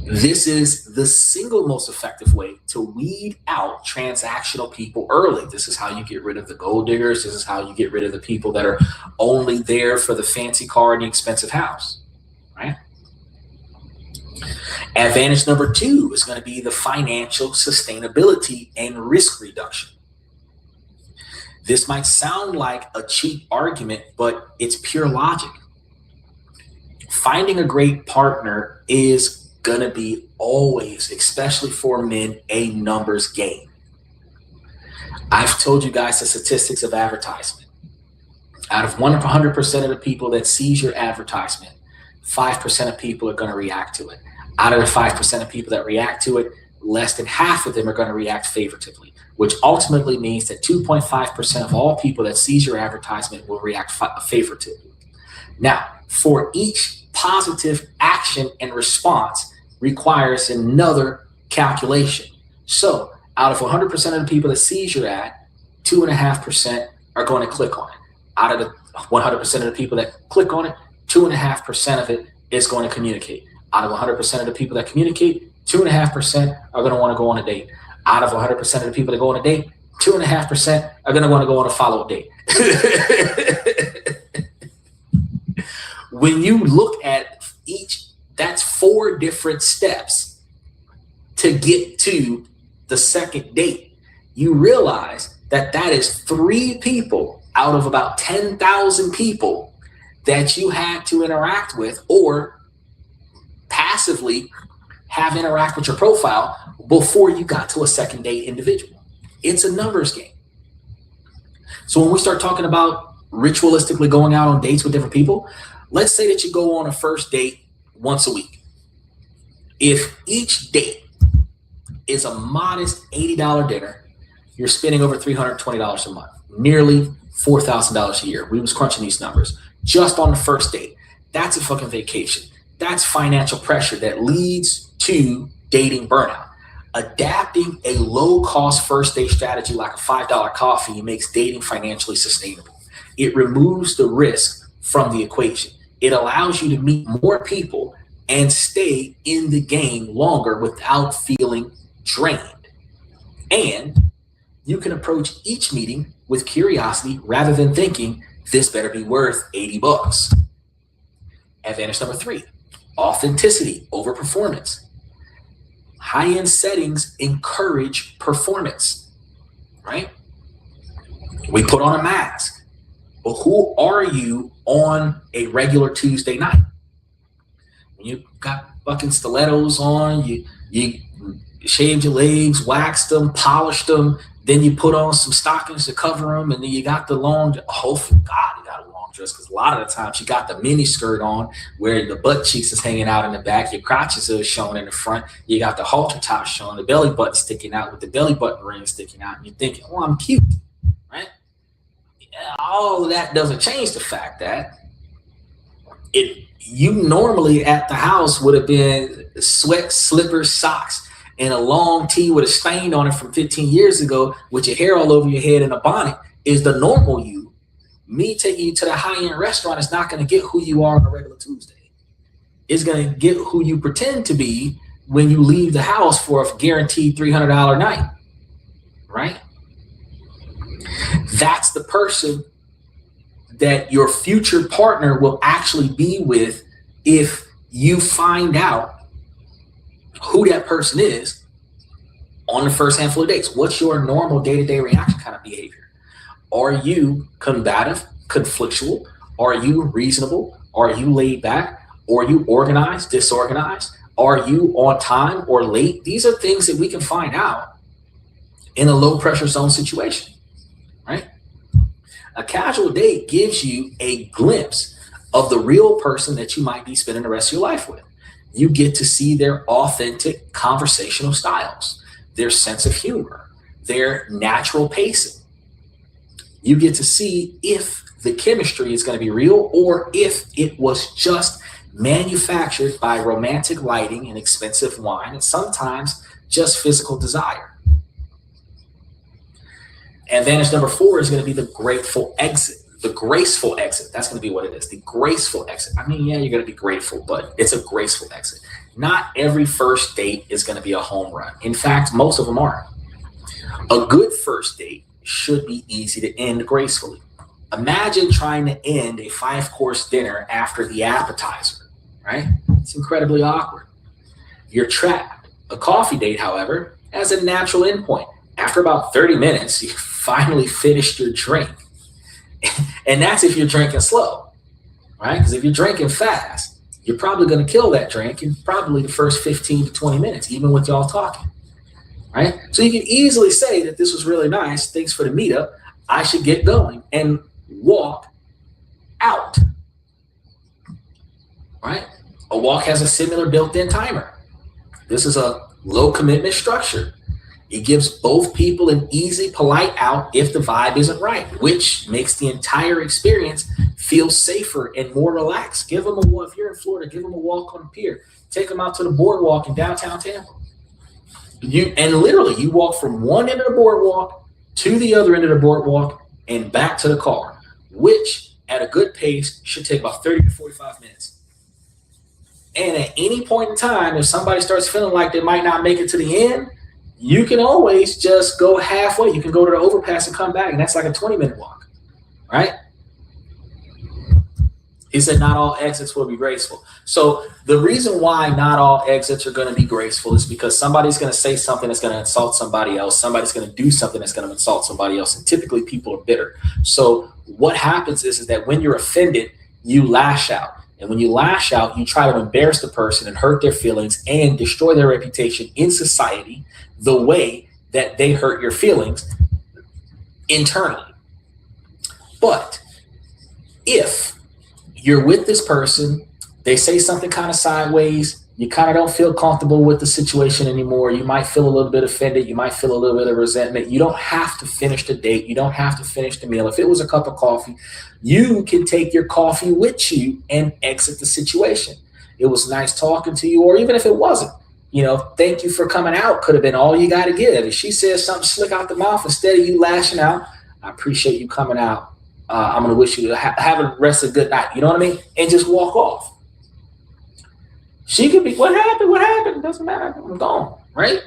this is the single most effective way to weed out transactional people early. This is how you get rid of the gold diggers. This is how you get rid of the people that are only there for the fancy car and the expensive house, right? Advantage number 2 is going to be the financial sustainability and risk reduction. This might sound like a cheap argument, but it's pure logic. Finding a great partner is going to be always, especially for men, a numbers game. I've told you guys the statistics of advertisement. Out of 100% of the people that sees your advertisement, 5% of people are going to react to it. Out of the 5% of people that react to it, less than half of them are going to react favorably, which ultimately means that 2.5% of all people that sees your advertisement will react favorably. Now, for each positive action and response requires another calculation. So out of 100% of the people that sees your ad, 2.5% are going to click on it. Out of the 100% of the people that click on it, 2.5% of it is going to communicate. Out of 100% of the people that communicate, 2.5% are going to want to go on a date. Out of 100% of the people that go on a date, 2.5% are going to want to go on a follow-up date. When you look at each, that's 4 different steps to get to the second date. You realize that that is 3 people out of about 10,000 people that you had to interact with or passively have interact with your profile before you got to a second date individual. It's a numbers game. So when we start talking about ritualistically going out on dates with different people, let's say that you go on a first date once a week. If each date is a modest $80 dinner, you're spending over $320 a month, nearly $4,000 a year. We was crunching these numbers just on the first date. That's a fucking vacation. That's financial pressure that leads to dating burnout. Adapting a low-cost first date strategy like a $5 coffee makes dating financially sustainable. It removes the risk from the equation. It allows you to meet more people and stay in the game longer without feeling drained. And you can approach each meeting with curiosity rather than thinking this better be worth $80. Advantage number 3, authenticity over performance. High-end settings encourage performance, right? We put on a mask. But who are you on a regular Tuesday night? When you got fucking stilettos on, you shaved your legs, waxed them, polished them, then you put on some stockings to cover them, and then you got the long, oh, for God, you got a long dress, because a lot of the times you got the mini skirt on where the butt cheeks is hanging out in the back, your crotches are showing in the front, you got the halter top showing, the belly button sticking out with the belly button ring sticking out, and you're thinking, oh, I'm cute, right? All of that doesn't change the fact that you normally at the house would have been sweat, slippers, socks, and a long tee with a stain on it from 15 years ago with your hair all over your head and a bonnet is the normal you. Me taking you to the high-end restaurant is not going to get who you are on a regular Tuesday. It's going to get who you pretend to be when you leave the house for a guaranteed $300 night, right? That's the person that your future partner will actually be with if you find out who that person is on the first handful of dates. What's your normal day-to-day reaction kind of behavior? Are you combative, conflictual? Are you reasonable? Are you laid back? Are you organized, disorganized? Are you on time or late? These are things that we can find out in a low pressure zone situation, right? A casual date gives you a glimpse of the real person that you might be spending the rest of your life with. You get to see their authentic conversational styles, their sense of humor, their natural pacing. You get to see if the chemistry is going to be real or if it was just manufactured by romantic lighting and expensive wine and sometimes just physical desire. Advantage number 4 is going to be the grateful exit. The graceful exit. That's going to be what it is. The graceful exit. I mean, yeah, you're going to be grateful, but it's a graceful exit. Not every first date is going to be a home run. In fact, most of them aren't. A good first date should be easy to end gracefully. Imagine trying to end a 5-course dinner after the appetizer, right? It's incredibly awkward. You're trapped. A coffee date, however, has a natural endpoint. After about 30 minutes, you finally finished your drink. And that's if you're drinking slow, right? Because if you're drinking fast, you're probably going to kill that drink in probably the first 15 to 20 minutes, even with y'all talking, right? So you can easily say that this was really nice. Thanks for the meetup. I should get going and walk out, right? A walk has a similar built-in timer. This is a low commitment structure. It gives both people an easy, polite out if the vibe isn't right, which makes the entire experience feel safer and more relaxed. Give them a walk. If you're in Florida, give them a walk on the pier. Take them out to the boardwalk in downtown Tampa. You walk from one end of the boardwalk to the other end of the boardwalk and back to the car, which at a good pace should take about 30 to 45 minutes. And at any point in time, if somebody starts feeling like they might not make it to the end, you can always just go halfway. You can go to the overpass and come back, and that's like a 20-minute walk, right? He said not all exits will be graceful. So the reason why not all exits are going to be graceful is because somebody's going to say something that's going to insult somebody else. Somebody's going to do something that's going to insult somebody else, and typically people are bitter. So what happens is that when you're offended, you lash out. And when you lash out, you try to embarrass the person and hurt their feelings and destroy their reputation in society the way that they hurt your feelings internally. But if you're with this person, they say something kind of sideways, you kind of don't feel comfortable with the situation anymore, you might feel a little bit offended, you might feel a little bit of resentment, you don't have to finish the date, you don't have to finish the meal. If it was a cup of coffee, you can take your coffee with you and exit the situation. It was nice talking to you, or even if it wasn't, thank you for coming out could have been all you got to give. If she says something slick out the mouth, instead of you lashing out, I appreciate you coming out. I'm going to wish you to have a rest of a good night. You know what I mean? And just walk off. She could be, what happened? What happened? It doesn't matter. I'm gone, right?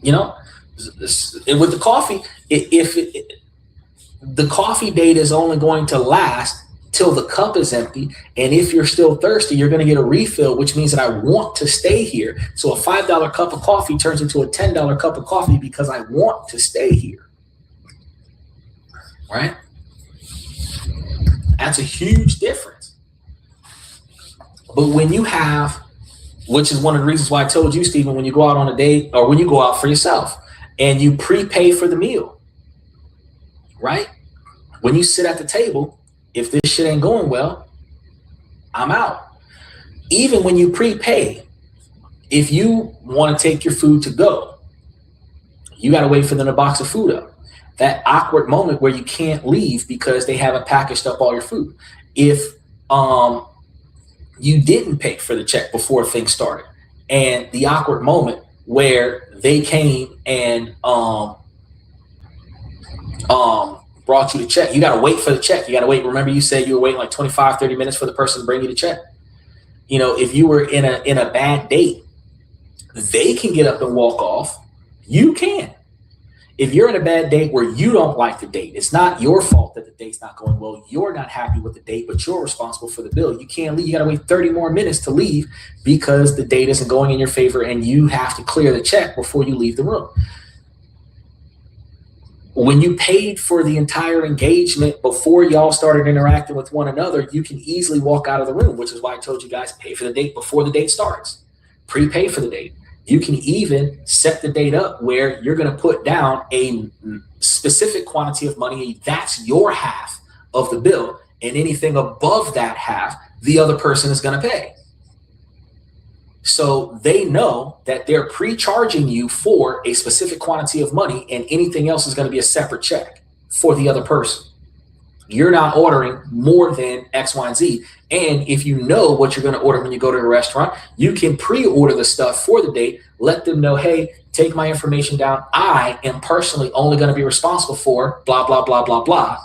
And with the coffee, the coffee date is only going to last till the cup is empty. And if you're still thirsty, you're going to get a refill, which means that I want to stay here. So a $5 cup of coffee turns into a $10 cup of coffee because I want to stay here, right? That's a huge difference. But when you have, which is one of the reasons why I told you, Stephen, when you go out on a date or when you go out for yourself and you prepay for the meal, right? When you sit at the table, if this shit ain't going well, I'm out. Even when you prepay, if you want to take your food to go, you got to wait for them to box the food up. That awkward moment where you can't leave because they haven't packaged up all your food. If you didn't pay for the check before things started, and the awkward moment where they came and brought you the check, you got to wait for the check. You got to wait. Remember, you said you were waiting like 25, 30 minutes for the person to bring you the check. If you were in a bad date, they can get up and walk off. You can. If you're in a bad date where you don't like the date, it's not your fault that the date's not going well. You're not happy with the date, but you're responsible for the bill. You can't leave. You got to wait 30 more minutes to leave because the date isn't going in your favor and you have to clear the check before you leave the room. When you paid for the entire engagement before y'all started interacting with one another, you can easily walk out of the room, which is why I told you guys, pay for the date before the date starts. Prepay for the date. You can even set the date up where you're going to put down a specific quantity of money. That's your half of the bill. and anything above that half, the other person is going to pay. So they know that they're pre-charging you for a specific quantity of money, and anything else is going to be a separate check for the other person. You're not ordering more than X, Y, and Z. And if you know what you're going to order when you go to a restaurant, you can pre-order the stuff for the date, let them know, hey, take my information down. I am personally only going to be responsible for blah, blah, blah, blah, blah.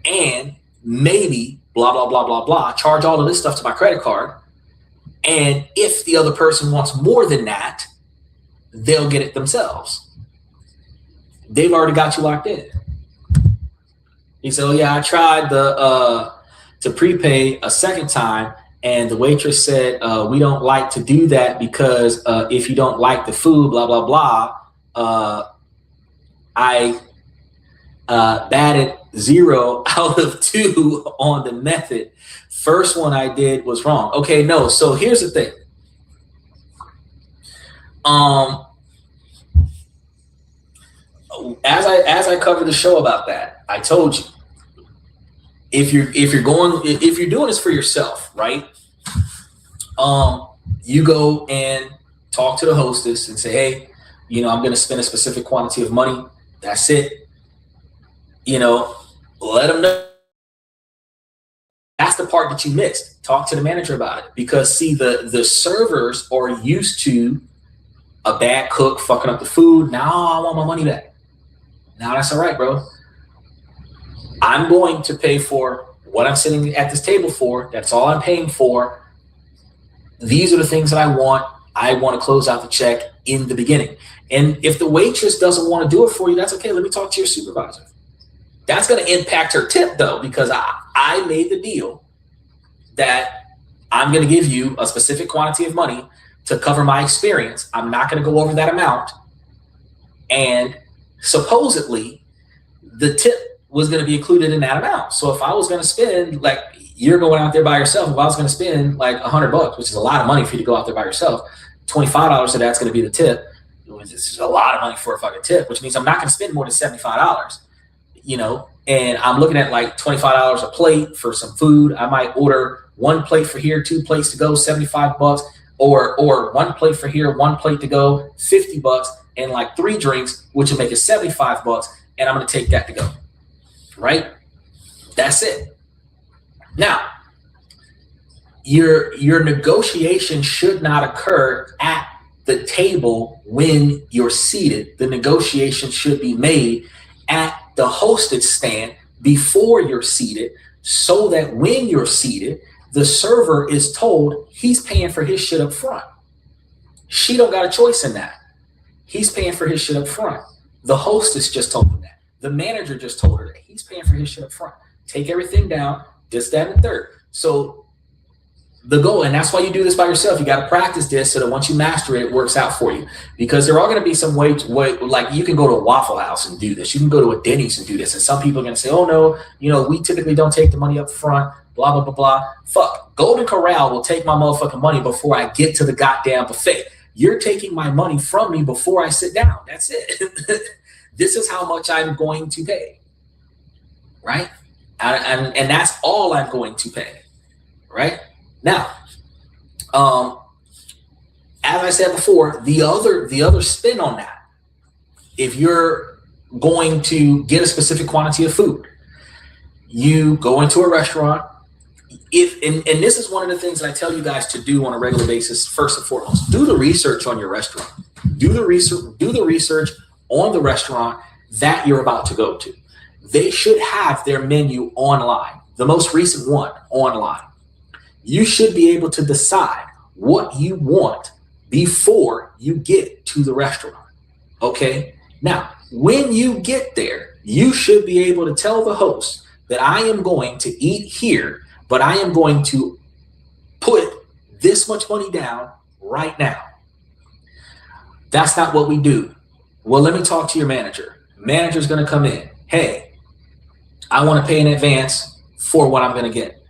And maybe blah, blah, blah, blah, blah, charge all of this stuff to my credit card. And if the other person wants more than that, they'll get it themselves. They've already got you locked in. He said, oh yeah, I tried to prepay a second time, and the waitress said, we don't like to do that because if you don't like the food, blah, blah, blah, I batted 0 out of 2 on the method. First one I did was wrong. Okay, no, so here's the thing. As I covered the show about that, I told you, if you're doing this for yourself, right? You go and talk to the hostess and say, hey, you know, I'm going to spend a specific quantity of money. That's it. You know, let them know. That's the part that you missed. Talk to the manager about it, because see, the servers are used to a bad cook fucking up the food. Now I want my money back. Now that's all right, bro. I'm going to pay for what I'm sitting at this table for. That's all I'm paying for. These are the things that I want. I want to close out the check in the beginning. And if the waitress doesn't want to do it for you, that's okay. Let me talk to your supervisor. That's going to impact her tip, though, because I made the deal that I'm going to give you a specific quantity of money to cover my experience. I'm not going to go over that amount. And supposedly, the tip was going to be included in that amount. So if I was going to spend, like, you're going out there by yourself, if I was going to spend like $100, which is a lot of money for you to go out there by yourself, $25 of that's going to be the tip. This is a lot of money for a fucking tip, which means I'm not going to spend more than $75. You know, and I'm looking at like $25 a plate for some food. I might order 1 plate for here, 2 plates to go, $75, or 1 plate for here, 1 plate to go, $50, and like 3 drinks, which will make it $75, and I'm going to take that to go. Right? That's it. Now, your negotiation should not occur at the table when you're seated. The negotiation should be made at the hosted stand before you're seated, so that when you're seated, the server is told he's paying for his shit up front. She don't got a choice in that. He's paying for his shit up front. The hostess just told him that. The manager just told her that he's paying for his shit up front. Take everything down, this, that, and the third. So the goal, and that's why you do this by yourself. You got to practice this so that once you master it, it works out for you. Because there are going to be some ways, like you can go to a Waffle House and do this. You can go to a Denny's and do this. And some people are going to say, oh no, you know, we typically don't take the money up front, blah, blah, blah, blah. Fuck, Golden Corral will take my motherfucking money before I get to the goddamn buffet. You're taking my money from me before I sit down. That's it. This is how much I'm going to pay, right? And that's all I'm going to pay, right? Now, as I said before, the other spin on that, if you're going to get a specific quantity of food, you go into a restaurant. And this is one of the things that I tell you guys to do on a regular basis. First and foremost, do the research on your restaurant. Do the research on the restaurant that you're about to go to. They should have their menu online, the most recent one online. You should be able to decide what you want before you get to the restaurant. Okay? Now, when you get there, you should be able to tell the host that I am going to eat here, but I am going to put this much money down right now. That's not what we do. Well, let me talk to your manager. Manager's going to come in. Hey, I want to pay in advance for what I'm going to get.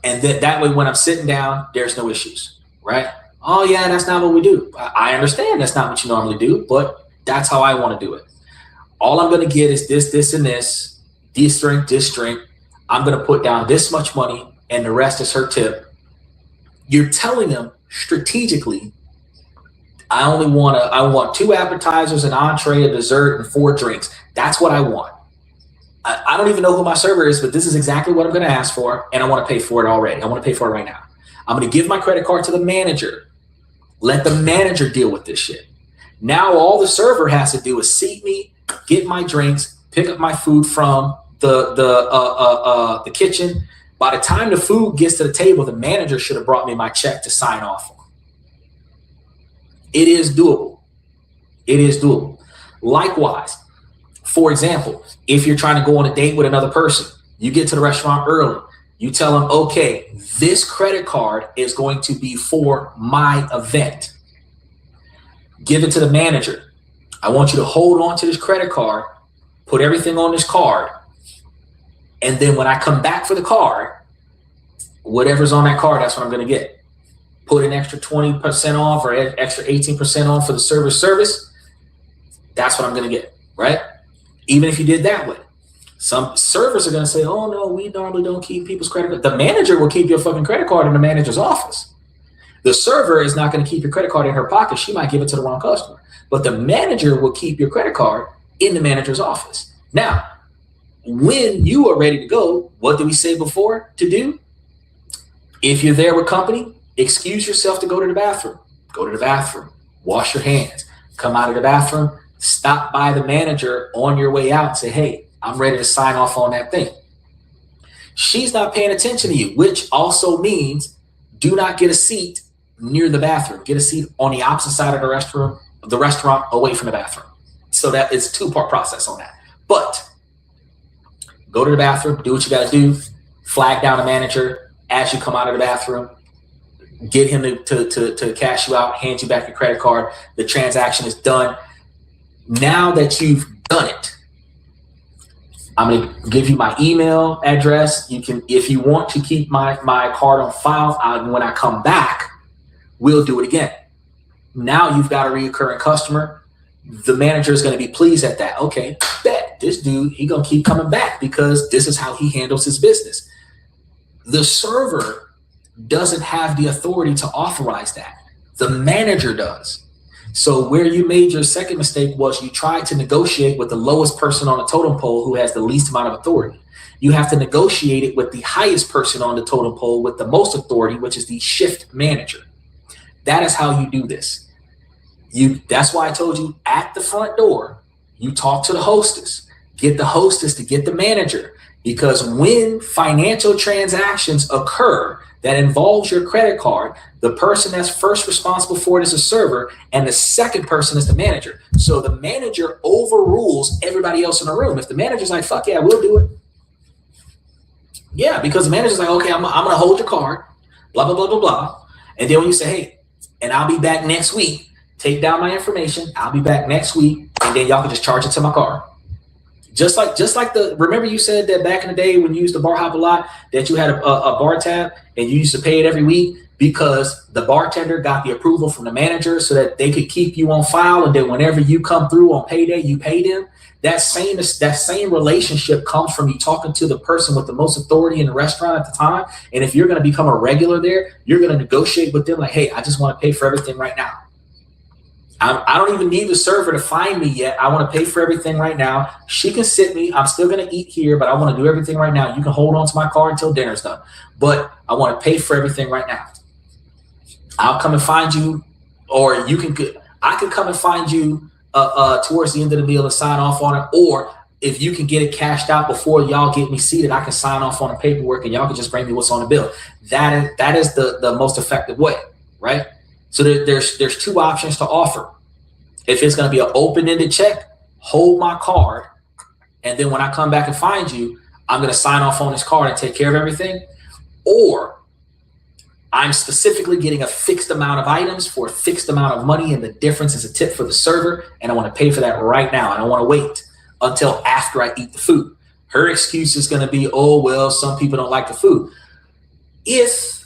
And that way, when I'm sitting down, there's no issues, right? Oh, yeah, that's not what we do. I understand that's not what you normally do, but that's how I want to do it. All I'm going to get is this, and this drink, I'm going to put down this much money and the rest is her tip. You're telling them strategically, I want 2 appetizers, an entree, a dessert, and 4 drinks. That's what I want. I don't even know who my server is, but this is exactly what I'm going to ask for, and I want to pay for it already. I want to pay for it right now. I'm going to give my credit card to the manager. Let the manager deal with this shit. Now all the server has to do is seat me, get my drinks, pick up my food from the kitchen. By the time the food gets to the table, the manager should have brought me my check to sign off on. It is doable. It is doable. Likewise, for example, if you're trying to go on a date with another person, you get to the restaurant early. You tell them, okay, this credit card is going to be for my event. Give it to the manager. I want you to hold on to this credit card, put everything on this card, and then when I come back for the card, whatever's on that card, that's what I'm going to get. Put an extra 20% off or extra 18% off for the service. That's what I'm going to get, right? Even if you did that way. Some servers are going to say, oh, no, we normally don't keep people's credit card. The manager will keep your fucking credit card in the manager's office. The server is not going to keep your credit card in her pocket. She might give it to the wrong customer. But the manager will keep your credit card in the manager's office. Now, when you are ready to go, what did we say before to do? If you're there with company, excuse yourself to go to the bathroom. Go to the bathroom. Wash your hands. Come out of the bathroom. Stop by the manager on your way out and say, hey, I'm ready to sign off on that thing. She's not paying attention to you, which also means do not get a seat near the bathroom. Get a seat on the opposite side of the restaurant away from the bathroom. So that is a 2-part process on that. But go to the bathroom, do what you got to do, flag down the manager as you come out of the bathroom, get him to cash you out, hand you back your credit card. The transaction is done. Now that you've done it, I'm going to give you my email address. You can, if you want to keep my card on file, when I come back, we'll do it again. Now you've got a recurring customer. The manager is going to be pleased at that. Okay, bet this dude, he's going to keep coming back because this is how he handles his business. The server doesn't have the authority to authorize that. The manager does. So where you made your second mistake was you tried to negotiate with the lowest person on the totem pole who has the least amount of authority. You have to negotiate it with the highest person on the totem pole with the most authority, which is the shift manager. That is how you do this. That's why I told you at the front door, you talk to the hostess, get the hostess to get the manager, because when financial transactions occur that involves your credit card, the person that's first responsible for it is a server, and the second person is the manager. So the manager overrules everybody else in the room. If the manager's like, fuck yeah, we'll do it. Yeah, because the manager's like, okay, I'm going to hold your card, blah, blah, blah, blah, blah. And then when you say, hey, and I'll be back next week, take down my information, I'll be back next week, and then y'all can just charge it to my card. Just like remember you said that back in the day when you used to bar hop a lot, that you had a bar tab and you used to pay it every week because the bartender got the approval from the manager so that they could keep you on file, and then whenever you come through on payday, you pay them. That same relationship comes from you talking to the person with the most authority in the restaurant at the time. And if you're going to become a regular there, you're going to negotiate with them like, hey, I just want to pay for everything right now. I don't even need the server to find me yet. I want to pay for everything right now. She can sit me. I'm still going to eat here, but I want to do everything right now. You can hold on to my card until dinner's done, but I want to pay for everything right now. I'll come and find you, or I can come and find you towards the end of the meal and sign off on it. Or if you can get it cashed out before y'all get me seated, I can sign off on the paperwork and y'all can just bring me what's on the bill. That is the most effective way, right? So there's 2 options to offer. If it's going to be an open-ended check, hold my card, and then when I come back and find you, I'm going to sign off on this card and take care of everything. Or I'm specifically getting a fixed amount of items for a fixed amount of money, and the difference is a tip for the server, and I want to pay for that right now. I don't want to wait until after I eat the food. Her excuse is going to be, oh, well, some people don't like the food. If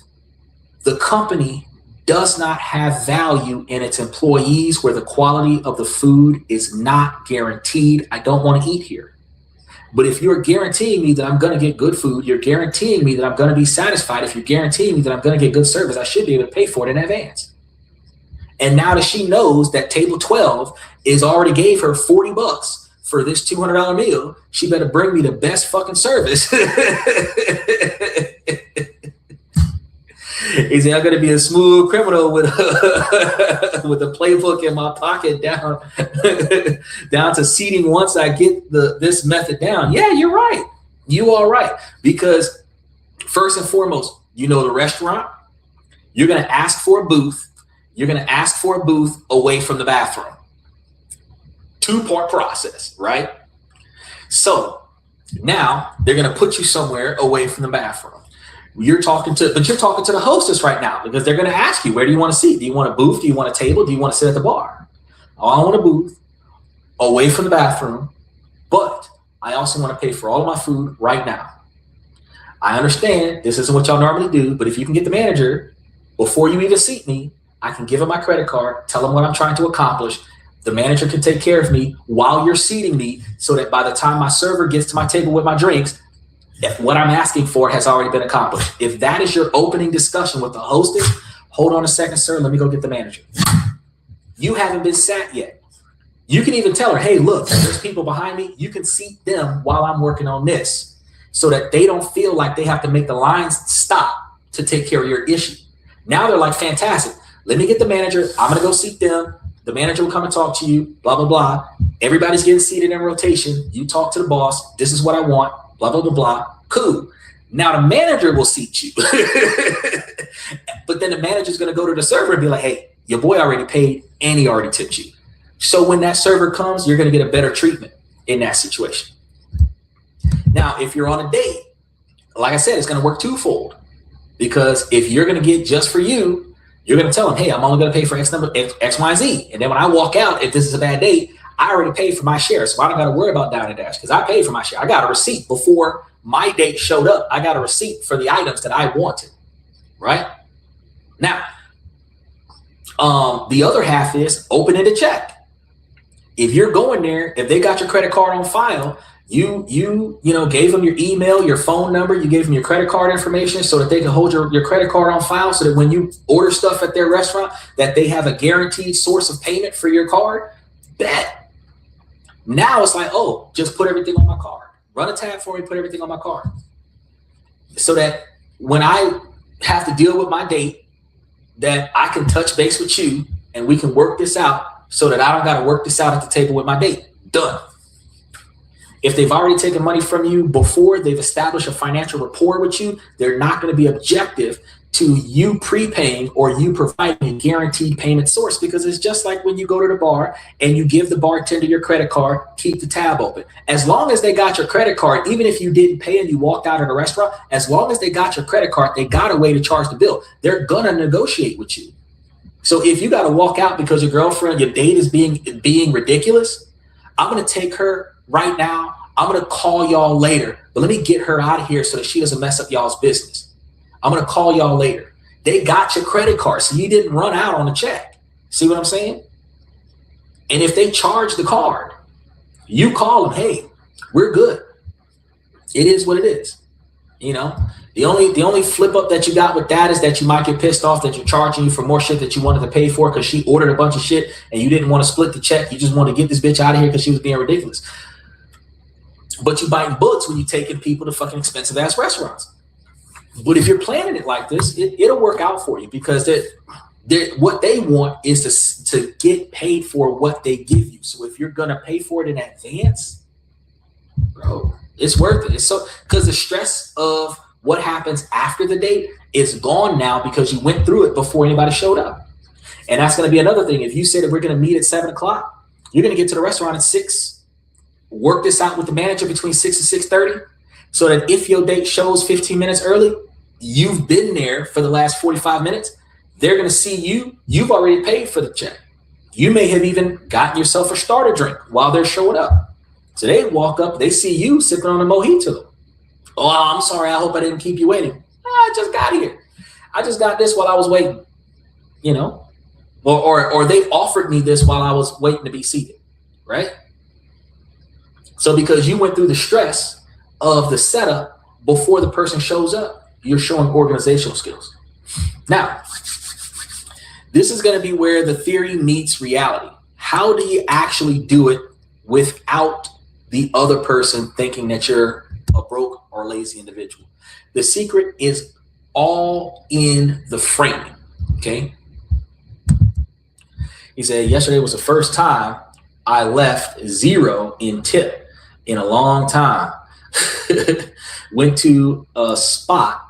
the company does not have value in its employees, where the quality of the food is not guaranteed, I don't want to eat here. But if you're guaranteeing me that I'm going to get good food, you're guaranteeing me that I'm going to be satisfied. If you're guaranteeing me that I'm going to get good service, I should be able to pay for it in advance. And now that she knows that table 12 is already gave her $40 for this $200 meal, she better bring me the best fucking service. He said, I'm going to be a smooth criminal with a playbook in my pocket down to seating once I get this method down. Yeah, you're right. You are right. Because first and foremost, you know the restaurant, you're going to ask for a booth. You're going to ask for a booth away from the bathroom. 2-part process, right? So now they're going to put you somewhere away from the bathroom. You're talking to the hostess right now, because they're going to ask you, where do you want to sit? Do you want a booth? Do you want a table? Do you want to sit at the bar? Oh, I want a booth away from the bathroom, but I also want to pay for all of my food right now. I understand this isn't what y'all normally do, but if you can get the manager before you even seat me, I can give him my credit card, tell him what I'm trying to accomplish. The manager can take care of me while you're seating me, so that by the time my server gets to my table with my drinks, what I'm asking for has already been accomplished. If that is your opening discussion with the hostess, hold on a second, sir. Let me go get the manager. You haven't been sat yet. You can even tell her, hey, look, there's people behind me. You can seat them while I'm working on this, so that they don't feel like they have to make the lines stop to take care of your issue. Now they're like, fantastic. Let me get the manager. I'm going to go seat them. The manager will come and talk to you, blah, blah, blah. Everybody's getting seated in rotation. You talk to the boss. This is what I want, blah, blah, blah, blah. Cool. Now the manager will seat you. But then the manager's going to go to the server and be like, hey, your boy already paid and he already tipped you. So when that server comes, you're going to get a better treatment in that situation. Now, if you're on a date, like I said, it's going to work twofold. Because if you're going to get just for you, you're going to tell them, hey, I'm only going to pay for X, Y, and Z. And then when I walk out, if this is a bad date, I already paid for my share. So I don't got to worry about Dine and Dash, because I paid for my share. I got a receipt before my date showed up. I got a receipt for the items that I wanted, right? Now, the other half is open-ended check. If you're going there, if they got your credit card on file, you gave them your email, your phone number, you gave them your credit card information so that they can hold your credit card on file, so that when you order stuff at their restaurant, that they have a guaranteed source of payment for your card. Bet. Now it's like, oh, just put everything on my card. Run a tab for me, put everything on my card. So that when I have to deal with my date, that I can touch base with you and we can work this out, so that I don't got to work this out at the table with my date. Done. If they've already taken money from you before, they've established a financial rapport with you, they're not going to be objective to you prepaying or you providing a guaranteed payment source, because it's just like when you go to the bar and you give the bartender your credit card, keep the tab open. As long as they got your credit card, even if you didn't pay and you walked out of the restaurant, as long as they got your credit card, they got a way to charge the bill. They're going to negotiate with you. So if you got to walk out because your girlfriend, your date is being ridiculous, I'm going to take her right now. I'm going to call y'all later, but let me get her out of here so that she doesn't mess up y'all's business. I'm going to call y'all later. They got your credit card, so you didn't run out on the check. See what I'm saying? And if they charge the card, you call them, hey, we're good. It is what it is. You know, the only flip up that you got with that is that you might get pissed off that you're charging you for more shit that you wanted to pay for because she ordered a bunch of shit and you didn't want to split the check. You just want to get this bitch out of here because she was being ridiculous. But you biting bullets when you're taking people to fucking expensive ass restaurants. But if you're planning it like this, it'll work out for you, because what they want is to get paid for what they give you. So if you're gonna pay for it in advance, bro, it's worth it. It's so, because the stress of what happens after the date is gone now because you went through it before anybody showed up. And that's gonna be another thing. If you say that we're gonna meet at 7 o'clock, you're gonna get to the restaurant at 6. Work this out with the manager between 6 and 6:30, so that if your date shows 15 minutes early, you've been there for the last 45 minutes. They're going to see you. You've already paid for the check. You may have even gotten yourself a starter drink while they're showing up. So they walk up, they see you sipping on a mojito. Oh, I'm sorry. I hope I didn't keep you waiting. I just got here. I just got this while I was waiting, you know, or they offered me this while I was waiting to be seated, right? So because you went through the stress of the setup before the person shows up, you're showing organizational skills. Now, this is going to be where the theory meets reality. How do you actually do it without the other person thinking that you're a broke or lazy individual? The secret is all in the framing, okay? He said, yesterday was the first time I left 0 in tip in a long time. Went to a spot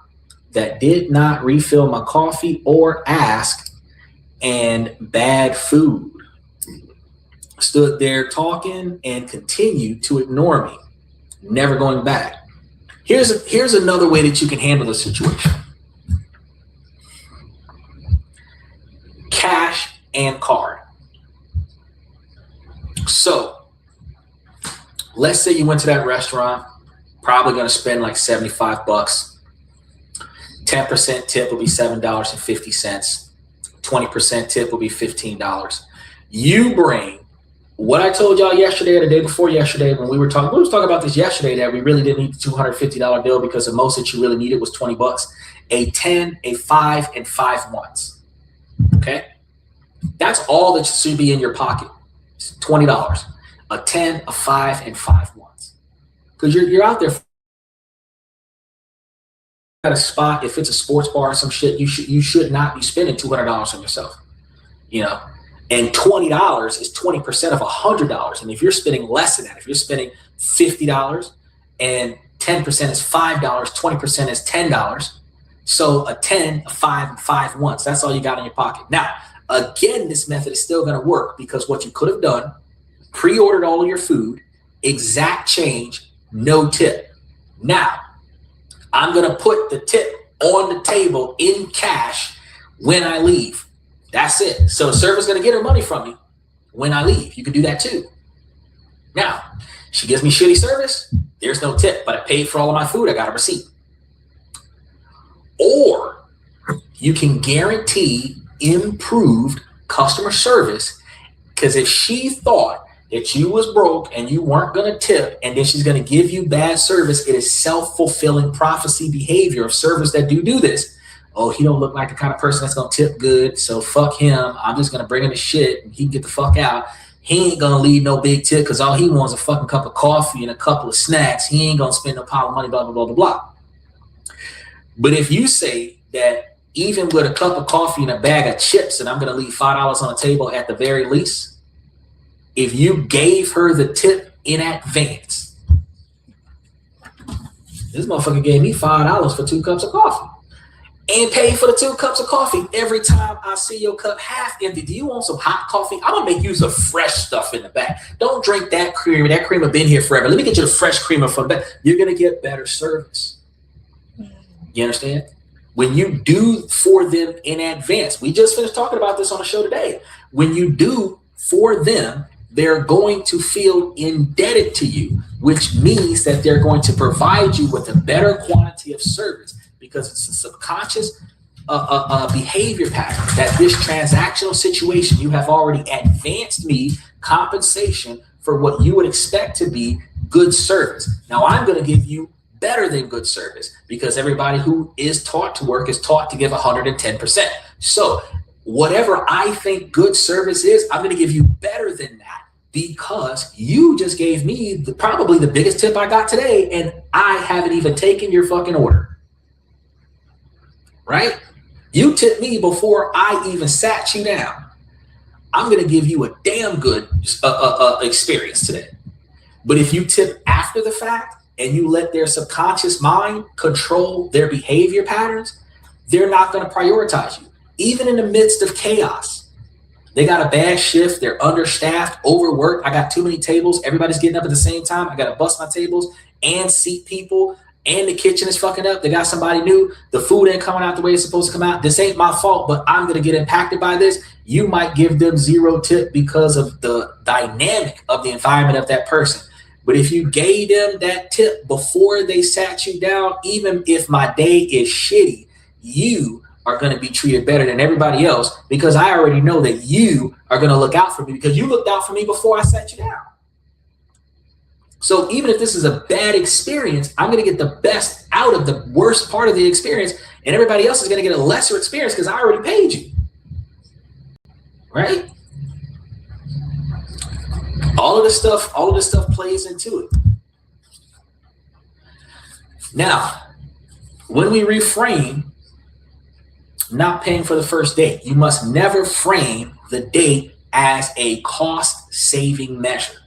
that did not refill my coffee or ask, and bad food. Stood there talking and continued to ignore me, never going back. Here's another way that you can handle the situation. Cash and card. So let's say you went to that restaurant, probably going to spend like $75. 10% tip will be $7.50. 20% tip will be $15. You bring what I told y'all yesterday or the day before yesterday when we was talking about this yesterday, that we really didn't need the $250 bill because the most that you really needed was $20. A 10, a 5, and 5 ones. Okay? That's all that should be in your pocket. It's $20. A 10, a 5, and 5 ones. Because you're out there at a spot, if it's a sports bar or some shit, you should not be spending $200 on yourself. You know? And $20 is 20% of $100. And if you're spending less than that, if you're spending $50 and 10% is $5, 20% is $10. So a 10, a 5, and 5 once. That's all you got in your pocket. Now, again, this method is still going to work because what you could have done, pre-ordered all of your food, exact change, no tip. Now, I'm going to put the tip on the table in cash when I leave. That's it. So the server's going to get her money from me when I leave. You can do that too. Now, she gives me shitty service. There's no tip, but I paid for all of my food. I got a receipt. Or you can guarantee improved customer service, because if she thought that you was broke and you weren't going to tip and then she's going to give you bad service, it is self-fulfilling prophecy behavior of servers that do this. Oh, he don't look like the kind of person that's going to tip good, so fuck him. I'm just going to bring him his shit and he can get the fuck out. He ain't going to leave no big tip because all he wants is a fucking cup of coffee and a couple of snacks. He ain't going to spend no pile of money, blah, blah, blah, blah, blah. But if you say that even with a cup of coffee and a bag of chips and I'm going to leave $5 on the table at the very least, if you gave her the tip in advance, this motherfucker gave me $5 for 2 cups of coffee. And pay for the 2 cups of coffee every time I see your cup half empty. Do you want some hot coffee? I'm gonna make you some fresh stuff in the back. Don't drink that creamer. That creamer been here forever. Let me get you the fresh creamer from the back. You're gonna get better service. You understand? When you do for them in advance, we just finished talking about this on the show today. When you do for them, they're going to feel indebted to you, which means that they're going to provide you with a better quantity of service. Because it's a subconscious behavior pattern that this transactional situation, you have already advanced me compensation for what you would expect to be good service. Now I'm going to give you better than good service because everybody who is taught to work is taught to give 110%. So whatever I think good service is, I'm going to give you better than that because you just gave me probably the biggest tip I got today and I haven't even taken your fucking order. Right? You tipped me before I even sat you down. I'm going to give you a damn good experience today. But if you tip after the fact and you let their subconscious mind control their behavior patterns, they're not going to prioritize you. Even in the midst of chaos, they got a bad shift. They're understaffed, overworked. I got too many tables. Everybody's getting up at the same time. I got to bust my tables and seat people. And the kitchen is fucking up. They got somebody new. The food ain't coming out the way it's supposed to come out. This ain't my fault, but I'm going to get impacted by this. You might give them 0 tip because of the dynamic of the environment of that person. But if you gave them that tip before they sat you down, even if my day is shitty, you are going to be treated better than everybody else because I already know that you are going to look out for me because you looked out for me before I sat you down. So even if this is a bad experience, I'm going to get the best out of the worst part of the experience, and everybody else is going to get a lesser experience because I already paid you. Right? All of this stuff plays into it. Now, when we reframe not paying for the first date, you must never frame the date as a cost-saving measure.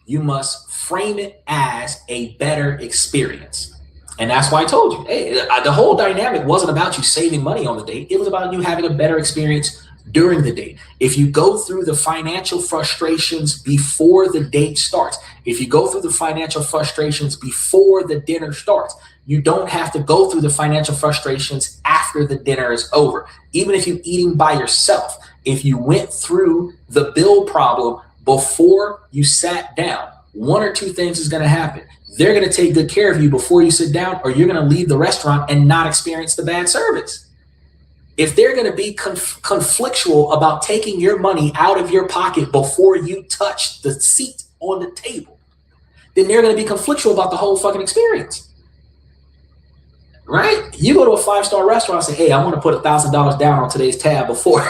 You must frame it as a better experience. And that's why I told you, hey, the whole dynamic wasn't about you saving money on the date. It was about you having a better experience during the date. If you go through the financial frustrations before the date starts, if you go through the financial frustrations before the dinner starts, you don't have to go through the financial frustrations after the dinner is over. Even if you're eating by yourself, if you went through the bill problem before you sat down, one or two things is going to happen. They're going to take good care of you before you sit down, or you're going to leave the restaurant and not experience the bad service. If they're going to be conflictual about taking your money out of your pocket before you touch the seat on the table, then they're going to be conflictual about the whole fucking experience. Right? You go to a 5-star restaurant and say, hey, I want to put $1,000 down on today's tab before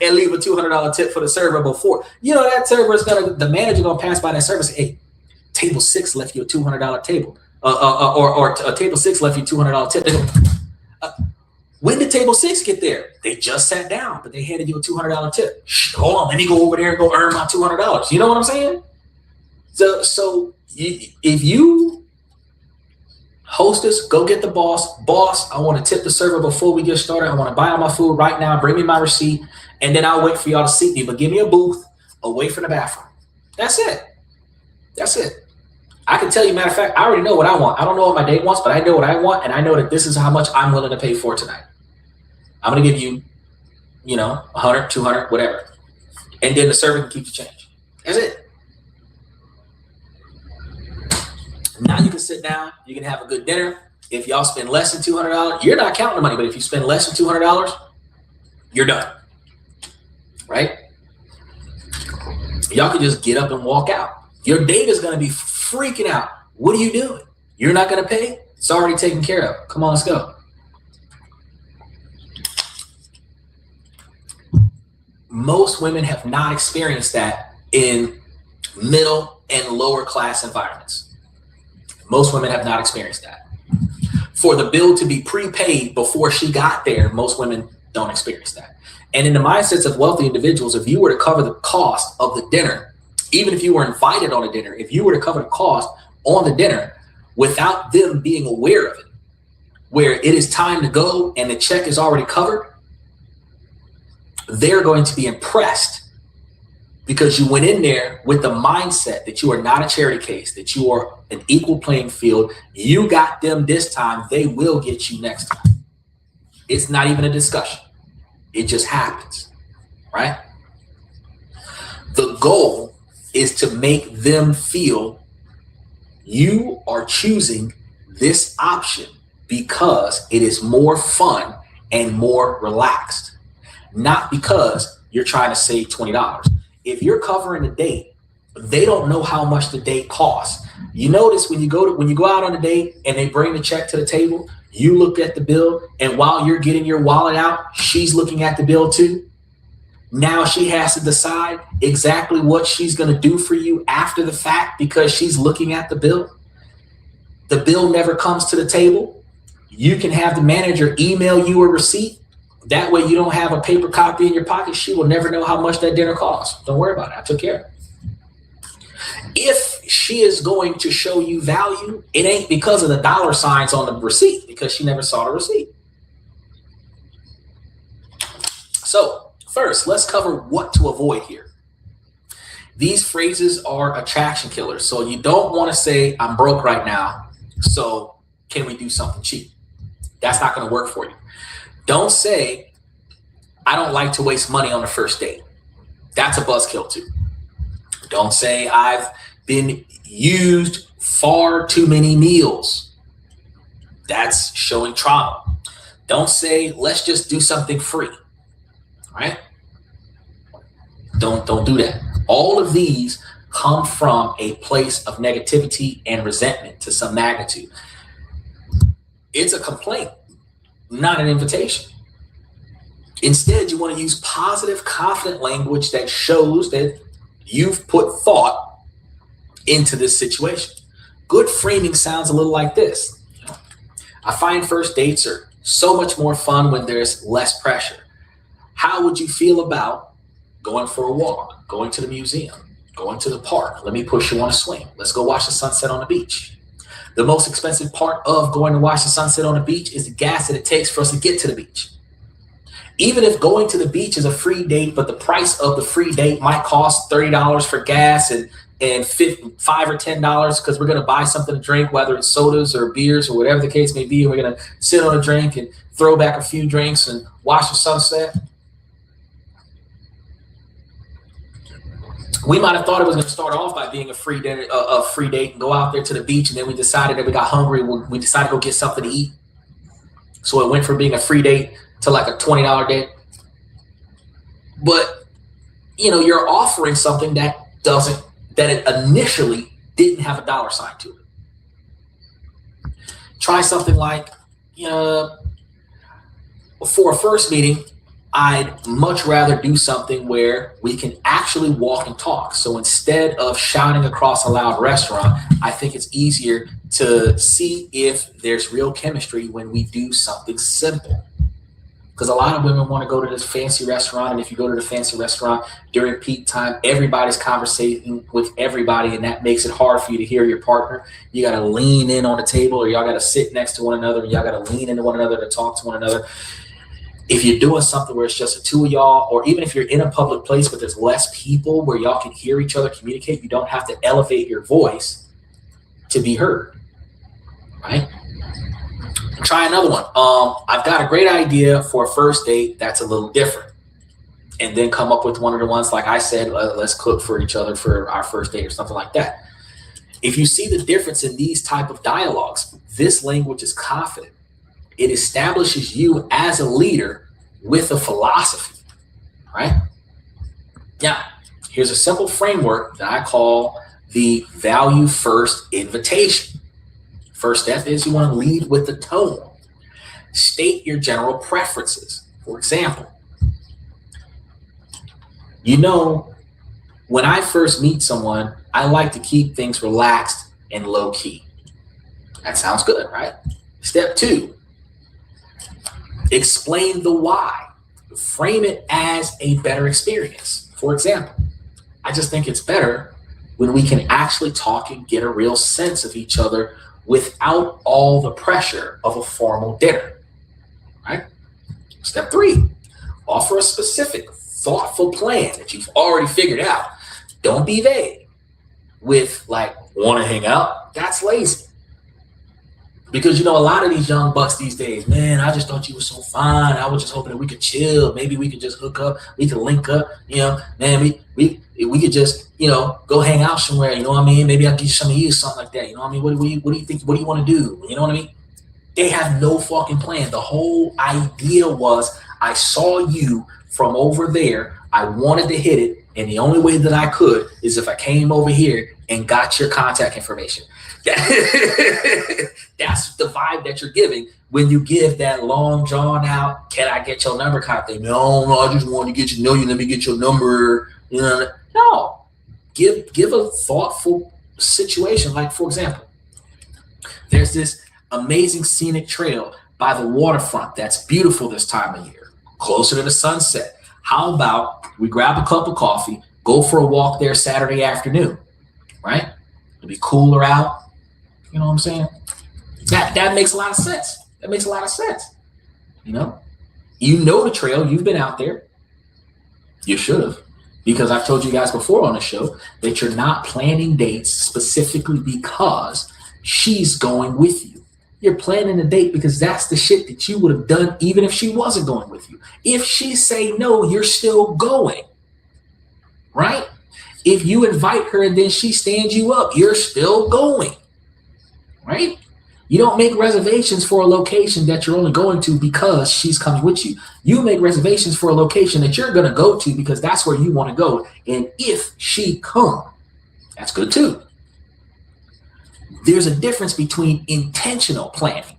and leave a $200 tip for the server before. You know, that server is the manager going to pass by that server and say, hey, table 6 left you a $200 table. Or table 6 left you a $200 tip. They go, when did table 6 get there? They just sat down, but they handed you a $200 tip. Hold on, let me go over there and go earn my $200. You know what I'm saying? So if you hostess, go get the boss. Boss, I want to tip the server before we get started. I want to buy all my food right now. Bring me my receipt, and then I'll wait for y'all to seat me. But give me a booth away from the bathroom. That's it. That's it. I can tell you, matter of fact, I already know what I want. I don't know what my date wants, but I know what I want, and I know that this is how much I'm willing to pay for tonight. I'm going to give you, 100, 200, whatever. And then the server can keep the change. That's it. Now you can sit down. You can have a good dinner. If y'all spend less than $200, you're not counting the money, but if you spend less than $200, you're done. Right? Y'all can just get up and walk out. Your date is going to be freaking out. What are you doing? You're not going to pay? It's already taken care of. Come on, let's go. Most women have not experienced that in middle and lower class environments. Most women have not experienced that. For the bill to be prepaid before she got there, most women don't experience that. And in the mindsets of wealthy individuals, if you were to cover the cost of the dinner, even if you were invited on a dinner, if you were to cover the cost on the dinner without them being aware of it, where it is time to go and the check is already covered, they're going to be impressed because you went in there with the mindset that you are not a charity case, that you are an equal playing field. You got them this time, they will get you next time. It's not even a discussion. It just happens, right? The goal is to make them feel you are choosing this option because it is more fun and more relaxed, not because you're trying to save $20. If you're covering a date, they don't know how much the date costs. You notice when you go out on a date and they bring the check to the table, you look at the bill, and while you're getting your wallet out, she's looking at the bill too. Now she has to decide exactly what she's going to do for you after the fact because she's looking at the bill. The bill never comes to the table. You can have the manager email you a receipt. That way you don't have a paper copy in your pocket. She will never know how much that dinner costs. Don't worry about it. I took care of it. If she is going to show you value, it ain't because of the dollar signs on the receipt, because she never saw the receipt. So first, let's cover what to avoid here. These phrases are attraction killers. So you don't want to say, I'm broke right now, so can we do something cheap? That's not going to work for you. Don't say, I don't like to waste money on the first date. That's a buzzkill too. Don't say, I've been used far too many meals. That's showing trauma. Don't say, let's just do something free. Right? Don't do that. All of these come from a place of negativity and resentment to some magnitude. It's a complaint, not an invitation. Instead, you want to use positive, confident language that shows that you've put thought into this situation. Good framing sounds a little like this. I find first dates are so much more fun when there's less pressure. How would you feel about going for a walk, going to the museum, going to the park? Let me push you on a swing. Let's go watch the sunset on the beach. The most expensive part of going to watch the sunset on the beach is the gas that it takes for us to get to the beach. Even if going to the beach is a free date, but the price of the free date might cost $30 for gas and $5 or $10 because we're going to buy something to drink, whether it's sodas or beers or whatever the case may be. And we're going to sit on a drink and throw back a few drinks and watch the sunset. We might have thought it was going to start off by being a free date and go out there to the beach. And then we decided that we got hungry. We decided to go get something to eat. So it went from being a free date to like a $20 date. But, you know, you're offering something that it initially didn't have a dollar sign to it. Try something like, for a first meeting, I'd much rather do something where we can actually walk and talk. So instead of shouting across a loud restaurant, I think it's easier to see if there's real chemistry when we do something simple. Because a lot of women want to go to this fancy restaurant, and if you go to the fancy restaurant during peak time, everybody's conversating with everybody, and that makes it hard for you to hear your partner. You got to lean in on the table, or y'all got to sit next to one another, and y'all got to lean into one another to talk to one another. If you're doing something where it's just the two of y'all, or even if you're in a public place but there's less people where y'all can hear each other communicate, you don't have to elevate your voice to be heard, right? Try another one. I've got a great idea for a first date that's a little different. And then come up with one of the ones, like I said, let's cook for each other for our first date or something like that. If you see the difference in these type of dialogues, this language is confident. It establishes you as a leader with a philosophy, right? Now, here's a simple framework that I call the value first invitation. First step is you want to lead with the tone. State your general preferences. For example, when I first meet someone, I like to keep things relaxed and low key. That sounds good, right? Step 2, explain the why. Frame it as a better experience. For example, I just think it's better when we can actually talk and get a real sense of each other without all the pressure of a formal dinner, right? Step 3, offer a specific, thoughtful plan that you've already figured out. Don't be vague with like, want to hang out? That's lazy. Because, a lot of these young bucks these days, man, I just thought you were so fine. I was just hoping that we could chill. Maybe we could just hook up. We could link up, man, we could just, go hang out somewhere. You know what I mean? Maybe I'll get you some of you, something like that. You know what I mean? What do you think? What do you want to do? You know what I mean? They have no fucking plan. The whole idea was I saw you from over there. I wanted to hit it. And the only way that I could is if I came over here and got your contact information. That's the vibe that you're giving when you give that long drawn out, can I get your number kind of thing. No, I just want to get you, let me get your number. No, give a thoughtful situation. Like, for example, there's this amazing scenic trail by the waterfront that's beautiful this time of year, closer to the sunset. How about we grab a cup of coffee, go for a walk there Saturday afternoon, right? It'll be cooler out. You know what I'm saying? That makes a lot of sense. That makes a lot of sense. You know the trail. You've been out there. You should have. Because I've told you guys before on the show that you're not planning dates specifically because she's going with you. You're planning a date because that's the shit that you would have done even if she wasn't going with you. If she say no, you're still going. Right? If you invite her and then she stands you up, you're still going. Right? You don't make reservations for a location that you're only going to because she's comes with you. You make reservations for a location that you're going to go to because that's where you want to go. And if she come That's good too. There's a difference between intentional planning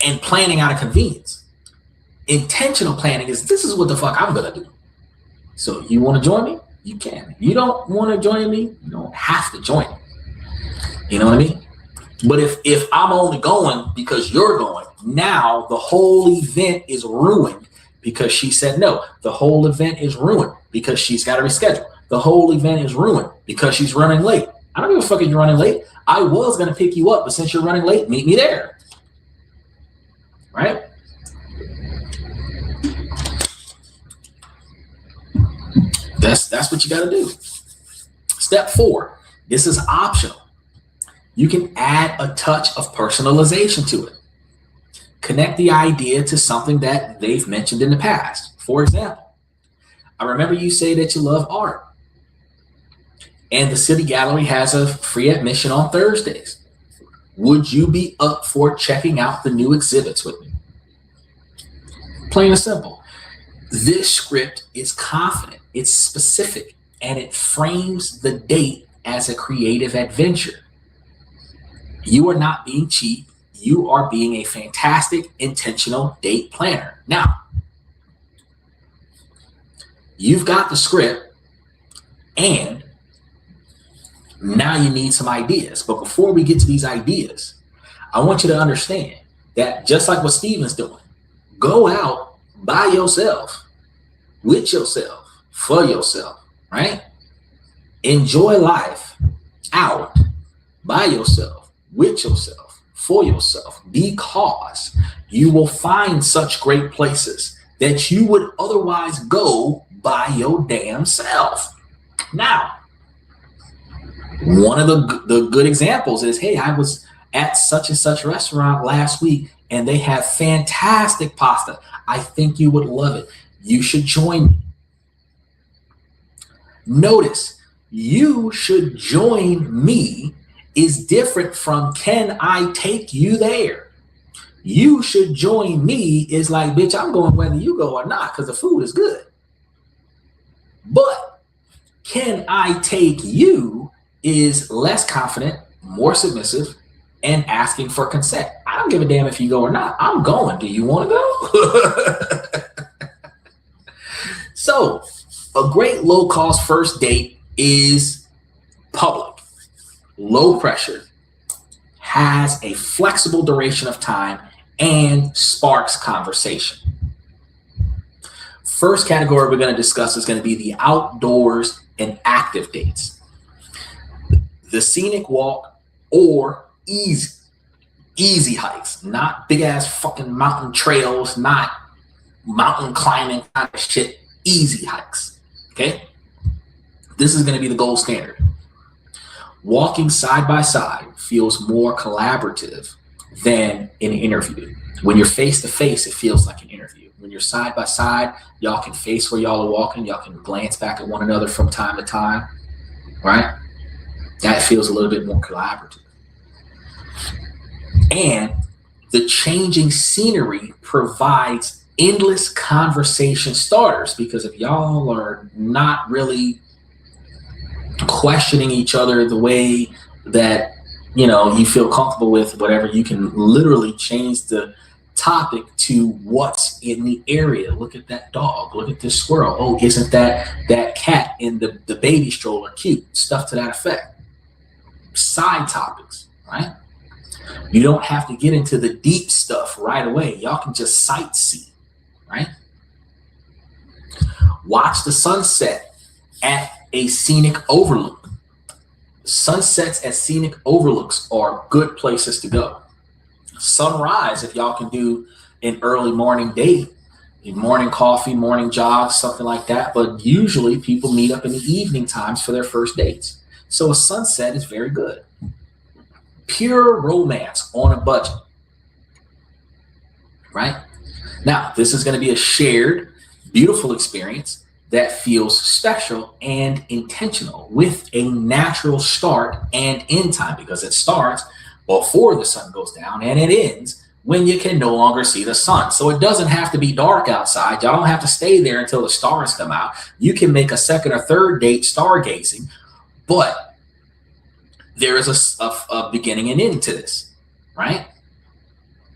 and planning out of convenience. Intentional planning is, this is what the fuck I'm gonna do. So you want to join me? You can. You don't want to join me? You don't have to join me. You know what I mean? But if I'm only going because you're going, now the whole event is ruined because she said no. The whole event is ruined because she's got to reschedule. The whole event is ruined because she's running late. I don't give a fuck if you're running late. I was going to pick you up, but since you're running late, meet me there. Right? That's what you got to do. Step 4. This is optional. You can add a touch of personalization to it. Connect the idea to something that they've mentioned in the past. For example, I remember you say that you love art, and the City Gallery has a free admission on Thursdays. Would you be up for checking out the new exhibits with me? Plain and simple. This script is confident, it's specific, and it frames the date as a creative adventure. You are not being cheap. You are being a fantastic, intentional date planner. Now, you've got the script, and now you need some ideas. But before we get to these ideas, I want you to understand that just like what Steven's doing, go out by yourself, with yourself, for yourself, right? Enjoy life out by yourself, with yourself, for yourself, because you will find such great places that you would otherwise go by your damn self. Now, one of the good examples is, hey, I was at such and such restaurant last week and they have fantastic pasta. I think you would love it. You should join me. Notice, you should join me is different from can I take you there? You should join me is like, bitch, I'm going whether you go or not because the food is good. But can I take you is less confident, more submissive, and asking for consent. I don't give a damn if you go or not. I'm going. Do you want to go? So a great low-cost first date is public, low pressure, has a flexible duration of time, and sparks conversation. First category we're going to discuss is going to be the outdoors and active dates. The scenic walk or easy hikes, not big ass fucking mountain trails, not mountain climbing kind of shit, easy hikes. Okay? This is going to be the gold standard. Walking side by side feels more collaborative than an interview. When you're face to face, it feels like an interview. When you're side by side, y'all can face where y'all are walking. Y'all can glance back at one another from time to time, right? That feels a little bit more collaborative. And the changing scenery provides endless conversation starters, because if y'all are not really questioning each other the way that, you know, you feel comfortable with, whatever, you can literally change the topic to what's in the area. Look at that dog. Look at this squirrel. Oh, isn't that cat in the baby stroller cute? Stuff to that effect. Side topics, right? You don't have to get into the deep stuff right away. Y'all can just sightsee, right? Watch the sunset at a scenic overlook. Sunsets at scenic overlooks are good places to go. Sunrise, if y'all can do an early morning date, morning coffee, morning jog, something like that. But usually people meet up in the evening times for their first dates. So a sunset is very good. Pure romance on a budget, right? Now, this is going to be a shared, beautiful experience that feels special and intentional, with a natural start and end time, because it starts before the sun goes down and it ends when you can no longer see the sun. So it doesn't have to be dark outside. Y'all don't have to stay there until the stars come out. You can make a second or third date stargazing, but there is a beginning and end to this, right?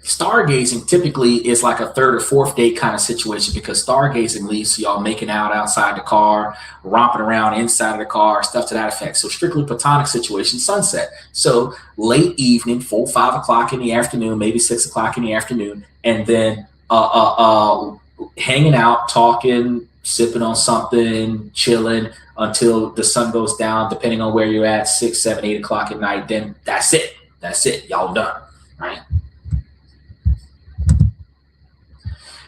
Stargazing typically is like a third or fourth date kind of situation, because stargazing leads to y'all making out outside the car, romping around inside of the car, stuff to that effect. So strictly platonic situation, sunset. So late evening, 4, 5 o'clock in the afternoon, maybe 6 o'clock in the afternoon, and then hanging out, talking, sipping on something, chilling until the sun goes down, depending on where you're at, 6, 7, 8 o'clock at night. Then that's it. That's it. Y'all done, right?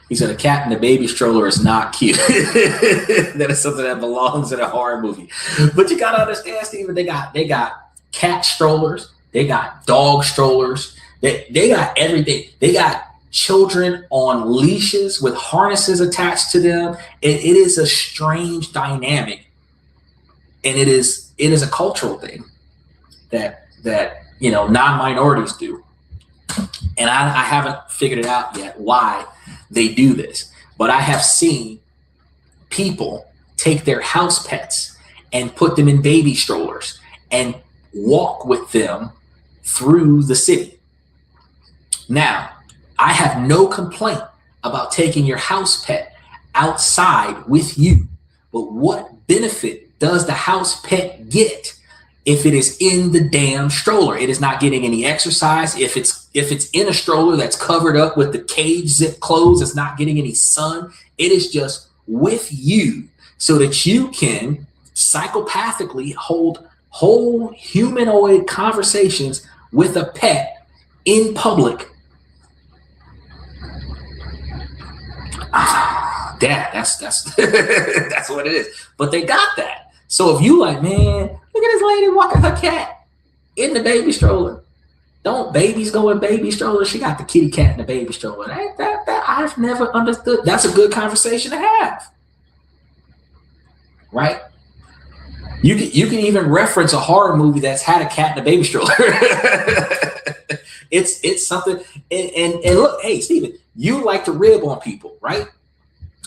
He said a cat in the baby stroller is not cute. That is something that belongs in a horror movie. But you gotta understand, Steven, they got cat strollers, they got dog strollers, they got everything. They got children on leashes with harnesses attached to them. It is a strange dynamic, and it is a cultural thing that non-minorities do. And I haven't figured it out yet why they do this, but I have seen people take their house pets and put them in baby strollers and walk with them through the city. Now, I have no complaint about taking your house pet outside with you, but what benefit does the house pet get if it is in the damn stroller? It is not getting any exercise. If it's in a stroller that's covered up with the cage zip closed, it's not getting any sun. It is just with you so that you can psychopathically hold whole humanoid conversations with a pet in public. Dad, that's that's what it is. But they got that. So if you like, man, look at this lady walking her cat in the baby stroller. Don't babies go in baby strollers? She got the kitty cat in the baby stroller. That I've never understood. That's a good conversation to have, right? You can even reference a horror movie that's had a cat in a baby stroller. It's something. And look, hey, Steven, you like to rib on people, right?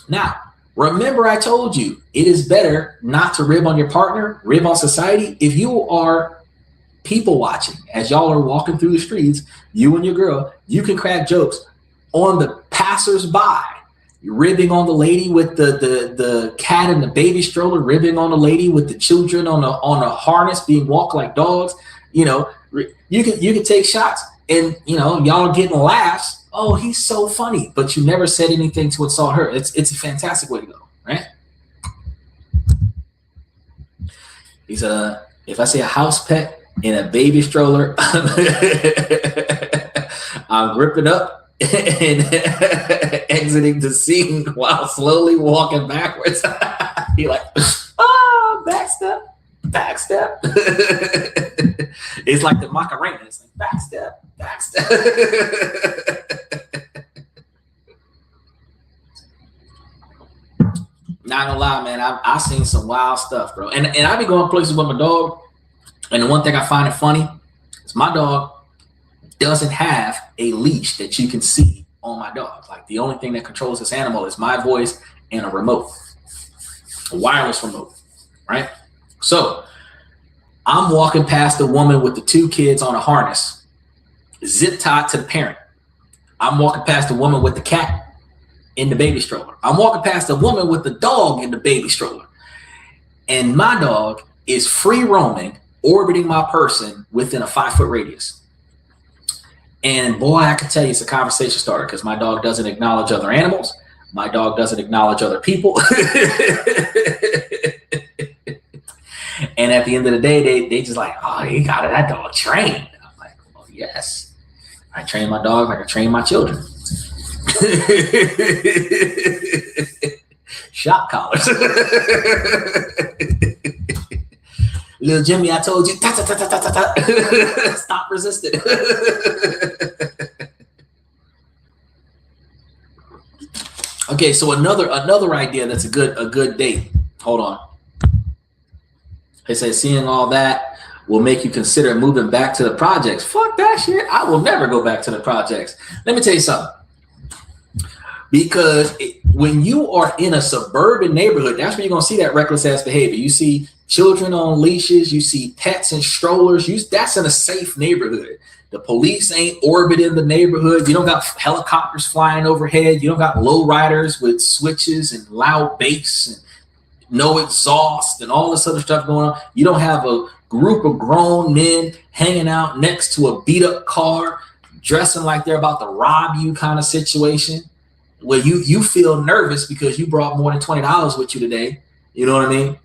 Now, remember I told you it is better not to rib on your partner, rib on society. If you are people watching, as y'all are walking through the streets, you and your girl, you can crack jokes on the passersby. You're ribbing on the lady with the cat in the baby stroller, ribbing on the lady with the children on a harness being walked like dogs. You know, you can take shots, and y'all are getting laughs. Oh, he's so funny, but you never said anything to insult her. It's a fantastic way to go, right? He's if I say a house pet in a baby stroller, I'm gripping up and exiting the scene while slowly walking backwards. You're like, backstep. It's like the Macarena. It's like backstep. Not gonna lie, man, I've seen some wild stuff, bro. And I be going places with my dog, and the one thing I find it funny is my dog doesn't have a leash that you can see on my dog. Like, the only thing that controls this animal is my voice and a remote, a wireless remote, right? So I'm walking past a woman with the 2 kids on a harness, zip tied to the parent. I'm walking past a woman with the cat in the baby stroller. I'm walking past a woman with the dog in the baby stroller. And my dog is free roaming, orbiting my person within a 5-foot radius. And boy, I can tell you it's a conversation starter, because my dog doesn't acknowledge other animals. My dog doesn't acknowledge other people. And at the end of the day, they just like, oh, you got that dog trained. I'm like, well, yes. I train my dog like I train my children. Shock collars. Little Jimmy, I told you, stop resisting. Okay, so another idea that's a good date. Hold on. They say seeing all that, will make you consider moving back to the projects. Fuck that shit. I will never go back to the projects. Let me tell you something. Because when you are in a suburban neighborhood, that's where you're going to see that reckless ass behavior. You see children on leashes, you see pets and strollers. That's in a safe neighborhood. The police ain't orbiting the neighborhood. You don't got helicopters flying overhead. You don't got low riders with switches and loud bass and no exhaust and all this other stuff going on. You don't have a group of grown men hanging out next to a beat up car, dressing like they're about to rob you kind of situation, where you feel nervous because you brought more than $20 with you today. You know what I mean?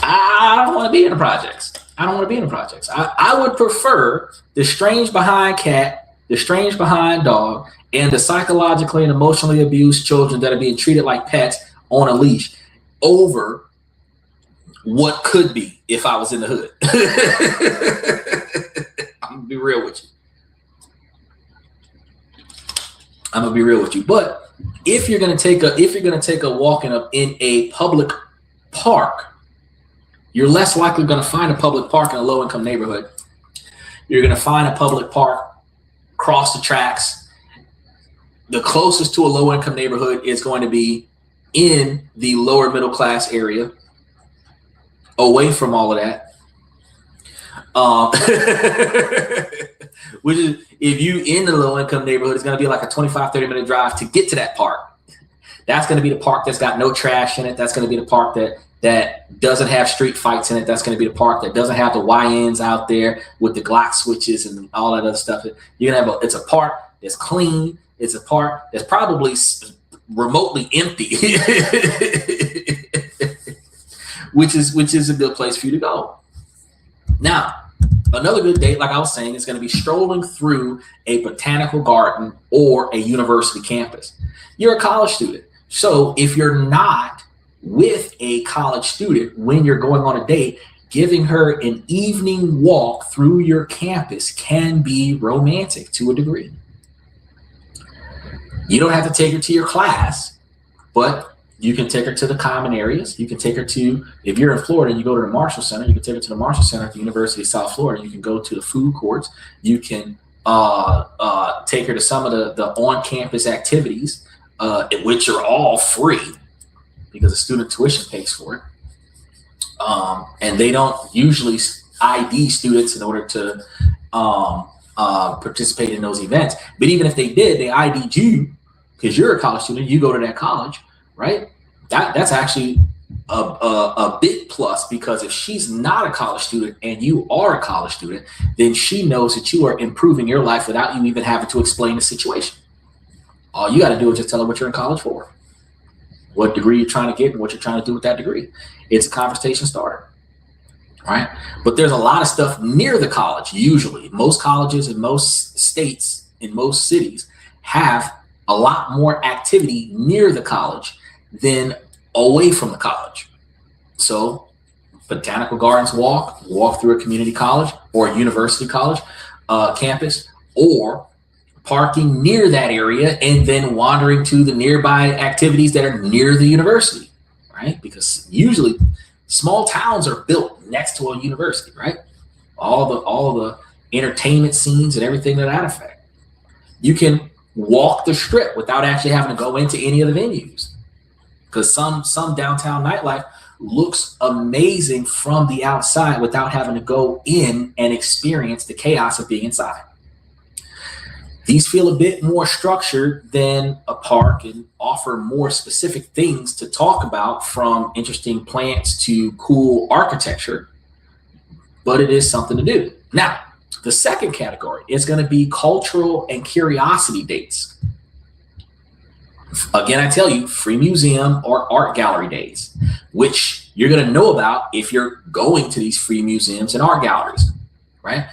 I don't want to be in the projects. I would prefer the strange behind cat, the strange behind dog, and the psychologically and emotionally abused children that are being treated like pets on a leash over what could be if I was in the hood. I'm gonna be real with you. But if you're gonna take a walk in a public park, you're less likely going to find a public park in a low-income neighborhood. You're going to find a public park across the tracks. The closest to a low-income neighborhood is going to be in the lower middle-class area, away from all of that. Which is, if you in the low-income neighborhood, it's going to be like a 25, 30-minute drive to get to that park. That's going to be the park that's got no trash in it. That's going to be the park that doesn't have street fights in it. That's going to be the park that doesn't have the YNs out there with the Glock switches and all that other stuff. You're going to have it's a park that's clean. It's a park that's probably remotely empty, which is a good place for you to go. Now, another good date, like I was saying, is going to be strolling through a botanical garden or a university campus. You're a college student. So if you're not with a college student when you're going on a date, giving her an evening walk through your campus can be romantic to a degree. You don't have to take her to your class, but you can take her to the common areas. You can take her to, if you're in Florida and you go to the Marshall Center, you can take her to the Marshall Center at the University of South Florida. You can go to the food courts. You can take her to some of the on-campus activities, which are all free because the student tuition pays for it. And they don't usually ID students in order to participate in those events. But even if they did, they ID'd you because you're a college student, you go to that college, right? That's actually a big plus, because if she's not a college student and you are a college student, then she knows that you are improving your life without you even having to explain the situation. All you got to do is just tell her what you're in college for, what degree you're trying to get, and what you're trying to do with that degree. It's a conversation starter, right? But there's a lot of stuff near the college. Usually, most colleges in most states, in most cities, have a lot more activity near the college than away from the college. So, botanical gardens walk through a community college or a university college campus, or parking near that area and then wandering to the nearby activities that are near the university, right? Because usually small towns are built next to a university, right? All the entertainment scenes and everything to that effect. You can walk the strip without actually having to go into any of the venues, because some downtown nightlife looks amazing from the outside without having to go in and experience the chaos of being inside. These feel a bit more structured than a park and offer more specific things to talk about, from interesting plants to cool architecture, but it is something to do. Now, the second category is going to be cultural and curiosity dates. Again, I tell you, free museum or art gallery days, which you're going to know about if you're going to these free museums and art galleries, right?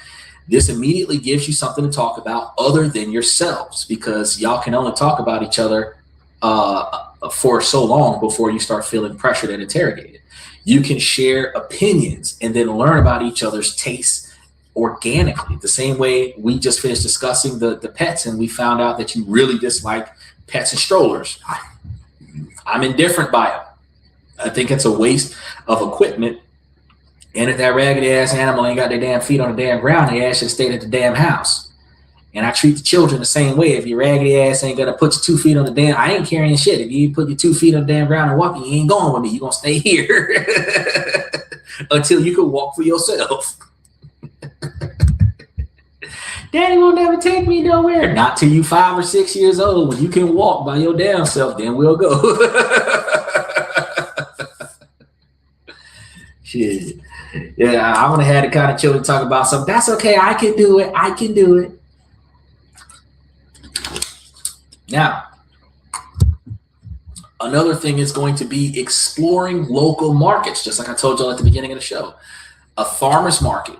This immediately gives you something to talk about other than yourselves, because y'all can only talk about each other for so long before you start feeling pressured and interrogated. You can share opinions and then learn about each other's tastes organically. The same way we just finished discussing the pets, and we found out that you really dislike pets and strollers. I'm indifferent by them. I think it's a waste of equipment And if that raggedy ass animal ain't got their damn feet on the damn ground, they ass should stay at the damn house. And I treat the children the same way. If your raggedy ass ain't gonna put your 2 feet on the damn, I ain't carrying shit. If you put your 2 feet on the damn ground and walking, you ain't going with me. You gonna stay here until you can walk for yourself. Daddy won't never take me nowhere. Not till you 5 or 6 years old. When you can walk by your damn self, then we'll go. Shit. Yeah, I want to have the kind of children talk about something. That's okay. I can do it. I can do it. Now, another thing is going to be exploring local markets, just like I told y'all at the beginning of the show. A farmer's market,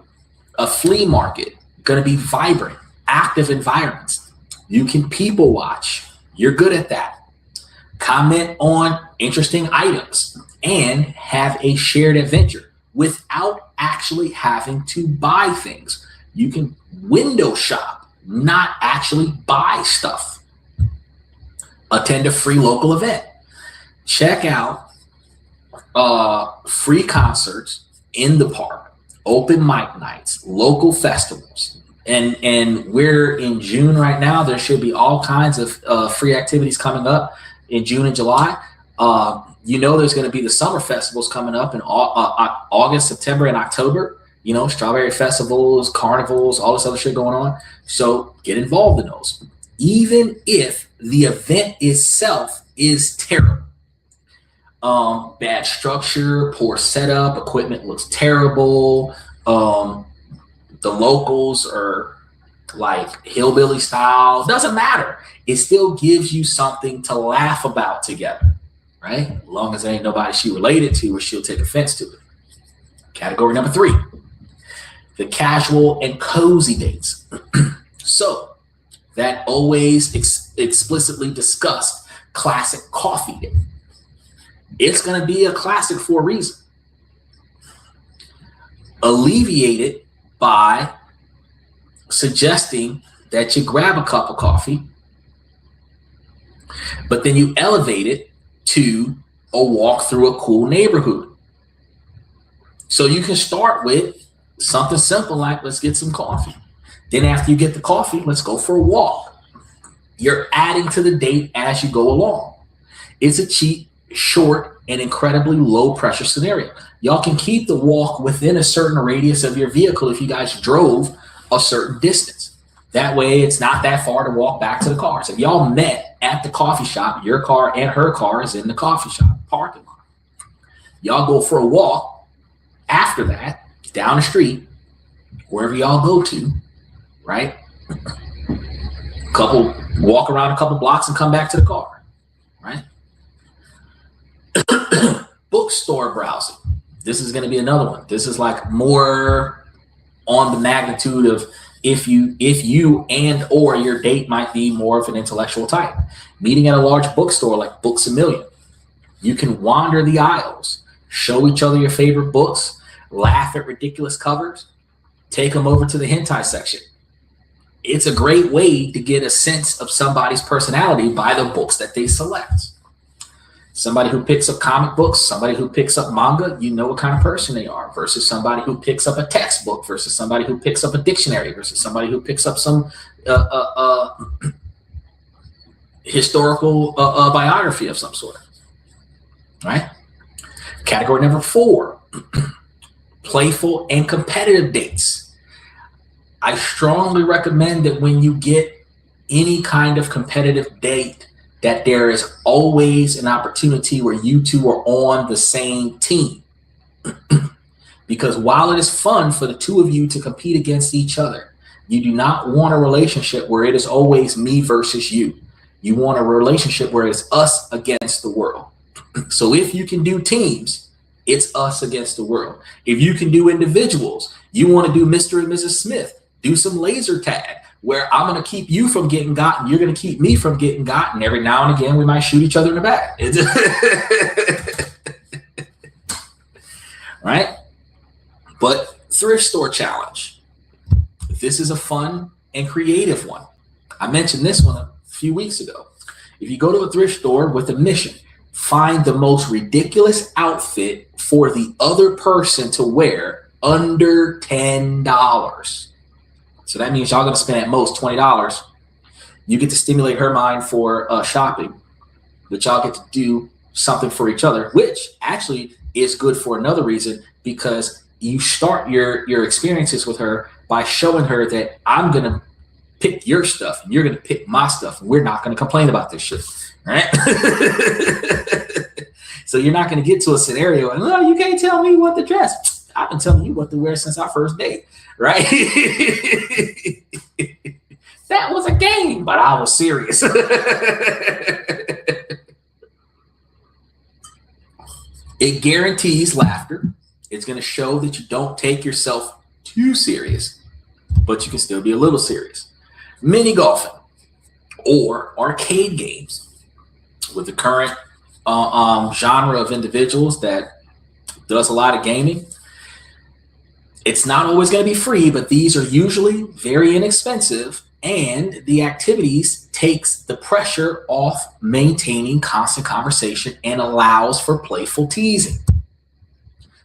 a flea market, going to be vibrant, active environments. You can people watch. You're good at that. Comment on interesting items and have a shared adventure without actually having to buy things. You can window shop, not actually buy stuff. Attend a free local event. Check out free concerts in the park, open mic nights, local festivals. And we're in June right now. There should be all kinds of free activities coming up in June and July. There's going to be the summer festivals coming up in August, September, and October. Strawberry festivals, carnivals, all this other shit going on. So get involved in those. Even if the event itself is terrible. Bad structure, poor setup, equipment looks terrible. The locals are like hillbilly style. Doesn't matter. It still gives you something to laugh about together, right? As long as there ain't nobody she related to or she'll take offense to it. Category number 3, the casual and cozy dates. So that always explicitly discussed classic coffee date. It's going to be a classic for a reason. Alleviate it by suggesting that you grab a cup of coffee, but then you elevate it to a walk through a cool neighborhood. So you can start with something simple like, let's get some coffee. Then after you get the coffee, let's go for a walk. You're adding to the date as you go along. It's a cheap, short, and incredibly low pressure scenario. Y'all can keep the walk within a certain radius of your vehicle if you guys drove a certain distance. That way it's not that far to walk back to the car. So if y'all met at the coffee shop, your car and her car is in the coffee shop parking lot. Y'all go for a walk after that, down the street, wherever y'all go to, right? Walk around a couple blocks and come back to the car, right? Bookstore browsing. This is going to be another one. This is like more on the magnitude of if you and or your date might be more of an intellectual type. Meeting at a large bookstore like Books A Million. You can wander the aisles, show each other your favorite books, laugh at ridiculous covers, take them over to the hentai section. It's a great way to get a sense of somebody's personality by the books that they select. Somebody who picks up comic books, somebody who picks up manga, you know what kind of person they are, versus somebody who picks up a textbook, versus somebody who picks up a dictionary, versus somebody who picks up some historical biography of some sort. Right? Category number 4, playful and competitive dates. I strongly recommend that when you get any kind of competitive date, that there is always an opportunity where you two are on the same team. Because while it is fun for the two of you to compete against each other, you do not want a relationship where it is always me versus you. You want a relationship where it's us against the world. So if you can do teams, it's us against the world. If you can do individuals, you want to do Mr. and Mrs. Smith, do some laser tag, where I'm going to keep you from getting got and you're going to keep me from getting got. And every now and again, we might shoot each other in the back. Right? But thrift store challenge. This is a fun and creative one. I mentioned this one a few weeks ago. If you go to a thrift store with a mission, find the most ridiculous outfit for the other person to wear under $10. So that means y'all gonna spend at most $20. You get to stimulate her mind for shopping, but y'all get to do something for each other, which actually is good for another reason, because you start your experiences with her by showing her that I'm gonna pick your stuff and you're gonna pick my stuff, and we're not gonna complain about this shit, right? So you're not gonna get to a scenario and, oh, you can't tell me what to dress. I've been telling you what to wear since our first date, right? That was a game, but I was serious. It guarantees laughter. It's going to show that you don't take yourself too serious, but you can still be a little serious. Mini golfing or arcade games with the current genre of individuals that does a lot of gaming. It's not always going to be free, but these are usually very inexpensive, and the activities takes the pressure off maintaining constant conversation and allows for playful teasing.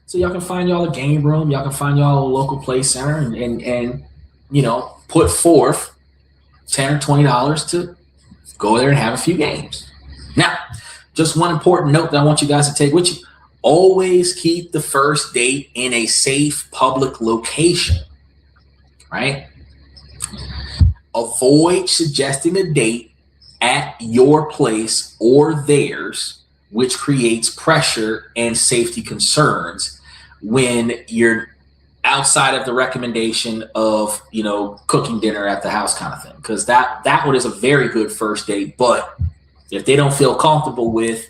So y'all can find y'all a game room, y'all can find y'all a local play center, and you know, put forth $10 or $20 to go there and have a few games. Now, just one important note that I want you guys to take with you. Always keep the first date in a safe public location, right? Avoid suggesting a date at your place or theirs, which creates pressure and safety concerns when you're outside of the recommendation of, you know, cooking dinner at the house kind of thing. Because that one is a very good first date, but if they don't feel comfortable with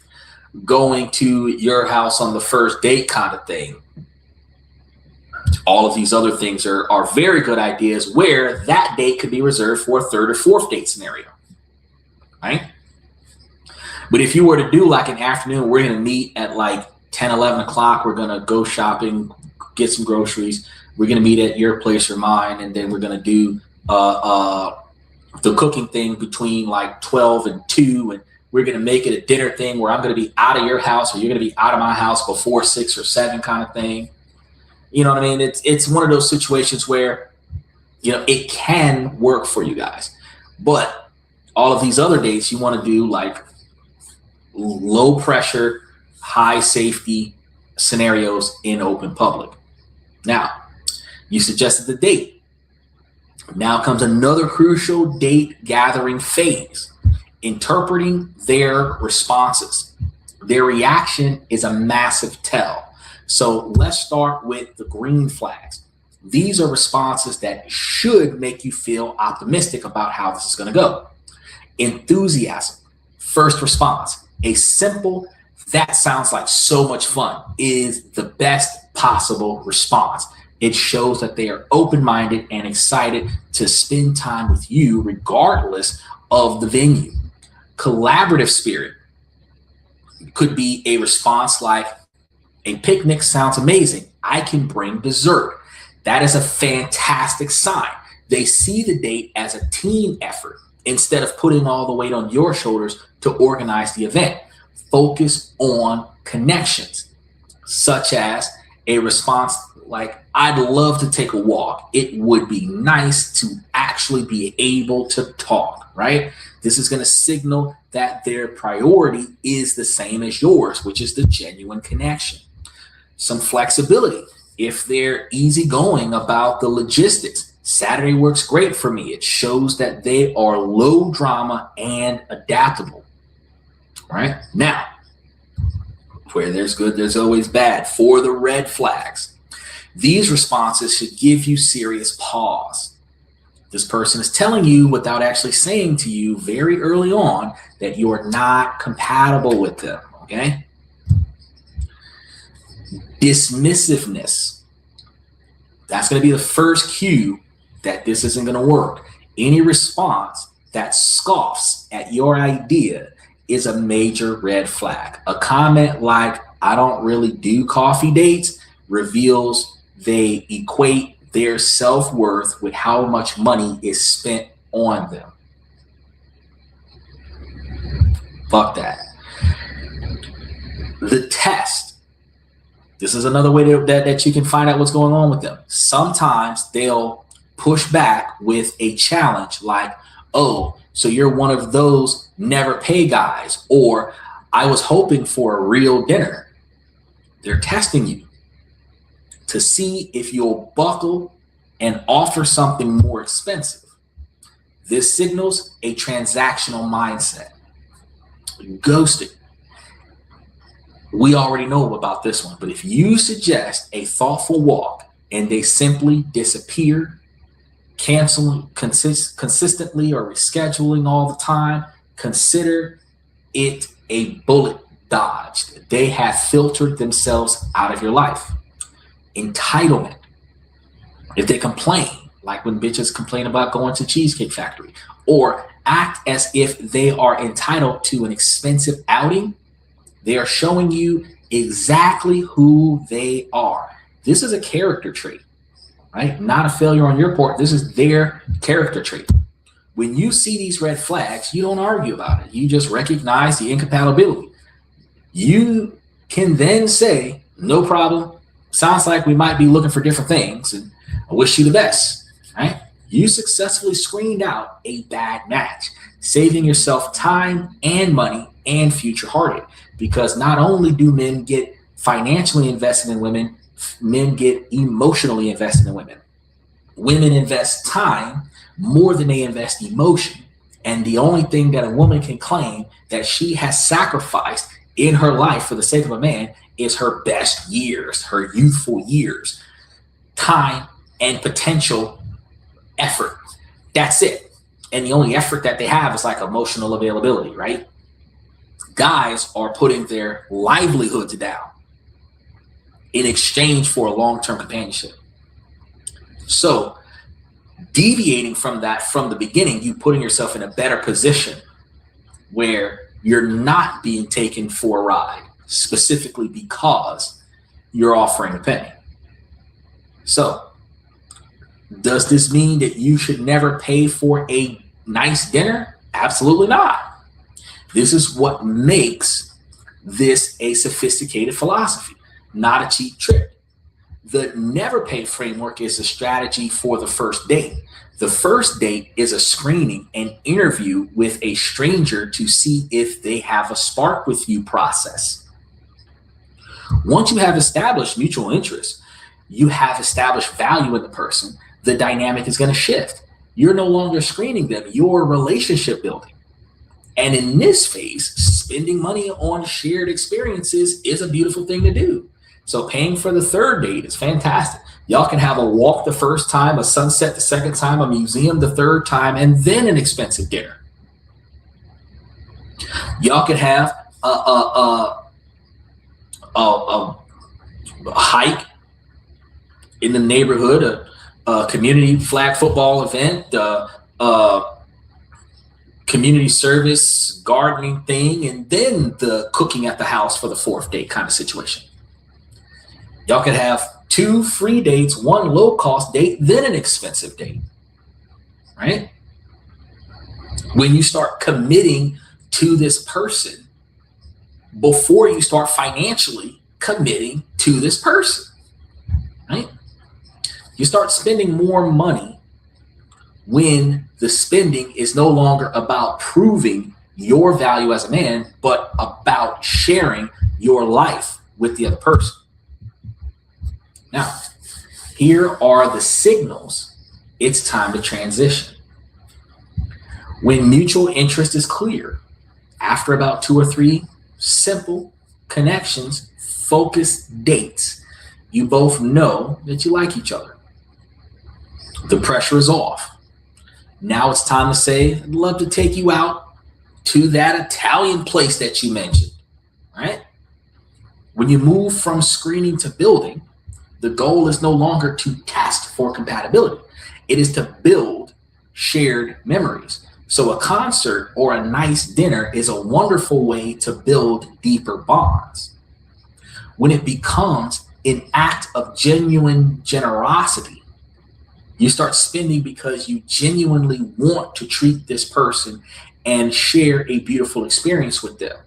going to your house on the first date kind of thing, all of these other things are very good ideas where that date could be reserved for a third or fourth date scenario, right? But if you were to do like an afternoon, we're going to meet at like 10, 11 o'clock. We're going to go shopping, get some groceries. We're going to meet at your place or mine. And then we're going to do the cooking thing between like 12 and 2. And we're going to make it a dinner thing where I'm going to be out of your house or you're going to be out of my house before 6 or 7 kind of thing. You know what I mean? It's one of those situations where, you know, it can work for you guys. But all of these other dates, you want to do like low pressure, high safety scenarios in open public. Now, you suggested the date. Now comes another crucial date gathering phase, interpreting their responses. Their reaction is a massive tell. So let's start with the green flags. These are responses that should make you feel optimistic about how this is going to go. Enthusiasm, first response, a simple, that sounds like so much fun, is the best possible response. It shows that they are open-minded and excited to spend time with you regardless of the venue. Collaborative spirit could be a response like, a picnic sounds amazing. I can bring dessert. That is a fantastic sign. They see the date as a team effort instead of putting all the weight on your shoulders to organize the event. Focus on connections, such as a response like, I'd love to take a walk. It would be nice to actually be able to talk, right? This is going to signal that their priority is the same as yours, which is the genuine connection. Some flexibility. If they're easygoing about the logistics, Saturday works great for me. It shows that they are low drama and adaptable. Right? Now, where there's good, there's always bad. For the red flags, these responses should give you serious pause. This person is telling you without actually saying to you very early on that you are not compatible with them. Okay? Dismissiveness. That's going to be the first cue that this isn't going to work. Any response that scoffs at your idea is a major red flag. A comment like, I don't really do coffee dates, reveals they equate their self-worth with how much money is spent on them. Fuck that. The test. This is another way that you can find out what's going on with them. Sometimes they'll push back with a challenge like, oh, so you're one of those never pay guys, or I was hoping for a real dinner. They're testing you to see if you'll buckle and offer something more expensive. This signals a transactional mindset. Ghosting. We already know about this one, but if you suggest a thoughtful walk and they simply disappear, canceling consistently or rescheduling all the time, consider it a bullet dodge. They have filtered themselves out of your life. Entitlement. If they complain, like when bitches complain about going to Cheesecake Factory, or act as if they are entitled to an expensive outing, they are showing you exactly who they are. This is a character trait, right? Not a failure on your part. This is their character trait. When you see these red flags, you don't argue about it. You just recognize the incompatibility. You can then say, no problem. Sounds like we might be looking for different things, and I wish you the best, right? You successfully screened out a bad match, saving yourself time and money and future heartache. Because not only do men get financially invested in women, men get emotionally invested in women. Women invest time more than they invest emotion. And the only thing that a woman can claim that she has sacrificed in her life for the sake of a man is her best years, her youthful years, time and potential effort. That's it. And the only effort that they have is like emotional availability, right? Guys are putting their livelihoods down in exchange for a long-term companionship. So deviating from that from the beginning, you putting yourself in a better position where you're not being taken for a ride, specifically because you're offering a penny. So does this mean that you should never pay for a nice dinner? Absolutely not. This is what makes this a sophisticated philosophy, not a cheap trick. The never pay framework is a strategy for the first date. The first date is a screening and interview with a stranger to see if they have a spark with you process. Once you have established mutual interest, you have established value in the person, the dynamic is going to shift. You're no longer screening them, you're relationship building. And in this phase, spending money on shared experiences is a beautiful thing to do. So paying for the third date is fantastic. Y'all can have a walk the first time, a sunset the second time, a museum the third time, and then an expensive dinner. Y'all can have a hike in the neighborhood, a community flag football event, community service, gardening thing, and then the cooking at the house for the fourth date kind of situation. Y'all could have 2 free dates, 1 low-cost date, then an expensive date, right? When you start committing to this person before you start financially committing to this person, right? You start spending more money when the spending is no longer about proving your value as a man, but about sharing your life with the other person. Now, here are the signals it's time to transition. When mutual interest is clear, after about 2 or 3 simple connections, focused dates, you both know that you like each other. The pressure is off. Now it's time to say, I'd love to take you out to that Italian place that you mentioned, right? When you move from screening to building, the goal is no longer to test for compatibility. It is to build shared memories. So a concert or a nice dinner is a wonderful way to build deeper bonds. When it becomes an act of genuine generosity, you start spending because you genuinely want to treat this person and share a beautiful experience with them.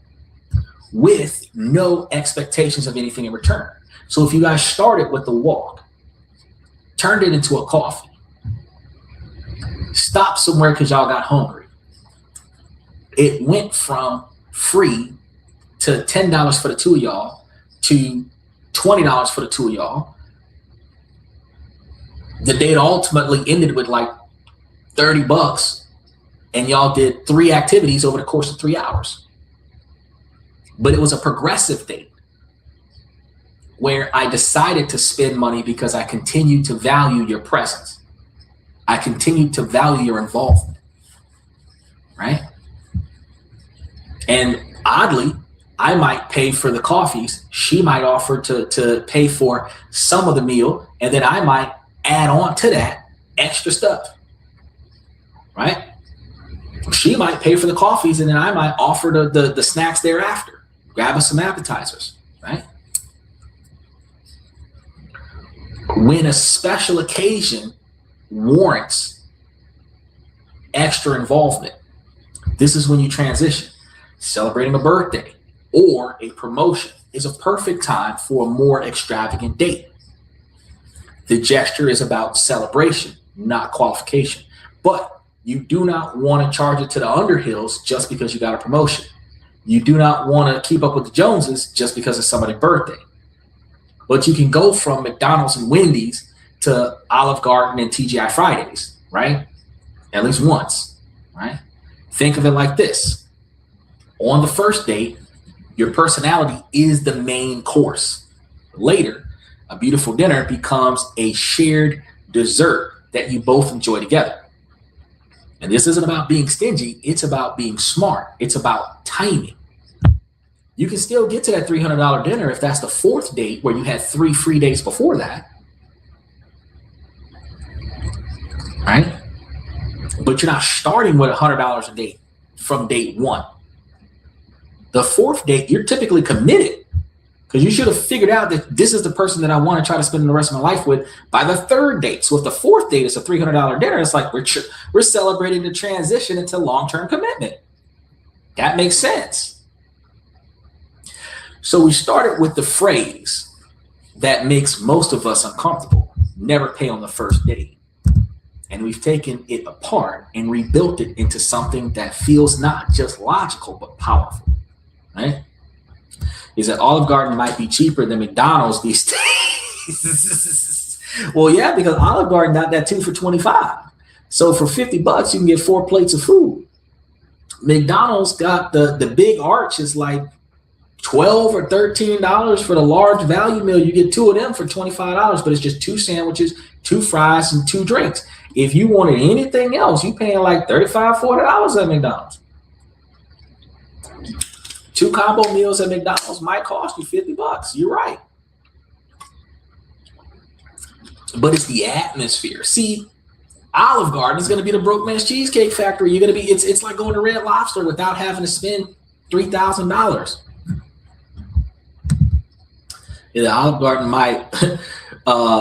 with no expectations of anything in return. So if you guys started with the walk, turned it into a coffee, stopped somewhere because y'all got hungry, it went from free to $10 for the two of y'all to $20 for the two of y'all. The date ultimately ended with like $30, and y'all did 3 activities over the course of 3 hours. But it was a progressive date where I decided to spend money because I continued to value your presence. I continued to value your involvement, right? And oddly, I might pay for the coffees. She might offer to pay for some of the meal, and then I might add on to that extra stuff, right? She might pay for the coffees, and then I might offer the snacks thereafter. Grab us some appetizers, right? When a special occasion warrants extra involvement, this is when you transition. Celebrating a birthday or a promotion is a perfect time for a more extravagant date. The gesture is about celebration, not qualification. But you do not want to charge it to the Underhills just because you got a promotion. You do not want to keep up with the Joneses just because it's somebody's birthday. But you can go from McDonald's and Wendy's to Olive Garden and TGI Fridays, right? At least once, right? Think of it like this. On the first date, your personality is the main course. Later, a beautiful dinner becomes a shared dessert that you both enjoy together. And this isn't about being stingy. It's about being smart. It's about timing. You can still get to that $300 dinner if that's the 4th date where you had 3 free dates before that, right? But you're not starting with $100 a date from date 1. The 4th date, you're typically committed because you should have figured out that this is the person that I want to try to spend the rest of my life with by the 3rd date. So if the 4th date is a $300 dinner, it's like we're celebrating the transition into long-term commitment. That makes sense. So we started with the phrase that makes most of us uncomfortable: never pay on the first date. And we've taken it apart and rebuilt it into something that feels not just logical, but powerful, right? Is that Olive Garden might be cheaper than McDonald's these days. Well, yeah, because Olive Garden got that 2 for $25. So for $50, you can get 4 plates of food. McDonald's got the big arch is like $12 or $13 for the large value meal. You get 2 of them for $25, but it's just 2 sandwiches, 2 fries, and 2 drinks. If you wanted anything else, you're paying like $35, $40 at McDonald's. 2 combo meals at McDonald's might cost you $50. You're right. But it's the atmosphere. See, Olive Garden is going to be the broke man's cheesecake factory. You're going to be, it's like going to Red Lobster without having to spend $3,000. The Olive Garden might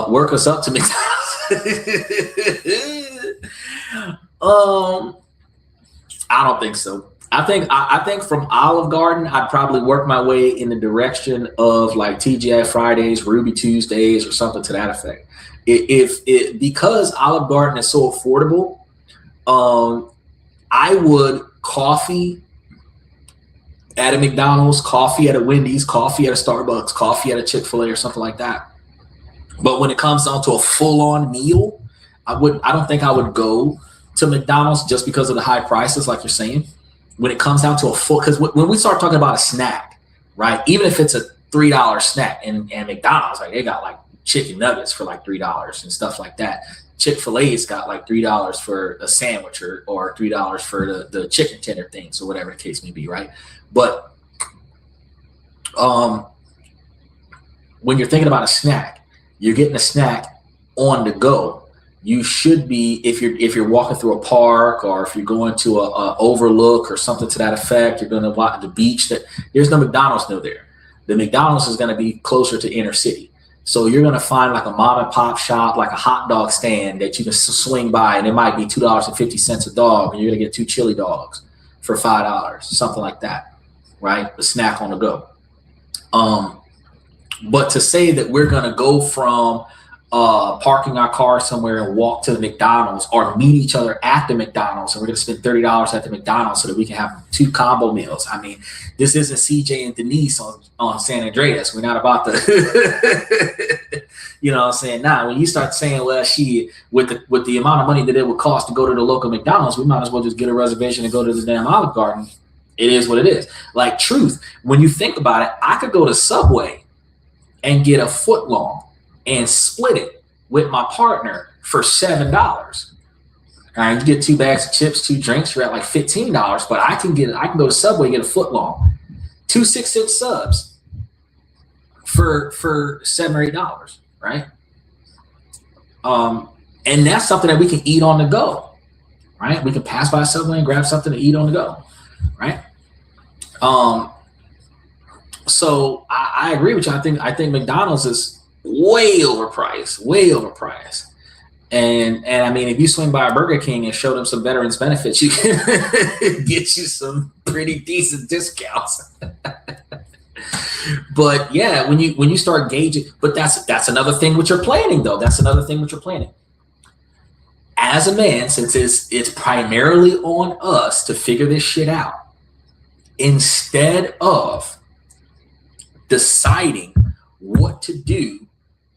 work us up to McDonald's. I don't think so. I think from Olive Garden, I'd probably work my way in the direction of like TGI Fridays, Ruby Tuesdays, or something to that effect. Because Olive Garden is so affordable, I would coffee at a McDonald's, coffee at a Wendy's, coffee at a Starbucks, coffee at a Chick-fil-A or something like that. But when it comes down to a full-on meal, I don't think I would go to McDonald's just because of the high prices, like you're saying. When it comes down to a full, because when we start talking about a snack, right? Even if it's a $3 snack, and McDonald's, like they got like chicken nuggets for like $3 and stuff like that. Chick-fil-A's got like $3 for a sandwich or $3 for the chicken tender things or whatever the case may be, right? But when you're thinking about a snack, you're getting a snack on the go. You should be, if you're walking through a park or if you're going to a overlook or something to that effect, you're going to walk the beach. There's no McDonald's near there. The McDonald's is going to be closer to inner city. So you're going to find like a mom and pop shop, like a hot dog stand that you can swing by, and it might be $2.50 a dog, and you're going to get 2 chili dogs for $5, something like that. right? A snack on the go. But to say that we're going to go from parking our car somewhere and walk to the McDonald's or meet each other at the McDonald's and we're going to spend $30 at the McDonald's so that we can have 2 combo meals. I mean, this isn't CJ and Denise on San Andreas. We're not about to, you know what I'm saying? Now, when you start saying, well, with the amount of money that it would cost to go to the local McDonald's, we might as well just get a reservation and go to the damn Olive Garden. It is what it is. Like, truth, when you think about it, I could go to Subway and get a foot long and split it with my partner for $7. You get 2 bags of chips, 2 drinks, you're at like $15. But I can go to Subway and get a foot long, 2 6-inch subs for $7 or $8, right? And that's something that we can eat on the go, right? We can pass by Subway and grab something to eat on the go, right? So I agree with you. I think McDonald's is way overpriced. And I mean, if you swing by a Burger King and show them some veterans benefits, you can get you some pretty decent discounts. But yeah, when you start gauging, but that's another thing with your planning though. That's another thing with your planning. As a man, since it's primarily on us to figure this shit out, instead of deciding what to do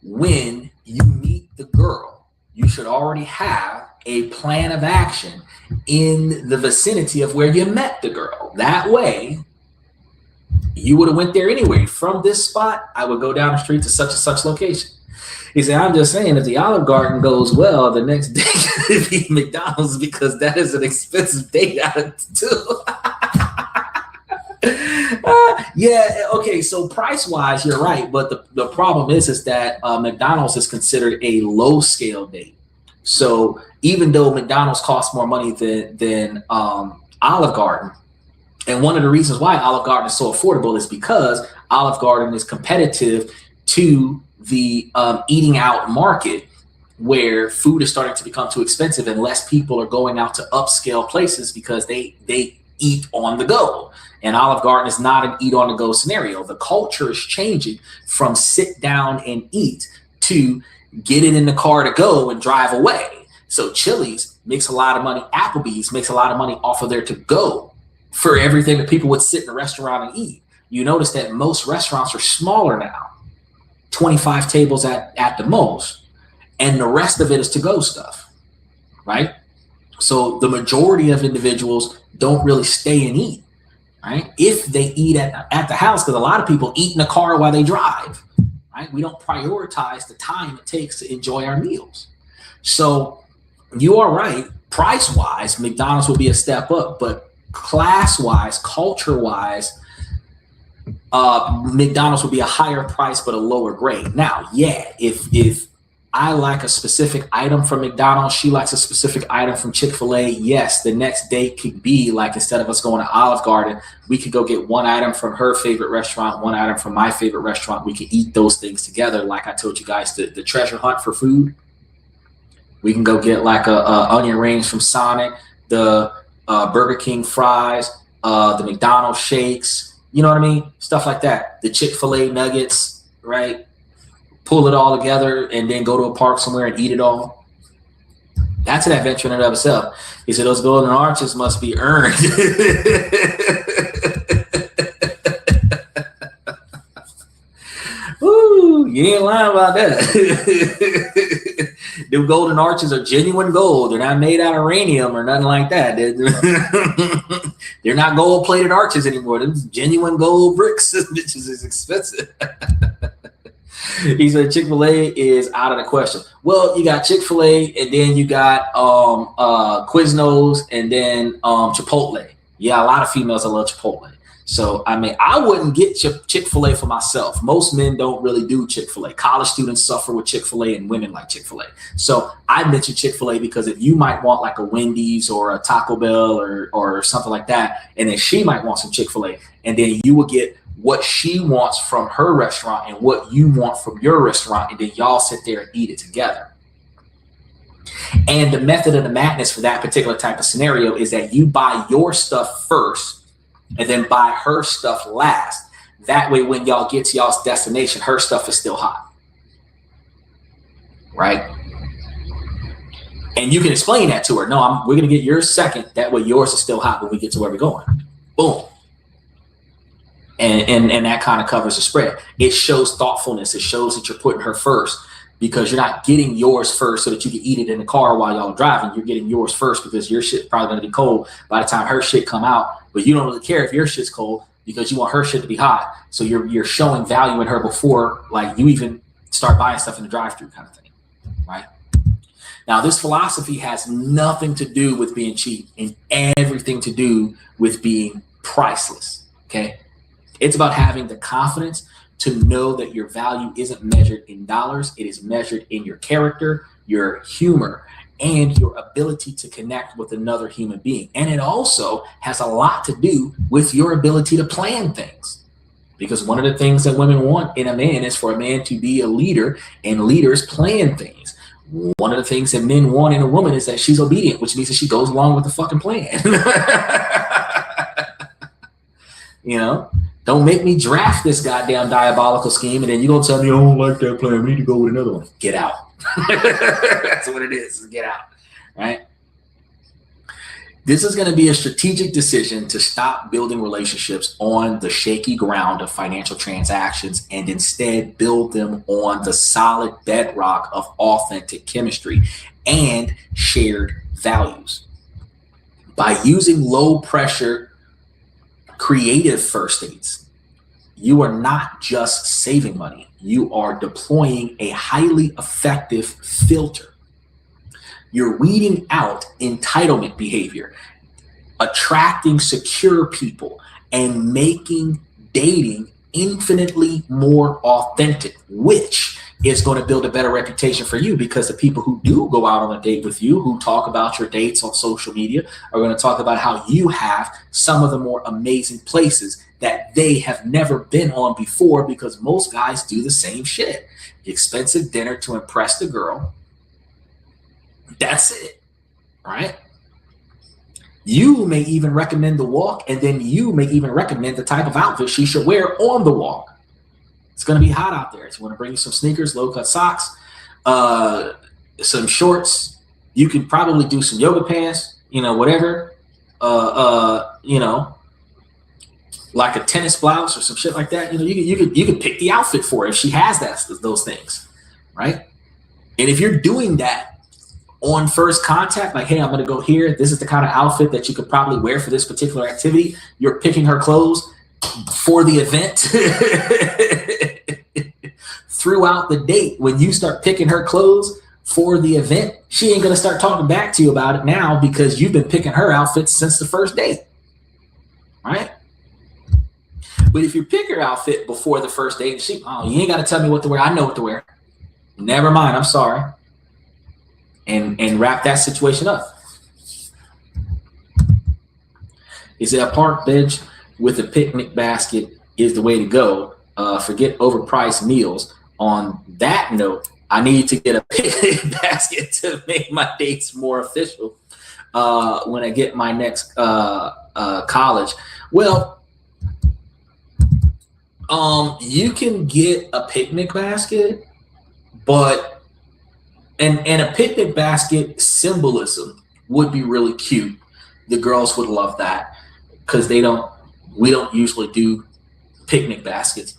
when you meet the girl, you should already have a plan of action in the vicinity of where you met the girl. That way, you would have went there anyway. From this spot, I would go down the street to such and such location. He said, I'm just saying, if the Olive Garden goes well, the next day could be McDonald's because that is an expensive date out of 2. Yeah, okay, so price-wise, you're right, but the problem is that McDonald's is considered a low-scale date. So even though McDonald's costs more money than Olive Garden, and one of the reasons why Olive Garden is so affordable is because Olive Garden is competitive to the eating out market, where food is starting to become too expensive and less people are going out to upscale places because they eat on the go. And Olive Garden is not an eat on the go scenario. The culture is changing from sit down and eat to get it in the car to go and drive away. So Chili's makes a lot of money. Applebee's makes a lot of money off of their to go for everything that people would sit in a restaurant and eat. You notice that most restaurants are smaller now, 25 tables at the most, and the rest of it is to go stuff, right? So the majority of individuals don't really stay and eat. Right? If they eat at the house, because a lot of people eat in the car while they drive, right? We don't prioritize the time it takes to enjoy our meals. So you are right. Price-wise, McDonald's will be a step up, but class-wise, culture-wise, McDonald's will be a higher price but a lower grade. Now, yeah, if I like a specific item from McDonald's, she likes a specific item from Chick-fil-A, yes, the next date could be like, instead of us going to Olive Garden, we could go get one item from her favorite restaurant, one item from my favorite restaurant. We could eat those things together. Like I told you guys, the treasure hunt for food. We can go get like a onion rings from Sonic, the Burger King fries, the McDonald's shakes, you know what I mean? Stuff like that. The Chick-fil-A nuggets, right? Pull it all together and then go to a park somewhere and eat it all. That's an adventure in and of itself. He said those golden arches must be earned. Ooh, you ain't lying about that. Them golden arches are genuine gold. They're not made out of uranium or nothing like that. They're not gold-plated arches anymore. Them genuine gold bricks. Which is expensive. He said Chick-fil-A is out of the question. Well, you got Chick-fil-A, and then you got Quiznos, and then Chipotle. Yeah, a lot of females that love Chipotle. So, I mean, I wouldn't get Chick-fil-A for myself. Most men don't really do Chick-fil-A. College students suffer with Chick-fil-A, and women like Chick-fil-A. So I mentioned Chick-fil-A because if you might want like a Wendy's or a Taco Bell or something like that, and then she might want some Chick-fil-A, and then you will get what she wants from her restaurant and what you want from your restaurant, and then y'all sit there and eat it together. And the method of the madness for that particular type of scenario is that you buy your stuff first, and then buy her stuff last. That way, when y'all get to y'all's destination, her stuff is still hot, right? And you can explain that to her. No, we're going to get yours second. That way yours is still hot when we get to where we're going. Boom. And that kind of covers the spread. It shows thoughtfulness. It shows that you're putting her first, because you're not getting yours first so that you can eat it in the car while y'all are driving. You're getting yours first because your shit's probably going to be cold by the time her shit come out. But you don't really care if your shit's cold because you want her shit to be hot. So you're showing value in her before like you even start buying stuff in the drive-thru kind of thing, right? Now, this philosophy has nothing to do with being cheap and everything to do with being priceless, okay? It's about having the confidence to know that your value isn't measured in dollars. It is measured in your character, your humor, and your ability to connect with another human being. And it also has a lot to do with your ability to plan things. Because one of the things that women want in a man is for a man to be a leader, and leaders plan things. One of the things that men want in a woman is that she's obedient, which means that she goes along with the fucking plan. You know, don't make me draft this goddamn diabolical scheme and then you're going to tell me, I don't like that plan. We need to go with another one. Get out. That's what it is. Get out. Right? This is going to be a strategic decision to stop building relationships on the shaky ground of financial transactions and instead build them on the solid bedrock of authentic chemistry and shared values. By using low pressure, creative first dates, you are not just saving money, you are deploying a highly effective filter. You're weeding out entitlement behavior, attracting secure people, and making dating infinitely more authentic, which is going to build a better reputation for you, because the people who do go out on a date with you, who talk about your dates on social media, are going to talk about how you have some of the more amazing places that they have never been on before, because most guys do the same shit. Expensive dinner to impress the girl. That's it, right? You may even recommend the walk, and then you may even recommend the type of outfit she should wear on the walk. It's going to be hot out there. So you want to bring you some sneakers, low-cut socks, some shorts. You can probably do some yoga pants, you know, whatever, you know, like a tennis blouse or some shit like that. You know, you can pick the outfit for her if she has those things, right? And if you're doing that on first contact, like, hey, I'm going to go here. This is the kind of outfit that you could probably wear for this particular activity. You're picking her clothes for the event. Throughout the date, when you start picking her clothes for the event, she ain't going to start talking back to you about it now, because you've been picking her outfits since the first date, right? But if you pick her outfit before the first date, you ain't got to tell me what to wear. I know what to wear. Never mind. I'm sorry. And wrap that situation up. Is it a park bench with a picnic basket is the way to go? Forget overpriced meals. On that note, I need to get a picnic basket to make my dates more official when I get my next college. Well, you can get a picnic basket, but and a picnic basket symbolism would be really cute. The girls would love that, because we don't usually do picnic baskets.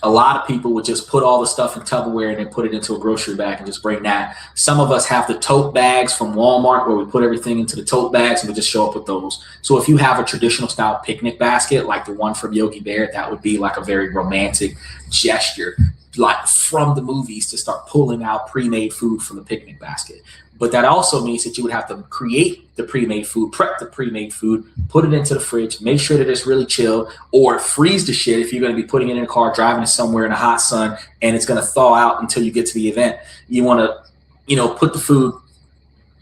A lot of people would just put all the stuff in Tupperware and then put it into a grocery bag and just bring that. Some of us have the tote bags from Walmart where we put everything into the tote bags and we just show up with those. So if you have a traditional style picnic basket, like the one from Yogi Bear, that would be like a very romantic gesture, like from the movies, to start pulling out pre-made food from the picnic basket. But that also means that you would have to create the pre-made food, prep the pre-made food, put it into the fridge, make sure that it's really chilled, or freeze the shit if you're going to be putting it in a car, driving it somewhere in the hot sun, and it's going to thaw out until you get to the event. You want to, you know, put the food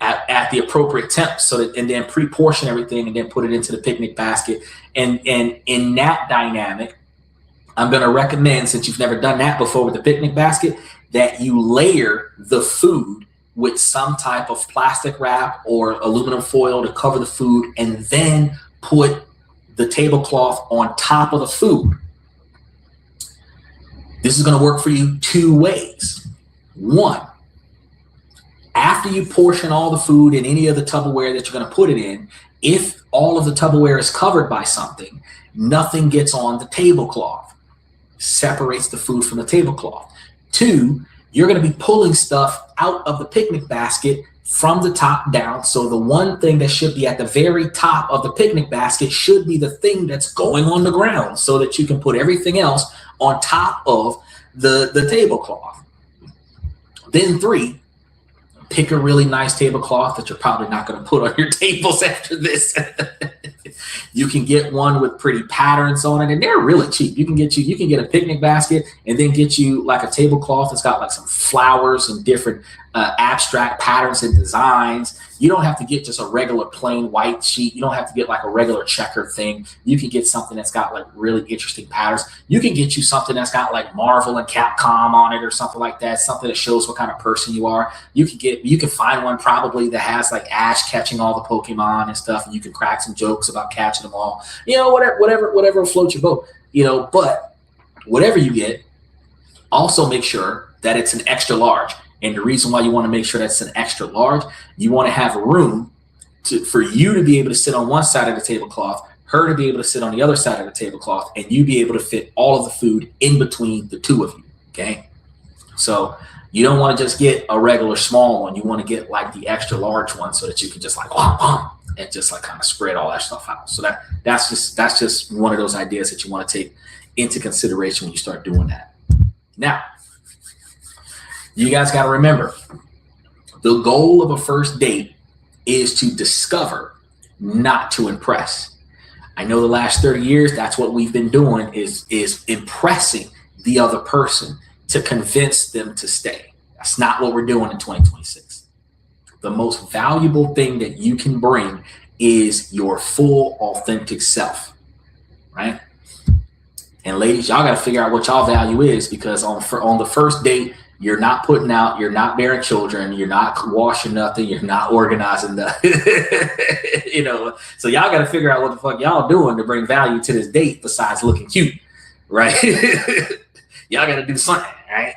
at the appropriate temp, so that, and then pre-portion everything and then put it into the picnic basket. And in that dynamic, I'm going to recommend, since you've never done that before with the picnic basket, that you layer the food with some type of plastic wrap or aluminum foil to cover the food, and then put the tablecloth on top of the food. This is going to work for you two ways. One, after you portion all the food in any of the Tupperware that you're going to put it in, if all of the Tupperware is covered by something, nothing gets on the tablecloth. Separates the food from the tablecloth. Two, you're going to be pulling stuff out of the picnic basket from the top down. So the one thing that should be at the very top of the picnic basket should be the thing that's going on the ground, so that you can put everything else on top of the tablecloth. Then three, pick a really nice tablecloth that you're probably not going to put on your tables after this. You can get one with pretty patterns on it, and they're really cheap. You can get a picnic basket and then get you like a tablecloth that's got like some flowers and different abstract patterns and designs. You don't have to get just a regular plain white sheet. You don't have to get like a regular checkered thing. You can get something that's got like really interesting patterns. You can get you something that's got like Marvel and Capcom on it or something like that, something that shows what kind of person you are. You can find one probably that has like Ash catching all the Pokemon and stuff, and you can crack some jokes about catching them all. You know, whatever floats your boat. You know, but whatever you get, also make sure that it's an extra large. And the reason why you want to make sure that's an extra large, you want to have room for you to be able to sit on one side of the tablecloth, her to be able to sit on the other side of the tablecloth, and you be able to fit all of the food in between the two of you, okay? So you don't want to just get a regular small one. You want to get like the extra large one so that you can just like, and just like kind of spread all that stuff out. So that's just one of those ideas that you want to take into consideration when you start doing that. Now, you guys got to remember, the goal of a first date is to discover, not to impress. I know the last 30 years, that's what we've been doing is impressing the other person to convince them to stay. That's not what we're doing in 2026. The most valuable thing that you can bring is your full, authentic self, right? And ladies, y'all got to figure out what y'all value is, because on the first date, you're not putting out, you're not bearing children, you're not washing nothing, you're not organizing nothing. You know, so y'all got to figure out what the fuck y'all doing to bring value to this date besides looking cute, right? Y'all got to do something, right?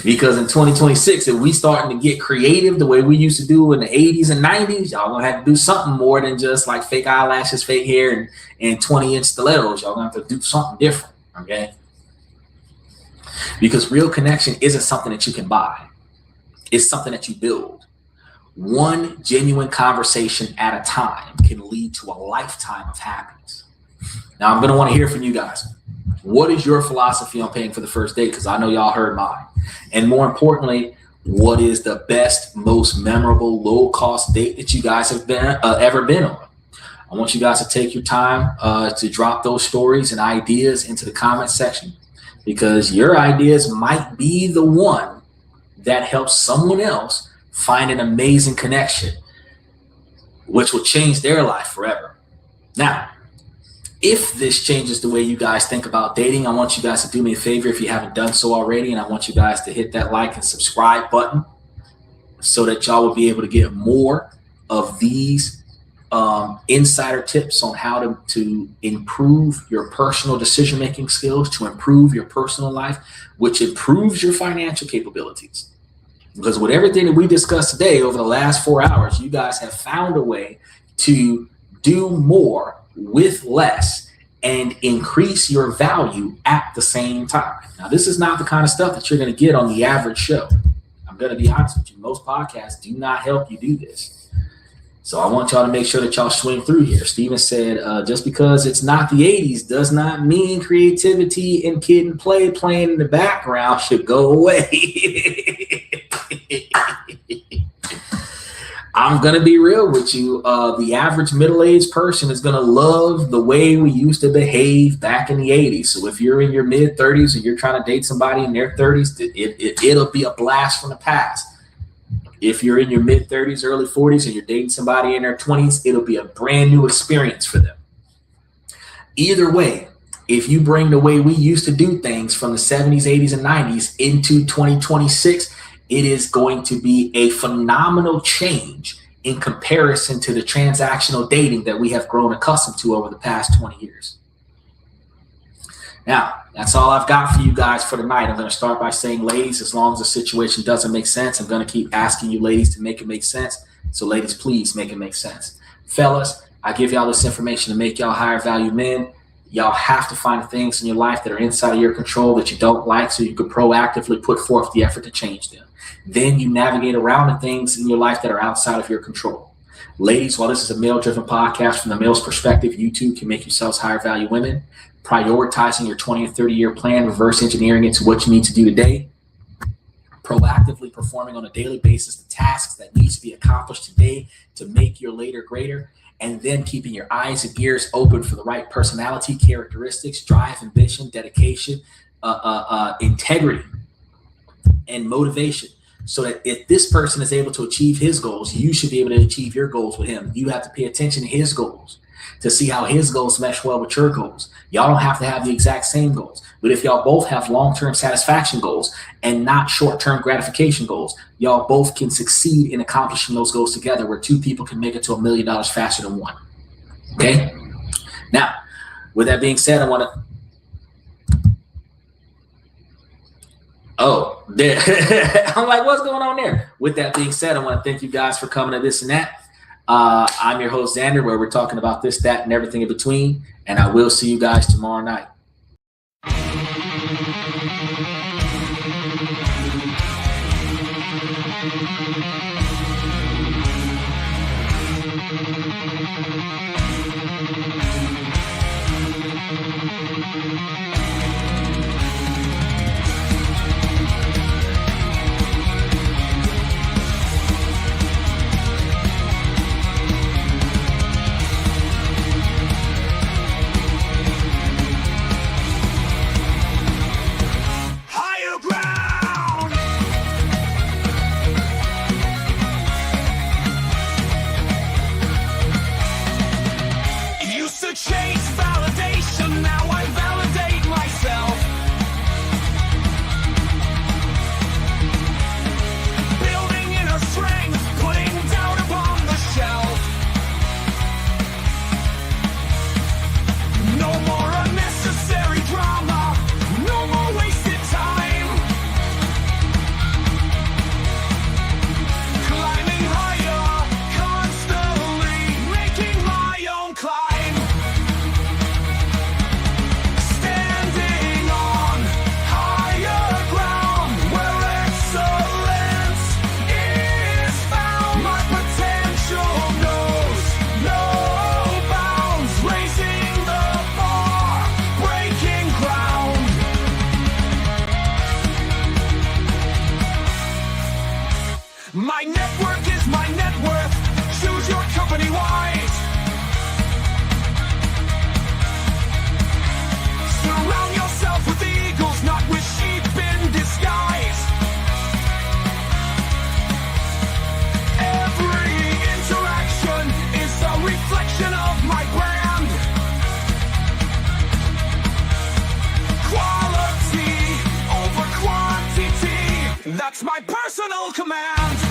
Because in 2026, if we starting to get creative the way we used to do in the 80s and 90s, y'all gonna have to do something more than just like fake eyelashes, fake hair, and 20-inch stilettos. Y'all gonna have to do something different, okay? Because real connection isn't something that you can buy. It's something that you build. One genuine conversation at a time can lead to a lifetime of happiness. Now, I'm going to want to hear from you guys. What is your philosophy on paying for the first date? Because I know y'all heard mine. And more importantly, what is the best, most memorable, low-cost date that you guys have ever been on? I want you guys to take your time to drop those stories and ideas into the comment section, because your ideas might be the one that helps someone else find an amazing connection, which will change their life forever. Now, if this changes the way you guys think about dating, I want you guys to do me a favor if you haven't done so already, and I want you guys to hit that like and subscribe button so that y'all will be able to get more of these insider tips on how to improve your personal decision-making skills, to improve your personal life, which improves your financial capabilities. Because with everything that we discussed today over the last 4 hours, you guys have found a way to do more with less and increase your value at the same time. Now, this is not the kind of stuff that you're going to get on the average show. I'm going to be honest with you. Most podcasts do not help you do this. So I want y'all to make sure that y'all swing through here. Steven said, just because it's not the 80s does not mean creativity and kid and play playing in the background should go away. I'm going to be real with you. The average middle-aged person is going to love the way we used to behave back in the 80s. So if you're in your mid-30s and you're trying to date somebody in their 30s, it'll be a blast from the past. If you're in your mid-30s, early 40s, and you're dating somebody in their 20s, it'll be a brand new experience for them. Either way, if you bring the way we used to do things from the 70s, 80s, and 90s into 2026, it is going to be a phenomenal change in comparison to the transactional dating that we have grown accustomed to over the past 20 years. Now, that's all I've got for you guys for tonight. I'm going to start by saying, ladies, as long as the situation doesn't make sense, I'm going to keep asking you ladies to make it make sense. So ladies, please make it make sense. Fellas, I give y'all this information to make y'all higher value men. Y'all have to find things in your life that are inside of your control that you don't like so you can proactively put forth the effort to change them. Then you navigate around the things in your life that are outside of your control. Ladies, while this is a male-driven podcast from the male's perspective, you too can make yourselves higher value women. Prioritizing your 20 and 30-year plan, reverse engineering it to what you need to do today. Proactively performing on a daily basis the tasks that needs to be accomplished today to make your later greater. And then keeping your eyes and ears open for the right personality characteristics, drive, ambition, dedication, integrity, and motivation. So that if this person is able to achieve his goals, you should be able to achieve your goals with him. You have to pay attention to his goals to see how his goals mesh well with your goals. Y'all don't have to have the exact same goals. But if y'all both have long-term satisfaction goals and not short-term gratification goals, y'all both can succeed in accomplishing those goals together where two people can make it to $1 million faster than one. Okay? Now, with that being said, I want to... Oh, there. I'm like, what's going on there? With that being said, I want to thank you guys for coming to This and That. I'm your host, Xander, where we're talking about this, that, and everything in between. And I will see you guys tomorrow night. Chase validation, now I validate myself. Building inner strength, putting doubt upon the shelf. No more unnecessary drama, no more wasted time. Climbing higher, constantly making my own climb. My network is my net worth. Choose your company wise. Surround yourself with eagles, not with sheep in disguise. Every interaction is a reflection of my brand. Quality over quantity. That's my personal command.